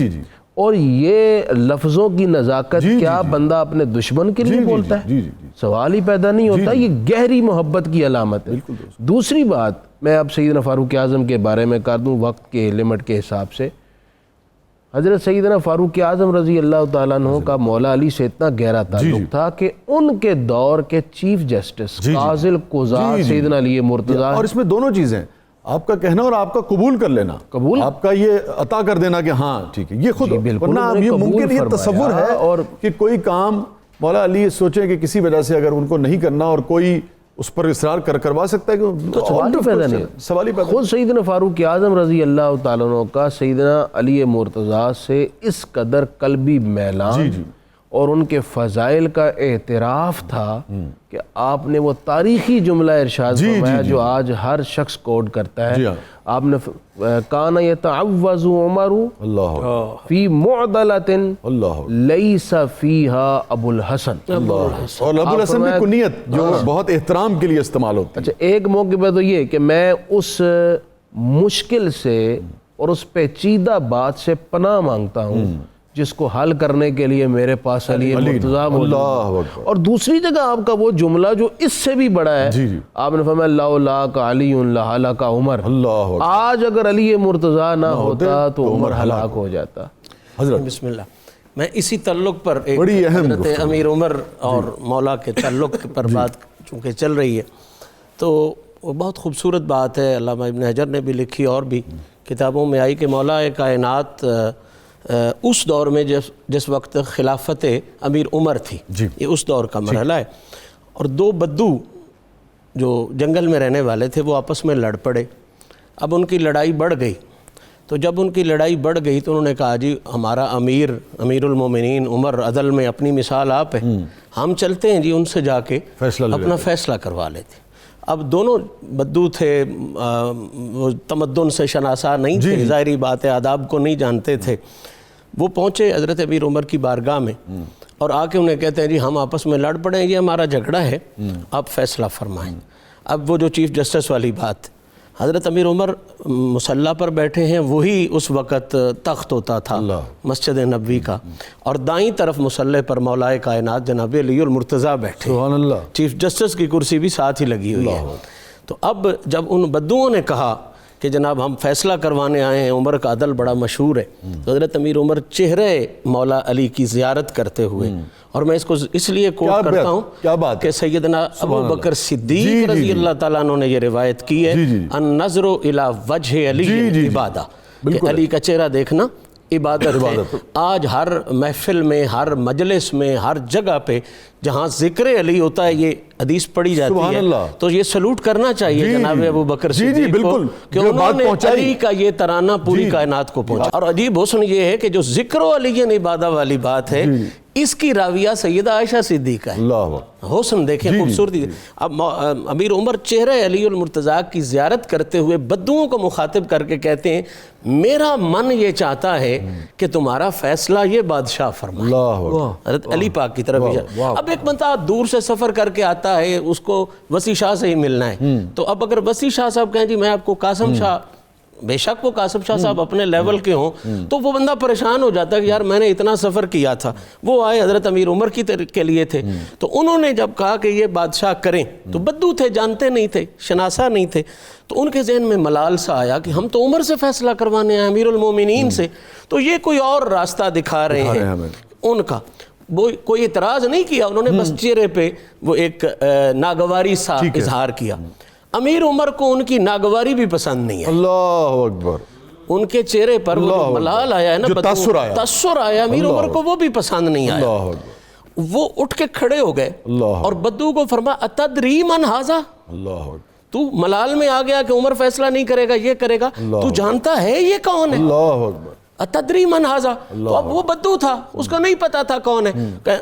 اور یہ لفظوں کی نزاکت کیا بندہ اپنے دشمن کے لیے بولتا ہے؟ سوال ہی پیدا نہیں ہوتا. یہ گہری محبت کی علامت ہے. دوسری بات میں اب سیدنا فاروق اعظم کے بارے میں کر دوں وقت کے لمٹ کے حساب سے. حضرت سیدنا فاروق اعظم رضی اللہ تعالیٰ عنہ کا مولا علی سے اتنا گہرا تعلق تھا کہ ان کے دور کے چیف جسٹس قاضی قضات سیدنا علی مرتضیٰ. اور اس میں دونوں چیزیں آپ کا کہنا اور آپ کا قبول کر لینا, آپ کا یہ عطا کر دینا کہ ہاں ٹھیک ہے یہ خود, ورنہ یہ ممکن یہ تصور ہے اور کہ کوئی کام مولا علی سوچیں کہ کسی وجہ سے اگر ان کو نہیں کرنا اور کوئی اس پر اصرار کروا سکتا ہے کہ سوال ہی پیدا نہیں. سوال ہی پیدا. خود سیدنا فاروق اعظم رضی اللہ تعالیٰ عنہ کا سیدنا علی مرتضیٰ سے اس قدر قلبی میلان اور ان کے فضائل کا اعتراف تھا کہ آپ نے وہ تاریخی جملہ ارشاد فرمایا جو آج ہر شخص کوڈ کرتا ہے. آپ نے کان یتعوذ عمر فی معضلۃ لیس فیہا ابو الحسن. اور ابو الحسن کی کنیت جو بہت احترام کے لیے استعمال ہوتی ہے. اچھا ایک موقع پہ تو یہ کہ میں اس مشکل سے اور اس پیچیدہ بات سے پناہ مانگتا ہوں جس کو حل کرنے کے لیے میرے پاس علی مرتضیٰ موجود ہے. اور دوسری جگہ آپ کا وہ جملہ جو اس سے بھی بڑا ہے, آپ نے فرمایا لولا کا علی لہلک عمر. آج اگر علی مرتضیٰ نہ ہوتا تو عمر ہلاک ہو جاتا. حضرت بسم اللہ, میں اسی تعلق پر ایک حضرت امیر عمر اور مولا کے تعلق پر بات چونکہ چل رہی ہے تو وہ بہت خوبصورت بات ہے. علامہ ابن حجر نے بھی لکھی اور بھی کتابوں میں آئی کہ مولا کائنات اس دور میں جس وقت خلافت امیر عمر تھی, یہ اس دور کا مرحلہ ہے, اور دو بدو جو جنگل میں رہنے والے تھے وہ آپس میں لڑ پڑے. اب ان کی لڑائی بڑھ گئی, تو جب ان کی لڑائی بڑھ گئی تو انہوں نے کہا جی ہمارا امیر المومنین عمر عدل میں اپنی مثال آپ ہے, ہم چلتے ہیں جی ان سے جا کے اپنا فیصلہ کروا لیتے. اب دونوں بدو تھے, وہ تمدن سے شناسا نہیں تھے, ظاہری بات ہے آداب کو نہیں جانتے تھے. وہ پہنچے حضرت امیر عمر کی بارگاہ میں اور آ کے انہیں کہتے ہیں جی ہم آپس میں لڑ پڑے ہیں, یہ ہمارا جھگڑا ہے, آپ فیصلہ فرمائیں. اب وہ جو چیف جسٹس والی بات, حضرت امیر عمر مصلی پر بیٹھے ہیں, وہی اس وقت تخت ہوتا تھا مسجد نبوی کا, اور دائیں طرف مصلی پر مولا کائنات جناب علی المرتضیٰ بیٹھے. سبحان اللہ. چیف جسٹس کی کرسی بھی ساتھ ہی لگی ہوئی ہے. تو اب جب ان بدوؤں نے کہا کہ جناب ہم فیصلہ کروانے آئے ہیں, عمر کا عدل بڑا مشہور ہے, تو حضرت امیر عمر چہرے مولا علی کی زیارت کرتے ہوئے, اور میں اس کو اس لیے کوٹ کرتا ہوں کہ سیدنا ابو بکر صدیق رضی اللہ تعالیٰ عنہ نے یہ روایت کی ہے, النظر الی وجہ علی عبادہ, کہ علی کا چہرہ دیکھنا عبادت ہے. آج ہر محفل میں, ہر مجلس میں, ہر جگہ پہ جہاں ذکر علی ہوتا ہے یہ حدیث پڑھی جاتی ہے, تو یہ سلوٹ کرنا چاہیے جناب ابو بکر صدیق کو کہ انہوں نے علی کا یہ ترانہ پوری کائنات کو پہنچا. اور عجیب حسن یہ ہے کہ جو ذکر و علی عبادہ والی بات ہے اس کی راویہ سیدہ عائشہ صدیقہ ہے. حسن دیکھیں, خوبصورتی. اب امیر عمر چہرہ علی المرتضیٰ کی زیارت کرتے ہوئے بدوؤں کو مخاطب کر کے کہتے ہیں میرا من یہ چاہتا ہے کہ تمہارا فیصلہ یہ بادشاہ فرمائے. حضرت علی پاک کی طرف. اب ایک بندہ دور سے سفر کر کے آتا ہے, اس کو وسیع شاہ سے ہی ملنا ہے, تو اب اگر وسیع شاہ صاحب کہیں جی میں آپ کو قاسم شاہ, بے شک وہ قاسم شاہ صاحب اپنے لیول کے ہوں, تو وہ بندہ پریشان ہو جاتا ہے کہ یار میں نے اتنا سفر کیا تھا. وہ آئے حضرت امیر عمر کے لیے تھے, تو انہوں نے جب کہا کہ یہ بادشاہ کریں, تو بدو تھے, جانتے نہیں تھے, شناسا نہیں تھے, تو ان کے ذہن میں ملال سا آیا کہ ہم تو عمر سے فیصلہ کروانے آئے, امیر المومنین سے, تو یہ کوئی اور راستہ دکھا رہے ہیں. ان کا وہ کوئی اعتراض نہیں کیا, انہوں نے بس چہرے پہ وہ ایک ناگواری سا اظہار کیا. امیر عمر کو ان کی ناگواری بھی پسند نہیں ہے. اللہ اکبر. ان کے چہرے پر وہ ملال آیا ہے نا, تاثر آیا, امیر عمر کو وہ بھی پسند نہیں آیا. وہ اٹھ کے کھڑے ہو گئے اور بدو کو فرمایا اتدری من ھذا, تو ملال میں آ گیا کہ عمر فیصلہ نہیں کرے گا, یہ کرے گا, تو جانتا ہے یہ کون ہے؟ اتدری من ھذا، تو اب وہ بدو تھا، اس کو نہیں پتا تھا کون ہے،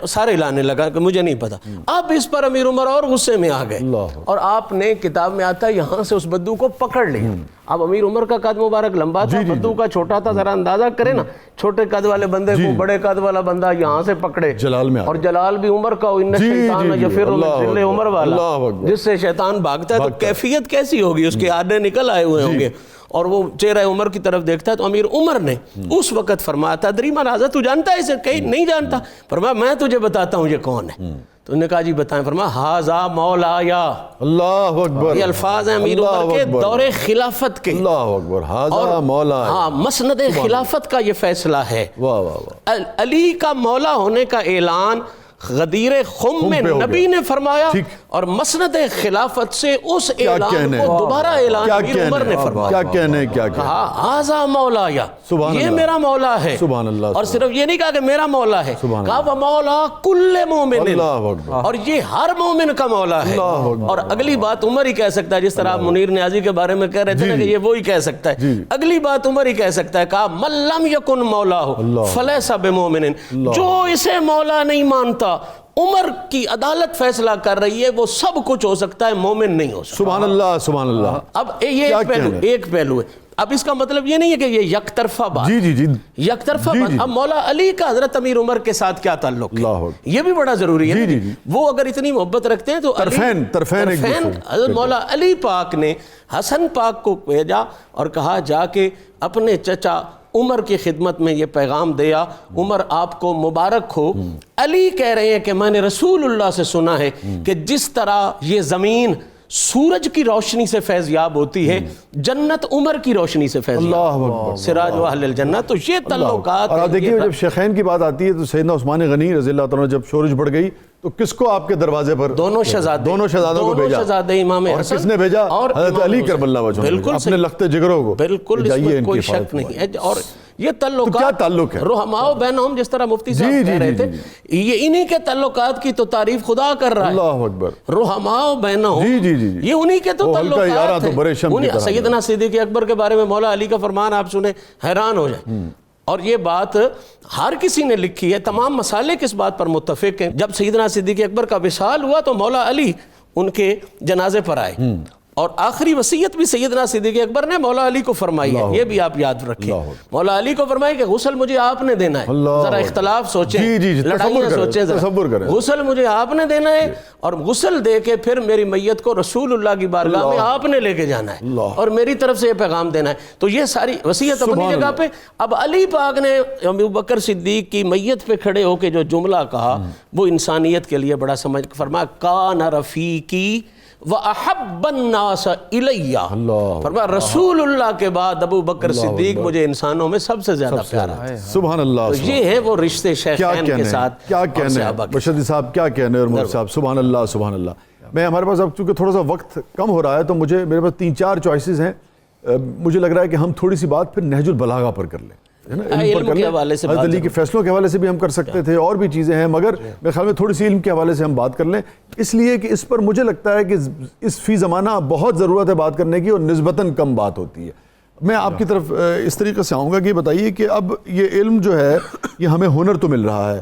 سارے لانے لگا کہ مجھے نہیں پتا. اب اس پر امیر عمر اور غصے میں آ گئے اور آپ نے کتاب میں آتا ہے یہاں سے اس بدو کو پکڑ لیا. اب امیر عمر کا قد مبارک لمبا تھا، بدو کا چھوٹا تھا، ذرا اندازہ کرے نا، چھوٹے قد والے بندے کو بڑے قد والا بندہ یہاں سے پکڑے، اور جلال بھی عمر کا، ان شیطان یفر من ذل عمر والا، جس سے شیطان بھاگتا ہے. تو کیفیت کیسی ہوگی، اس کے آڈے نکل آئے ہوئے ہوں گے، اور وہ چہرہ عمر کی طرف دیکھتا ہے. تو امیر عمر نے اس وقت فرمایا تدری من ھذا، تو جانتا ہے اسے؟ کہیں نہیں جانتا. فرمایا میں تجھے بتاتا ہوں یہ کون ہے. تو انہوں نے کہا جی بتائیں. فرمایا ھذا مولایا. اللہ اکبر. یہ الفاظ ہیں امیر عمر کے دور خلافت کے. اللہ اکبر. ھذا مولایا. ہاں، مسند خلافت کا یہ فیصلہ ہے. واہ واہ واہ. علی کا مولا ہونے کا اعلان غدیر خم میں نبی نے فرمایا، اور مسند خلافت سے اس اعلان کو دوبارہ اعلان امیر عمر نے فرمایا. کیا کہنے، کیا کہا ھذا مولایا، یہ میرا مولا ہے. سبحان اللہ. اور صرف یہ نہیں کہا کہ میرا مولا ہے، کہا وہ مولا کل مومن، اللہ اکبر. اور یہ ہر مومن کا مولا ہے. اور اگلی بات عمر ہی کہہ سکتا ہے، جس طرح آپ منیر نیازی کے بارے میں کہہ رہے تھے نا کہ یہ وہی کہہ سکتا ہے، اگلی بات عمر ہی کہہ سکتا ہے. کہا من لم یکن مولاه فلیس بمؤمن، جو اسے مولا نہیں مانتا، عمر کی عدالت فیصلہ کر رہی ہے، وہ سب کچھ ہو سکتا ہے، مومن نہیں ہو سکتا. سبحان اللہ سبحان اللہ. اب یہ ایک پہلو ہے. اب اس کا مطلب یہ نہیں ہے کہ یہ یک طرفہ بات، یک طرفہ بات. اب مولا علی کا حضرت امیر عمر کے ساتھ کیا تعلق ہے، یہ بھی بڑا ضروری ہے. وہ اگر اتنی محبت رکھتے ہیں تو طرفین حضرت مولا علی پاک نے حسن پاک کو بھیجا اور کہا جا کے اپنے چچا عمر کی خدمت میں یہ پیغام دیا، عمر آپ کو مبارک ہو. علی کہہ رہے ہیں کہ میں نے رسول اللہ سے سنا ہے کہ جس طرح یہ زمین سورج کی روشنی سے فیض یاب ہوتی ہے، جنت عمر کی روشنی سے فیض یاب، سراج و اہل الجنہ. تو یہ تعلقات. اور آپ دیکھیے جب شیخین کی بات آتی ہے تو سیدنا عثمان غنی رضی اللہ تعالیٰ جب شورش بڑھ گئی تو کس کو آپ کے دروازے پر؟ دونوں شہزادوں کو بھیجا. امام اور کس نے بھیجا؟ حضرت علی کرم اللہ وجہہ، بالکل اپنے لخت جگروں کو. بالکل، اس میں کوئی شک نہیں ہے. اور یہ تعلقات کیا تعلق ہے؟ رحماء بینہم، جس طرح مفتی صاحب کہہ رہے تھے، یہ انہی کے تعلقات کی تو تعریف خدا کر رہا ہے. اللہ اکبر. رحماء بینہم، یہ انہی کے تو تعلقات ہیں. سیدنا صدیق اکبر کے بارے میں مولا علی کا فرمان آپ سنیں حیران ہو جائیں. اور یہ بات ہر کسی نے لکھی ہے، تمام مسالک اس بات پر متفق ہیں. جب سیدنا صدیق اکبر کا وصال ہوا تو مولا علی ان کے جنازے پر آئے، اور آخری وصیت بھی سیدنا صدیق اکبر نے مولا علی کو فرمائی ہے. یہ بھی آپ یاد رکھیں، مولا علی کو فرمائی کہ غسل مجھے آپ نے دینا ہے. ذرا اختلاف سوچیں، لڑائیاں سوچیں، ذرا غسل مجھے آپ نے دینا ہے، اور غسل دے کے پھر میری میت کو رسول اللہ کی بارگاہ میں آپ نے لے کے جانا ہے، اور میری طرف سے یہ پیغام دینا ہے. تو یہ ساری وصیت اپنی جگہ پہ. اب علی پاک نے ابو بکر صدیق کی میت پہ کھڑے ہو کے جو جملہ کہا وہ انسانیت کے لیے بڑا سمجھ. فرمایا کان رفیقی وَأَحَبَّ النَّاسَ إِلَيَّ، فرمایا رسول اللہ کے بعد ابو بکر صدیق مجھے انسانوں میں سب سے زیادہ پیارا ہے. سبحان اللہ. تو یہ ہے وہ رشتے شیخین کے ساتھ. کیا کہنے بشردی صاحب، کیا کہنے اور مفتی صاحب. سبحان اللہ سبحان اللہ. میں ہمارے پاس اب چونکہ تھوڑا سا وقت کم ہو رہا ہے تو میرے پاس 3-4 چوائسیز ہیں. مجھے لگ رہا ہے کہ ہم تھوڑی سی بات پھر نہج البلاغہ پر کر لیں، علم کے حوالے سے، حضرت علی کے فیصلوں کے حوالے سے بھی ہم کر سکتے تھے، اور بھی چیزیں ہیں، مگر میرے خیال میں تھوڑی سی علم کے حوالے سے ہم بات کر لیں، اس لیے کہ اس پر مجھے لگتا ہے کہ اس فی زمانہ بہت ضرورت ہے بات کرنے کی، اور نسبتاً کم بات ہوتی ہے. میں آپ کی طرف اس طریقے سے آؤں گا کہ بتائیے کہ اب یہ علم جو ہے یہ ہمیں ہنر تو مل رہا ہے،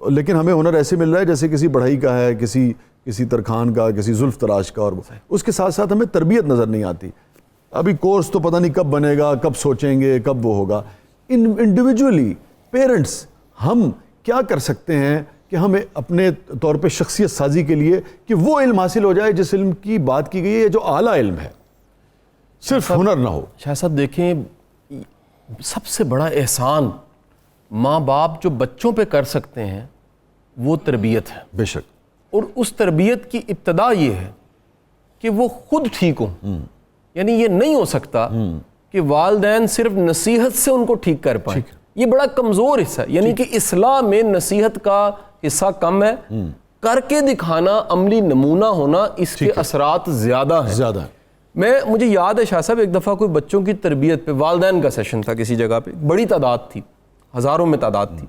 لیکن ہمیں ہنر ایسے مل رہا ہے جیسے کسی بڑھئی کا ہے، کسی ترخان کا، کسی زلف تراش کا، اور اس کے ساتھ ساتھ ہمیں تربیت نظر نہیں آتی. ابھی کورس تو پتہ نہیں کب بنے گا، کب سوچیں گے، کب وہ ہوگا. انڈیویجولی پیرنٹس ہم کیا کر سکتے ہیں کہ ہمیں اپنے طور پہ شخصیت سازی کے لیے کہ وہ علم حاصل ہو جائے جس علم کی بات کی گئی ہے جو اعلیٰ علم ہے، صرف ہنر نہ ہو. شاہ صاحب دیکھیں، سب سے بڑا احسان ماں باپ جو بچوں پہ کر سکتے ہیں وہ تربیت ہے. بے شک. اور اس تربیت کی ابتدا یہ ہے کہ وہ خود ٹھیک ہوں. یعنی یہ نہیں ہو سکتا کہ والدین صرف نصیحت سے ان کو ٹھیک کر پائیں. یہ بڑا کمزور حصہ ہے. یعنی کہ اصلاح میں نصیحت کا حصہ کم ہے، کر کے دکھانا، عملی نمونہ ہونا، اس کے اثرات زیادہ ہیں. مجھے یاد ہے شاہ صاحب، ایک دفعہ کوئی بچوں کی تربیت پہ والدین کا سیشن تھا کسی جگہ پہ، بڑی تعداد تھی، ہزاروں میں تعداد تھی.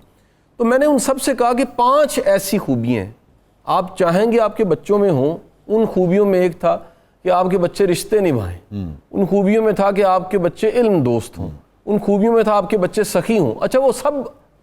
تو میں نے ان سب سے کہا کہ 5 ایسی خوبیاں ہیں آپ چاہیں گے آپ کے بچوں میں ہوں. ان خوبیوں میں ایک تھا کہ آپ کے بچے رشتے نبھائیں، ان خوبیوں میں تھا کہ آپ کے بچے علم دوست ہوں، ان خوبیوں میں تھا آپ کے بچے سخی ہوں. اچھا وہ سب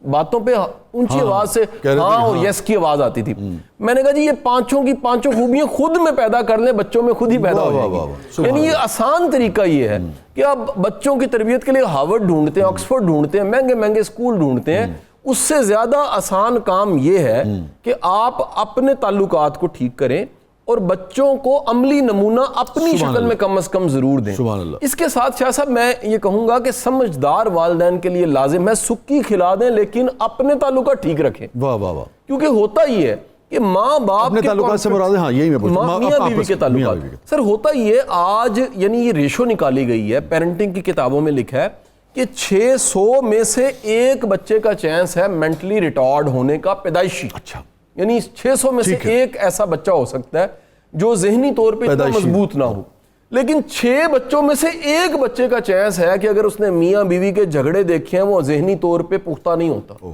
باتوں پہ اونچی آواز سے ہاں اور یس کی آواز آتی تھی. میں نے کہا جی یہ پانچوں کی پانچوں خوبیاں خود میں پیدا کر لیں, بچوں میں خود ہی پیدا ہو جائے گی. یعنی یہ آسان طریقہ یہ ہے کہ آپ بچوں کی تربیت کے لیے ہارورڈ ڈھونڈتے ہیں, آکسفورڈ ڈھونڈتے ہیں, مہنگے مہنگے اسکول ڈھونڈتے ہیں. اس سے زیادہ آسان کام یہ ہے کہ آپ اپنے تعلقات کو ٹھیک کریں اور بچوں کو عملی نمونہ اپنی شکل میں کم از کم ضرور دیں. اس کے ساتھ شاہ صاحب میں یہ کہوں گا کہ سمجھدار والدین کے لیے لازم ہے سکی کھلا دیں لیکن اپنے تعلقات ٹھیک رکھیں. واہ واہ واہ. کیونکہ ہوتا یہ ہے کہ ماں باپ کے تعلقات سے مراد ہاں یہی میں پوچھتا میاں بیوی کے تعلقات. سر ہوتا یہ آج یعنی یہ ریشو نکالی گئی ہے, پیرنٹنگ کی کتابوں میں لکھا ہے کہ 600 میں سے ایک بچے کا چانس ہے مینٹلی ریٹارڈ ہونے کا پیدائشی. اچھا یعنی 600 میں سے ایک ایسا بچہ ہو سکتا ہے جو ذہنی طور پہ اتنا مضبوط نہ ہو, لیکن 6 بچوں میں سے ایک بچے کا چانس ہے کہ اگر اس نے میاں بیوی کے جھگڑے دیکھے ہیں وہ ذہنی طور پہ پختہ نہیں ہوتا,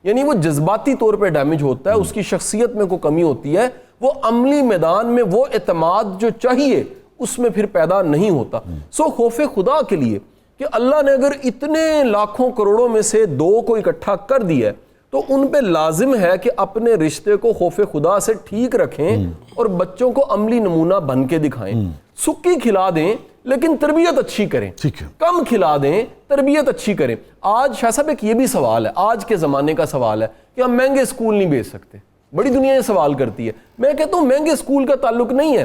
یعنی وہ جذباتی طور پہ ڈیمیج ہوتا ہے, اس کی شخصیت میں کوئی کمی ہوتی ہے, وہ عملی میدان میں وہ اعتماد جو چاہیے اس میں پھر پیدا نہیں ہوتا. سو خوف خدا کے لیے کہ اللہ نے اگر اتنے لاکھوں کروڑوں میں سے 2 کو اکٹھا کر دیا ہے تو ان پہ لازم ہے کہ اپنے رشتے کو خوف خدا سے ٹھیک رکھیں اور بچوں کو عملی نمونہ بن کے دکھائیں. سکی کھلا دیں لیکن تربیت اچھی کریں, کم کھلا دیں تربیت اچھی کریں. آج شاہ صاحب ایک یہ بھی سوال ہے, آج کے زمانے کا سوال ہے کہ ہم مہنگے اسکول نہیں بھیج سکتے. بڑی دنیا یہ سوال کرتی ہے. میں کہتا ہوں مہنگے اسکول کا تعلق نہیں ہے,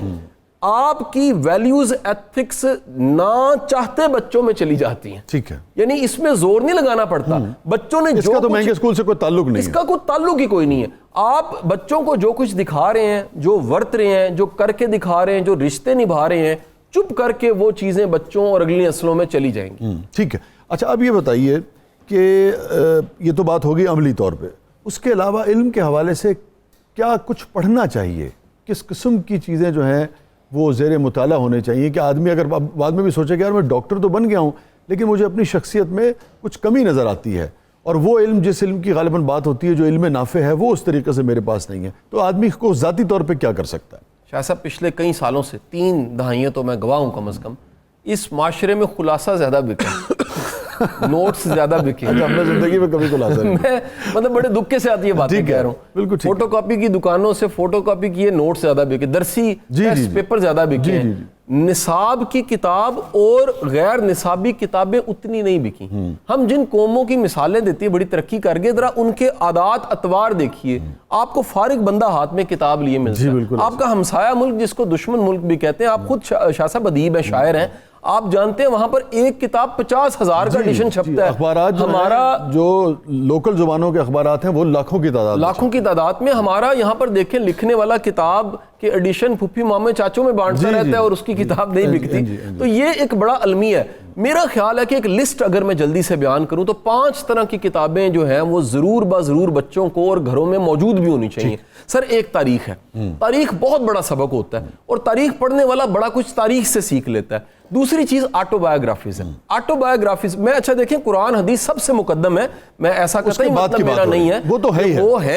آپ کی ویلیوز ایتھکس نہ چاہتے بچوں میں چلی جاتی ہیں. ٹھیک ہے, یعنی اس میں زور نہیں لگانا پڑتا. بچوں نے اس کا تو مہنگے اسکول سے کوئی تعلق نہیں, اس کا کوئی تعلق ہی کوئی نہیں ہے. آپ بچوں کو جو کچھ دکھا رہے ہیں, جو ورت رہے ہیں, جو کر کے دکھا رہے ہیں, جو رشتے نبھا رہے ہیں, چپ کر کے وہ چیزیں بچوں اور اگلی نسلوں میں چلی جائیں گی. ٹھیک ہے. اچھا اب یہ بتائیے کہ یہ تو بات ہوگی عملی طور پہ, اس کے علاوہ علم کے حوالے سے کیا کچھ پڑھنا چاہیے, کس قسم کی چیزیں جو ہیں وہ زیر مطالعہ ہونے چاہیے کہ آدمی اگر بعد میں بھی سوچے کہ یار میں ڈاکٹر تو بن گیا ہوں لیکن مجھے اپنی شخصیت میں کچھ کمی نظر آتی ہے, اور وہ علم جس علم کی غالباً بات ہوتی ہے جو علم نافع ہے وہ اس طریقے سے میرے پاس نہیں ہے, تو آدمی کو ذاتی طور پہ کیا کر سکتا ہے؟ شاہ صاحب پچھلے کئی سالوں سے 3 دہائیاں تو میں گواہ ہوں کم از کم, اس معاشرے میں خلاصہ زیادہ بکے, نوٹس زیادہ بکے. ہم نے زندگی میں کبھی خلاصہ نہیں, میں مطلب بڑے دکھ کے سے آتی ہے باتیں کہہ رہا ہوں. بالکل فوٹو کاپی کی دکانوں سے فوٹو کاپی کیے نوٹس زیادہ بکے, درسی ٹیسٹ پیپر زیادہ بکے ہیں. نصاب کی کتاب اور غیر نصابی کتابیں اتنی نہیں بکی. ہم جن قوموں کی مثالیں دیتی ہیں بڑی ترقی کر گئے, ذرا ان کے عادات اطوار دیکھیے. آپ کو فارغ بندہ ہاتھ میں کتاب لیے ملتا ہے. آپ کا ہمسایہ ملک جس کو دشمن ملک بھی کہتے ہیں, آپ خود شاہ صاحب ادیب ہیں, شاعر ہیں, آپ جانتے ہیں وہاں پر ایک کتاب 50,000 کا ایڈیشن چھپتا ہے. اخبارات ہمارا جو لوکل زبانوں کے اخبارات ہیں وہ لاکھوں کی تعداد میں. ہمارا یہاں پر دیکھیں لکھنے والا کتاب کے ایڈیشن پھپھی مامے چاچوں میں بانٹتا رہتا ہے اور اس کی کتاب نہیں بکتی. تو یہ ایک بڑا المیہ ہے. میرا خیال ہے کہ ایک لسٹ اگر میں جلدی سے بیان کروں تو 5 طرح کی کتابیں جو ہیں وہ ضرور ضرور بچوں کو اور گھروں میں موجود بھی ہونی چاہیے. سر ایک تاریخ ہے, تاریخ بہت بڑا سبق ہوتا ہے اور تاریخ پڑھنے والا بڑا کچھ تاریخ سے سیکھ لیتا ہے. دوسری چیز آٹو بایوگرافیز ہے. آٹو بایوگرافیز میں اچھا دیکھیں قرآن حدیث سب سے مقدم ہے, میں ایسا کہتا ہی مطلب میرا نہیں ہے, وہ تو ہے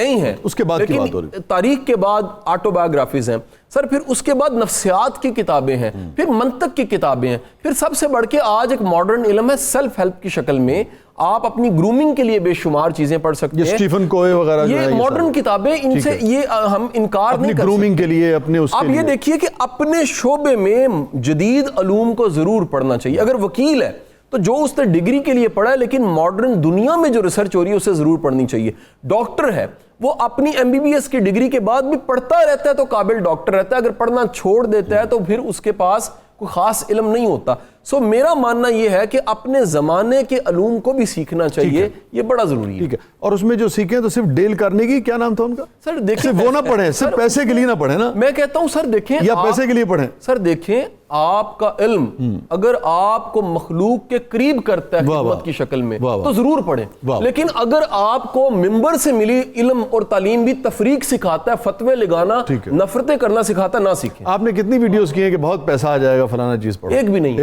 ہی ہے, اس کے بعد کی بات ہو رہی ہے. تاریخ کے بعد آٹو بایوگرافیز ہیں سر, پھر اس کے بعد نفسیات کی کتابیں ہیں, پھر منطق کی کتابیں ہیں, پھر سب سے بڑھ کے آج ایک ماڈرن علم ہے سیلف ہیلپ کی شکل میں. آپ اپنی گرومنگ کے لیے بے شمار چیزیں پڑھ سکتے ہیں. اسٹیفن کوئے وغیرہ یہ ماڈرن کتابیں, ان سے یہ ہم انکار نہیں کر گرومنگ کے لیے اپنے اس آپ یہ دیکھیے کہ اپنے شعبے میں جدید علوم کو ضرور پڑھنا چاہیے. اگر وکیل ہے تو جو اس نے ڈگری کے لیے پڑھا ہے لیکن ماڈرن دنیا میں جو ریسرچ ہو رہی ہے اسے ضرور پڑھنی چاہیے. ڈاکٹر ہے وہ اپنی MBBS کی ڈگری کے بعد بھی پڑھتا رہتا ہے تو قابل ڈاکٹر رہتا ہے. اگر پڑھنا چھوڑ دیتا ہے تو پھر اس کے پاس کوئی خاص علم نہیں ہوتا. سو میرا ماننا یہ ہے کہ اپنے زمانے کے علوم کو بھی سیکھنا چاہیے, یہ بڑا ضروری ہے. ٹھیک ہے. اور اس میں جو سیکھیں تو صرف ڈیل کارنیگی, کیا نام تھا ان کا سر, دیکھیں وہ نہ پڑھیں, صرف پیسے کے لیے نہ پڑھیں نا. میں کہتا ہوں سر دیکھیں, یا پیسے کے لیے پڑھیں. سر دیکھیں آپ کا علم اگر آپ کو مخلوق کے قریب کرتا ہے خدمت کی شکل میں تو ضرور پڑھیں. لیکن اگر آپ کو ممبر سے ملی علم اور تعلیم بھی تفریق سکھاتا ہے, فتوے لگانا, نفرتیں کرنا سکھاتا ہے, نہ سیکھیں. آپ نے کتنی ویڈیوز کی ہیں کہ بہت پیسہ آ جائے گا فلانا چیز پڑھو؟ ایک بھی نہیں.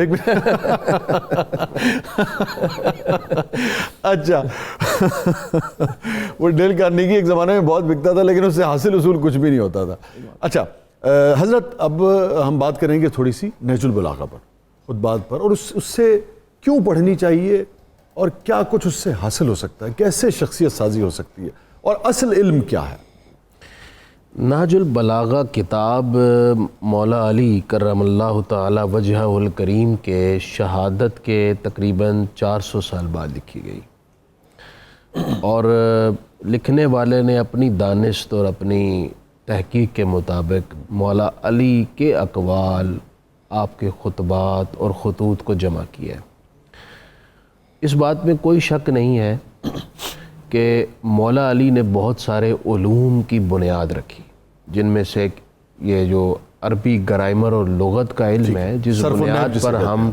اچھا وہ ڈیل کارنیگی ایک زمانے میں بہت بکتا تھا لیکن اس سے حاصل اصول کچھ بھی نہیں ہوتا تھا. اچھا حضرت, اب ہم بات کریں گے تھوڑی سی نہج البلاغہ پر, خطبات پر, اور اس سے کیوں پڑھنی چاہیے اور کیا کچھ اس سے حاصل ہو سکتا ہے؟ کیسے شخصیت سازی ہو سکتی ہے اور اصل علم کیا ہے؟ نہج البلاغہ کتاب مولا علی کرم اللہ تعالی وجہہ الکریم کے شہادت کے تقریباً 400 سال بعد لکھی گئی، اور لکھنے والے نے اپنی دانشت اور اپنی تحقیق کے مطابق مولا علی کے اقوال، آپ کے خطبات اور خطوط کو جمع کیا ہے۔ اس بات میں کوئی شک نہیں ہے کہ مولا علی نے بہت سارے علوم کی بنیاد رکھی، جن میں سے یہ جو عربی گرامر اور لغت کا علم ہے، جس بنیاد پر ہم،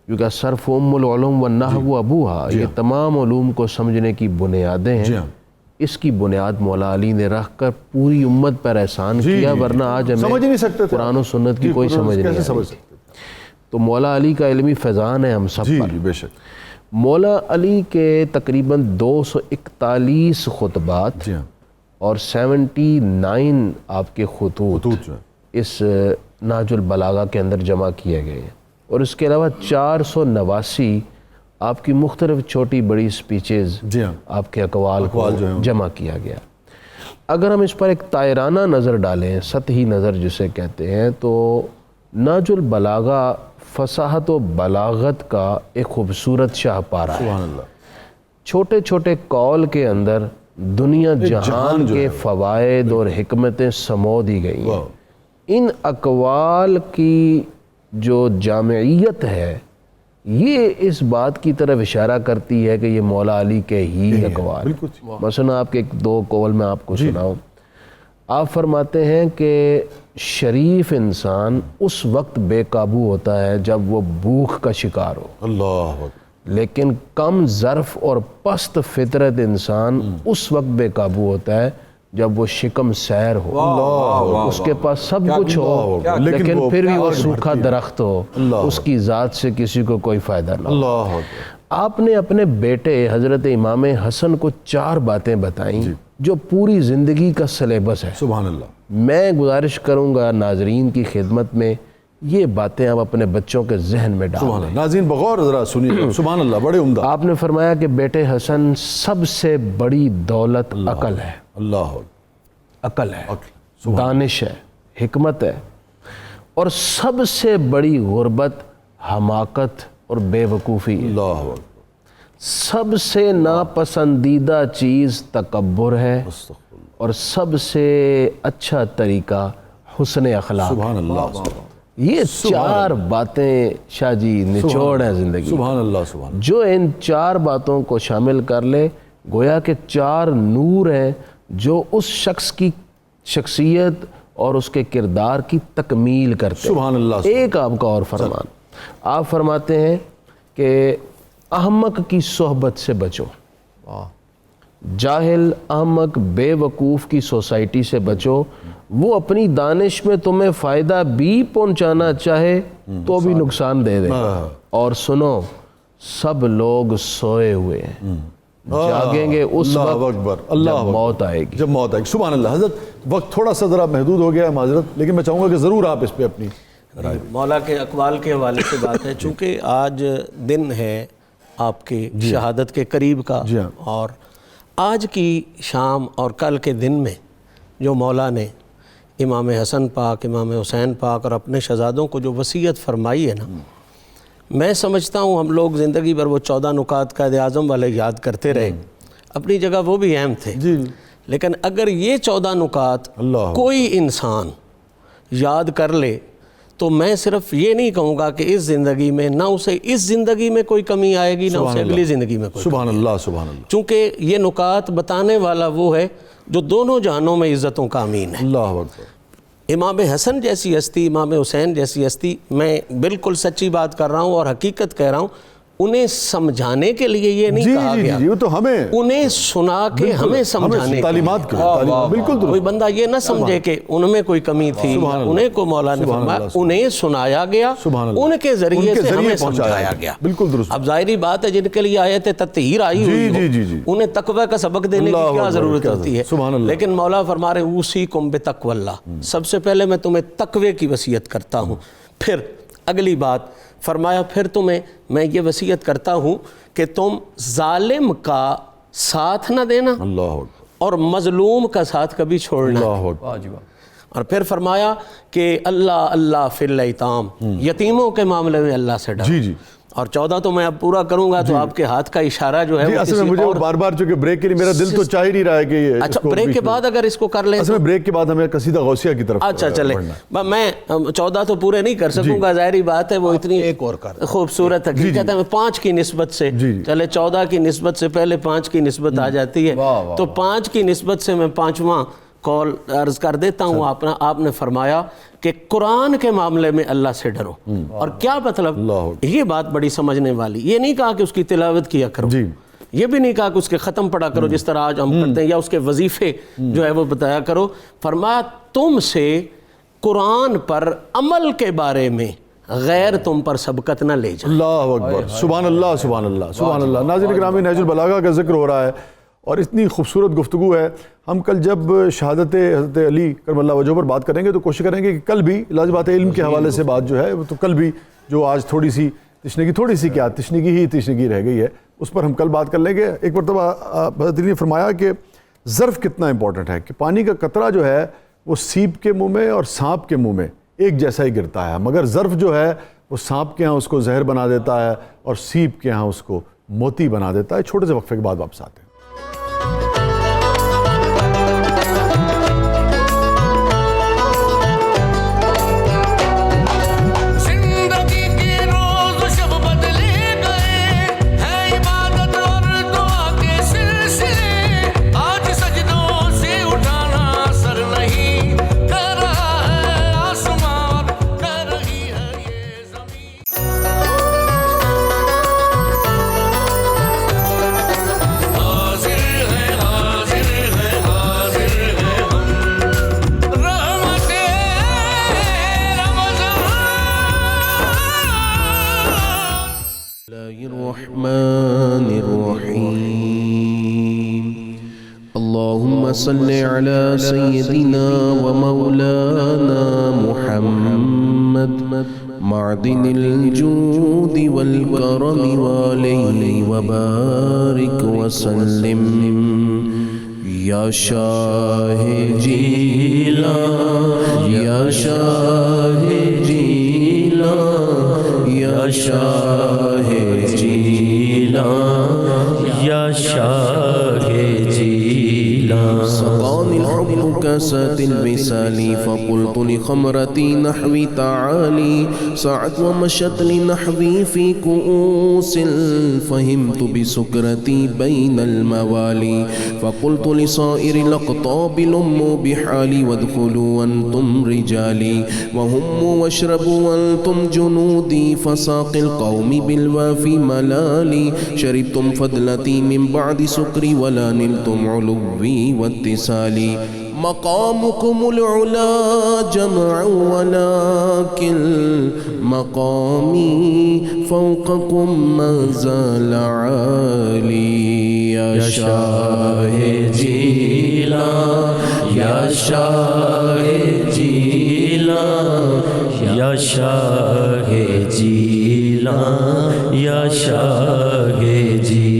کیونکہ صرف ام العلوم والنحو ابوہا، یہ تمام علوم کو سمجھنے کی بنیادیں ہیں، اس کی بنیاد مولا علی نے رکھ کر پوری امت پر احسان کیا، ورنہ آج ہمیں قرآن و سنت کی کوئی سمجھ نہیں آتی۔ تو مولا علی کا علمی فیضان ہے ہم سب پر۔ بے شک۔ مولا علی کے تقریباً 241 خطبات اور 79 آپ کے خطوط اس نہج البلاغہ کے اندر جمع کیے گئے ہیں، اور اس کے علاوہ 489 آپ کی مختلف چھوٹی بڑی سپیچز، آپ کے اقوال کو جمع کیا گیا۔ اگر ہم اس پر ایک طائرانہ نظر ڈالیں، سطحی نظر جسے کہتے ہیں، تو نہج البلاغہ فصاحت و بلاغت کا ایک خوبصورت شاہپارہ ہے۔ چھوٹے چھوٹے قول کے اندر دنیا جہان کے فوائد اور حکمتیں سمو دی گئی ہیں۔ ان اقوال کی جو جامعیت ہے، یہ اس بات کی طرف اشارہ کرتی ہے کہ یہ مولا علی کے ہی اقوال ہیں۔ مثلا آپ کے ایک دو قول میں آپ کو سناؤں۔ آپ فرماتے ہیں کہ شریف انسان اس وقت بے قابو ہوتا ہے جب وہ بھوک کا شکار ہو، اللہ، لیکن کم ظرف اور پست فطرت انسان اس وقت بے قابو ہوتا ہے جب وہ شکم سیر ہو، اس کے پاس سب کچھ ہو لیکن پھر بھی وہ سوکھا درخت ہو، اس کی ذات سے کسی کو کوئی فائدہ نہ ہو۔ آپ نے اپنے بیٹے حضرت امام حسن کو 4 باتیں بتائیں جو پوری زندگی کا سلیبس ہے۔ سبحان اللہ۔ میں گزارش کروں گا ناظرین کی خدمت میں، یہ باتیں آپ اپنے بچوں کے ذہن میں ڈال دیں۔ ناظرین بغور ذرا سنیے، سبحان اللہ، بڑے عمدہ۔ آپ نے فرمایا کہ بیٹے حسن، سب سے بڑی دولت عقل ہے، اللہ، عقل ہے، دانش ہے، حکمت ہے، اور سب سے بڑی غربت حماقت اور بے وقوفی ہے۔ اللہ، سب سے ناپسندیدہ چیز تکبر ہے، اور سب سے اچھا طریقہ حسن اخلاق۔ سبحان اللہ۔ یہ 4 باتیں شاہ جی نچوڑ ہیں زندگی، سبحان اللہ، سبحان اللہ۔ جو ان 4 باتوں کو شامل کر لے، گویا کہ 4 نور ہیں جو اس شخص کی شخصیت اور اس کے کردار کی تکمیل کرتے ہیں۔ سبحان اللہ۔ ایک آپ کا اور فرمان، آپ فرماتے ہیں کہ احمق کی صحبت سے بچو، جاہل، احمق، بے وقوف کی سوسائٹی سے بچو، وہ اپنی دانش میں تمہیں فائدہ بھی پہنچانا چاہے تو بھی نقصان دے دے، اور سنو سب لوگ سوئے ہوئے ہیں، جاگیں گے اس وقت جب موت آئے گی۔ جب موت آئے گی۔ سبحان اللہ۔ حضرت وقت تھوڑا سا ذرا محدود ہو گیا ہے، معذرت، لیکن میں چاہوں گا کہ ضرور آپ اس پہ اپنی رائے دیں۔ مولا کے اقوال کے حوالے سے بات ہے، چونکہ آج دن ہے آپ کی شہادت کے قریب کا، اور آج کی شام اور کل کے دن میں جو مولا نے امام حسن پاک، امام حسین پاک اور اپنے شہزادوں کو جو وصیت فرمائی ہے نا، میں سمجھتا ہوں ہم لوگ زندگی بھر وہ 14 نکات قائد اعظم والے یاد کرتے رہے، اپنی جگہ وہ بھی اہم تھے، لیکن اگر یہ 14 نکات کوئی انسان یاد کر لے تو میں صرف یہ نہیں کہوں گا کہ اس زندگی میں نہ اسے اس زندگی میں کوئی کمی آئے گی، نہ اسے اگلی زندگی میں کوئی سبحان اللہ، سبحان اللہ۔ چونکہ یہ نکات بتانے والا وہ ہے جو دونوں جہانوں میں عزتوں کا امین ہے۔ اللہ اکبر۔ امام حسن جیسی ہستی، امام حسین جیسی ہستی، میں بالکل سچی بات کر رہا ہوں اور حقیقت کہہ رہا ہوں، انہیں سمجھانے کے لیے یہ نہیں کہا گیا، وہ تو ہمیں انہیں سنا کے ہمیں سمجھانے تعلیمات کے بالکل کوئی بندہ یہ نہ سمجھے کہ ان میں کوئی کمی تھی، انہیں کو مولا نے فرمایا، انہیں سنایا گیا، ان کے ذریعے سے ہمیں سمجھایا گیا۔ بالکل درست۔ اب ظاہری بات ہے جن کے لیے آیت تطہیر آئی ہوئی ہو، انہیں تقوی کا سبق دینے کی کیا ضرورت ہوتی ہے؟ لیکن مولا فرما رہے اوصیکم بتقوی اللہ، سب سے پہلے میں تمہیں تقوی کی وصیت کرتا ہوں۔ پھر اگلی بات فرمایا پھر تمہیں میں یہ وصیت کرتا ہوں کہ تم ظالم کا ساتھ نہ دینا اللہ اکبر، اور مظلوم کا ساتھ کبھی چھوڑنا. اللہ اکبر، واہ جی واہ. اور پھر فرمایا کہ اللہ اللہ فی الیتام، یتیموں کے معاملے میں اللہ سے ڈرو. جی جی اور 14 تو میں اب پورا کروں گا تو آپ کے ہاتھ کا اشارہ جو ہے جی. وہ اصل میں کسی مجھے اور. بار بار چونکہ بریک کے لیے میرا دل تو چاہ ہی نہیں رہا ہے کہ یہ اچھا بریک کے بعد اگر اس کو کر لیں. اصل میں بریک کے بعد ہمیں قصیدہ غوثیہ کی طرف اچھا چلیں، میں 14 تو پورے نہیں کر سکوں گا، ظاہری بات ہے، وہ اتنی ایک اور کر خوبصورت حقیقت ہے. میں 5 کی نسبت سے چلے 14 کی نسبت سے پہلے 5 کی نسبت آ جاتی ہے، تو 5 کی نسبت سے میں 5واں کال عرض کر دیتا ہوں. آپ نے فرمایا کہ قرآن کے معاملے میں اللہ سے ڈرو. اور کیا مطلب؟ یہ بات بڑی سمجھنے والی. یہ نہیں کہا کہ اس کی تلاوت کیا کرو، یہ بھی نہیں کہا کہ اس کے ختم پڑھا کرو جس طرح آج ہم کرتے ہیں، یا اس کے وظیفے جو ہے وہ بتایا کرو. فرمایا تم سے قرآن پر عمل کے بارے میں غیر تم پر سبقت نہ لے جائے. اللہ اکبر، سبحان اللہ سبحان اللہ سبحان اللہ. ناظرین گرامی، نہج البلاغہ کا ذکر ہو رہا ہے اور اتنی خوبصورت گفتگو ہے. ہم کل جب شہادت حضرت علی کرم اللہ وجہہ پر بات کریں گے تو کوشش کریں گے کہ کل بھی لازم بات ہے علم کے حوالے سے بات جو ہے تو کل بھی جو آج تھوڑی سی تشنگی رہ گئی ہے اس پر ہم کل بات کر لیں گے. ایک مرتبہ حضرت علی نے فرمایا کہ ظرف کتنا امپورٹنٹ ہے، کہ پانی کا قطرہ جو ہے وہ سیپ کے منہ میں اور سانپ کے منہ میں ایک جیسا ہی گرتا ہے، مگر ظرف جو ہے وہ سانپ کے ہاں اس کو زہر بنا دیتا ہے اور سیپ کے ہاں اس کو موتی بنا دیتا ہے. چھوٹے سے وقفے کے بعد واپس آتے ہیں. صل على سيدنا ومولانا محمد معدن الجود والكرم وعليه وبارك وسلم. يا شاہ جیلان یا شاہ جیلان یا شاہ جیلان یا شاہ جیلان. سقاني الحب كاسات الوصال فقلت لخمرتي نحوي تعالي سعت ومشت لنحوي في كؤوس فهمت بسكرتي بين الموالي فقلت لصائر الأقطاب لموا بحالي وادخلوا وانتم رجالي وهموا واشربوا وانتم جنودي فساق القوم بالوافي ملالي شربتم فضلتي من بعد سكري ولا نلتم علوي واتصالي مقامكم العلا جمع ولكن مقامي فوقكم ما زال عالي. يا شاہ جیلان یا شاہ جیلان یا شاہ جیلان یا شاہ جیلان.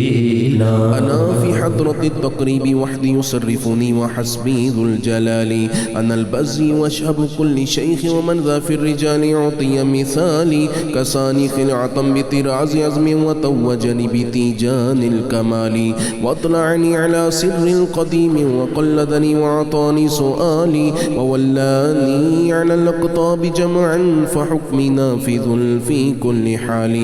أنا في حضرة التقريب وحدي يصرفني وحسبي ذو الجلال أنا البزي واشهب كل شيخ ومن ذا في الرجال يعطي مثالي كساني خلعة بطراز عزم وتوجني بتيجان الكمال واطلعني على سر القديم وقلدني وعطاني سؤالي وولاني على الأقطاب جمعا فحكمي نافذ في كل حال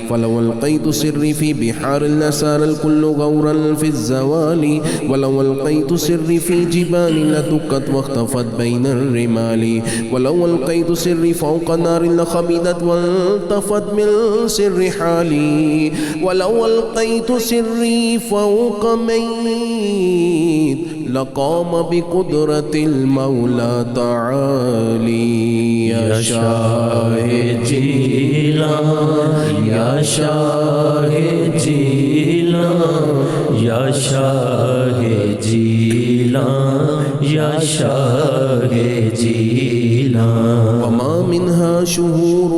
فلو ألقيت سري في بحار لسار الكل غورا في الزوال ولو ألقيت سري في جبال لدكت واختفت بين الرمال ولو ألقيت سري فوق نار لخبدت والتفت من سر حالي ولو ألقيت سري فوق ميت لقام بقدرة المولى تعالي. يا شاہ جیلان یا شاہ جیلان یا شاہ جیلان یا شاہ جیلان. وما منها شهور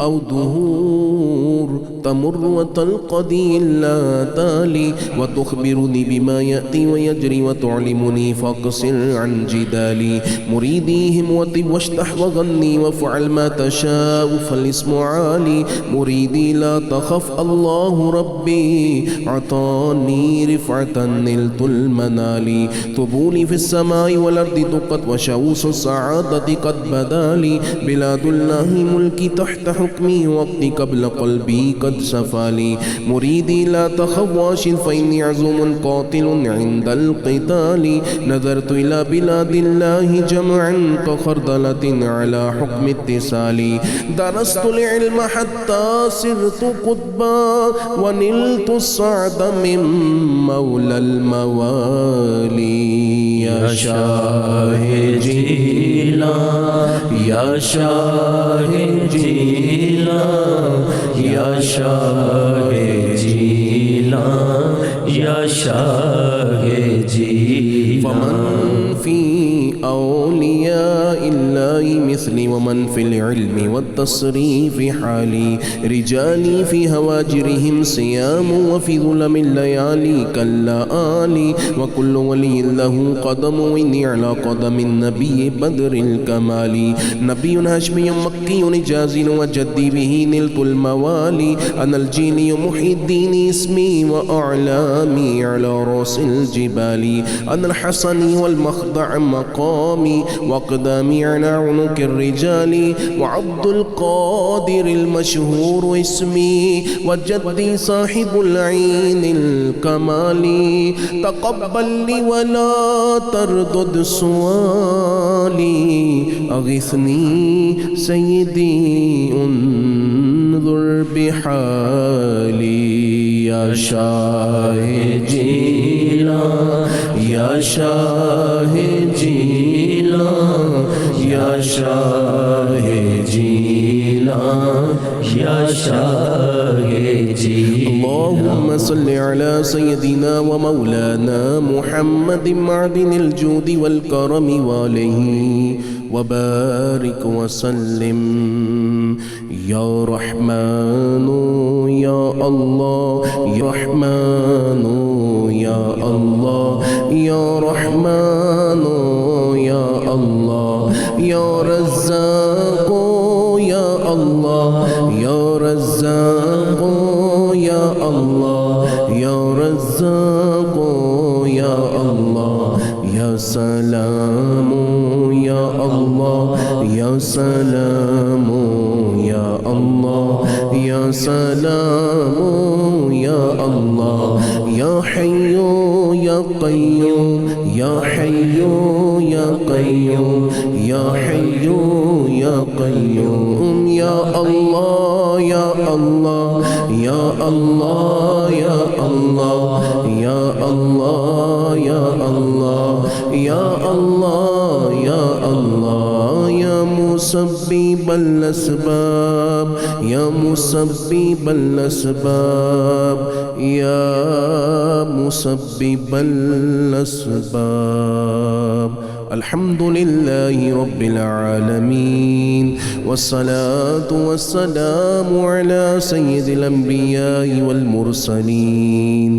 أو دهور تمر وتلقدي لا تالي وتخبرني بما يأتي ويجري وتعلمني فاقصر عن جدالي مريدي هموتي واشتح وغني وافعل ما تشاء فالاسم عالي مريدي لا تخف الله ربي عطاني رفعة نلت المنال طبولي في السماء والأرض دقت وشوس السعادة قد بدالي بلاد الله ملكي تحت حكمي وقتي قبل قلبي قد سفالي مريدي لا تخواش فإني عزوم قاتل عند القتال نظرت إلى بلاد الله جمعا كخردلة على حكم اتصالي درست العلم حتى صرت قطبا ونلت السعد من مولى الموالي يا شاه جيلان يا شاه جيلان يا شاه جيلان يا شاه جيلان فمن في أولياء الله مثلي ومن في العلم والتصريف حالي رجالي في هواجرهم صيام وفي ظلم الليالي كاللآلي وكل ولي له قدم وإني على قدم النبي بدر الكمال نبي هاشمي مكي جازل وجدي به نلت الموالي أنا الجيلي محي الدين اسمي وأعلامي على رأس الجبال أنا الحسن والمخضع مقامي وأقدامي على عنق الرجال وعبد القادر المشهور اسمي وجدي صاحب العين الكمال تقبل لي ولا تردد سؤالي أغثني سيدي انظر بحالي يا شاه جيلان يا شاه جيلان يا شاه جيلان يا شاه جيلان اللهم صل على سيدنا ومولانا محمد معدن الجود والكرم وآله وبارك وسلم يا رحمن يا الله يا رحمن يا الله يا رحمن يا الله يا رزاق يا الله يا رزاق يا الله يا رزاق يا الله يا سلام يا الله يا سلام يا الله يا سلام يا الله يا حي يا قيوم يا حي يا قيوم يا حي يا قيوم يا الله يا الله يا الله يا الله يا الله يا الله يا الله يا الله يا مسبب الأسباب يا مسبب الأسباب يا مسبب الأسباب الحمد لله رب العالمين والصلاة والسلام على سيد الأنبياء والمرسلين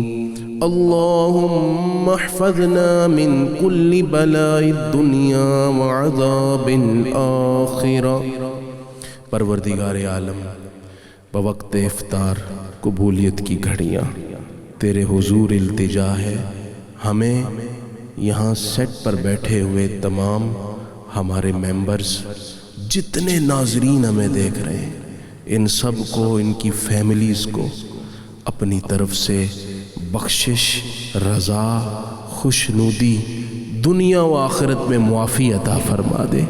اللهم احفظنا من كل بلاء الدنيا وعذاب الآخرة پروردگار عالم بوقت افطار قبولیت کی گھڑیاں تیرے حضور التجا ہے ہمیں یہاں سیٹ پر بیٹھے ہوئے تمام ہمارے ممبرز جتنے ناظرین ہمیں دیکھ رہے ہیں ان سب کو ان کی فیملیز کو اپنی طرف سے بخشش رضا خوشنودی دنیا و آخرت میں معافی عطا فرما دے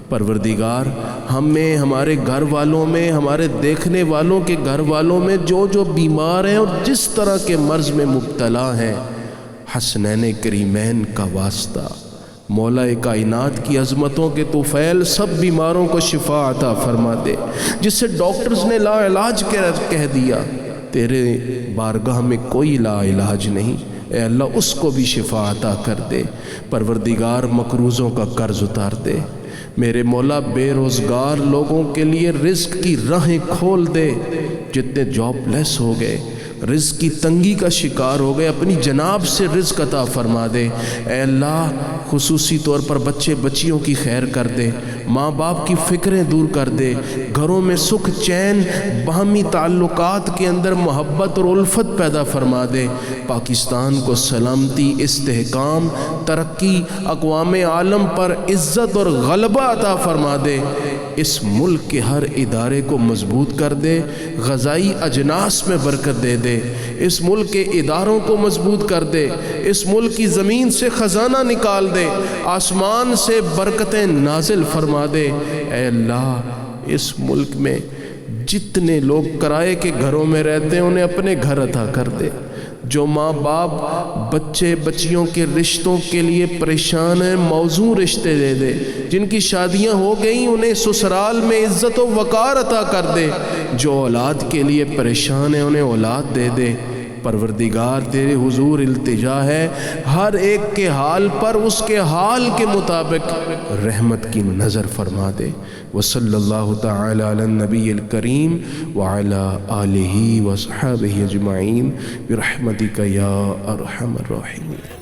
پروردگار ہمیں ہمارے گھر والوں میں ہمارے دیکھنے والوں کے گھر والوں میں جو جو بیمار ہیں اور جس طرح کے مرض میں مبتلا ہیں حسنین کریمین کا واسطہ مولا کائنات کی عظمتوں کے طفیل سب بیماروں کو شفا عطا فرما دے جس سے ڈاکٹرز نے لا علاج کہہ دیا تیرے بارگاہ میں کوئی لا علاج نہیں اے اللہ اس کو بھی شفا عطا کر دے پروردگار مقروضوں کا قرض اتار دے میرے مولا بے روزگار لوگوں کے لیے رزق کی راہیں کھول دے، جتنے جاب لیس ہو گئے، رزق کی تنگی کا شکار ہو گئے، اپنی جناب سے رزق عطا فرما دے۔ اے اللہ خصوصی طور پر بچے بچیوں کی خیر کر دے، ماں باپ کی فکریں دور کر دے، گھروں میں سکھ چین، باہمی تعلقات کے اندر محبت اور الفت پیدا فرما دے۔ پاکستان کو سلامتی، استحکام، ترقی، اقوام عالم پر عزت اور غلبہ عطا فرما دے۔ اس ملک کے ہر ادارے کو مضبوط کر دے، غذائی اجناس میں برکت دے دے، اس ملک کے اداروں کو مضبوط کر دے، اس ملک کی زمین سے خزانہ نکال دے، آسمان سے برکتیں نازل فرما دے۔ اے اللہ اس ملک میں جتنے لوگ کرائے کے گھروں میں رہتے ہیں انہیں اپنے گھر عطا کر دے، جو ماں باپ بچے بچیوں کے رشتوں کے لیے پریشان ہیں موزوں رشتے دے دے، جن کی شادیاں ہو گئیں انہیں سسرال میں عزت و وقار عطا کر دے، جو اولاد کے لیے پریشان ہیں انہیں اولاد دے دے۔ پروردگار تیرے حضور التجا ہے، ہر ایک کے حال پر اس کے حال کے مطابق رحمت کی نظر فرما دے۔ وصلی اللہ تعالی علی النبی الکریم وعلی آلہ وصحبہ اجمعین برحمتک یا ارحم الراحمین۔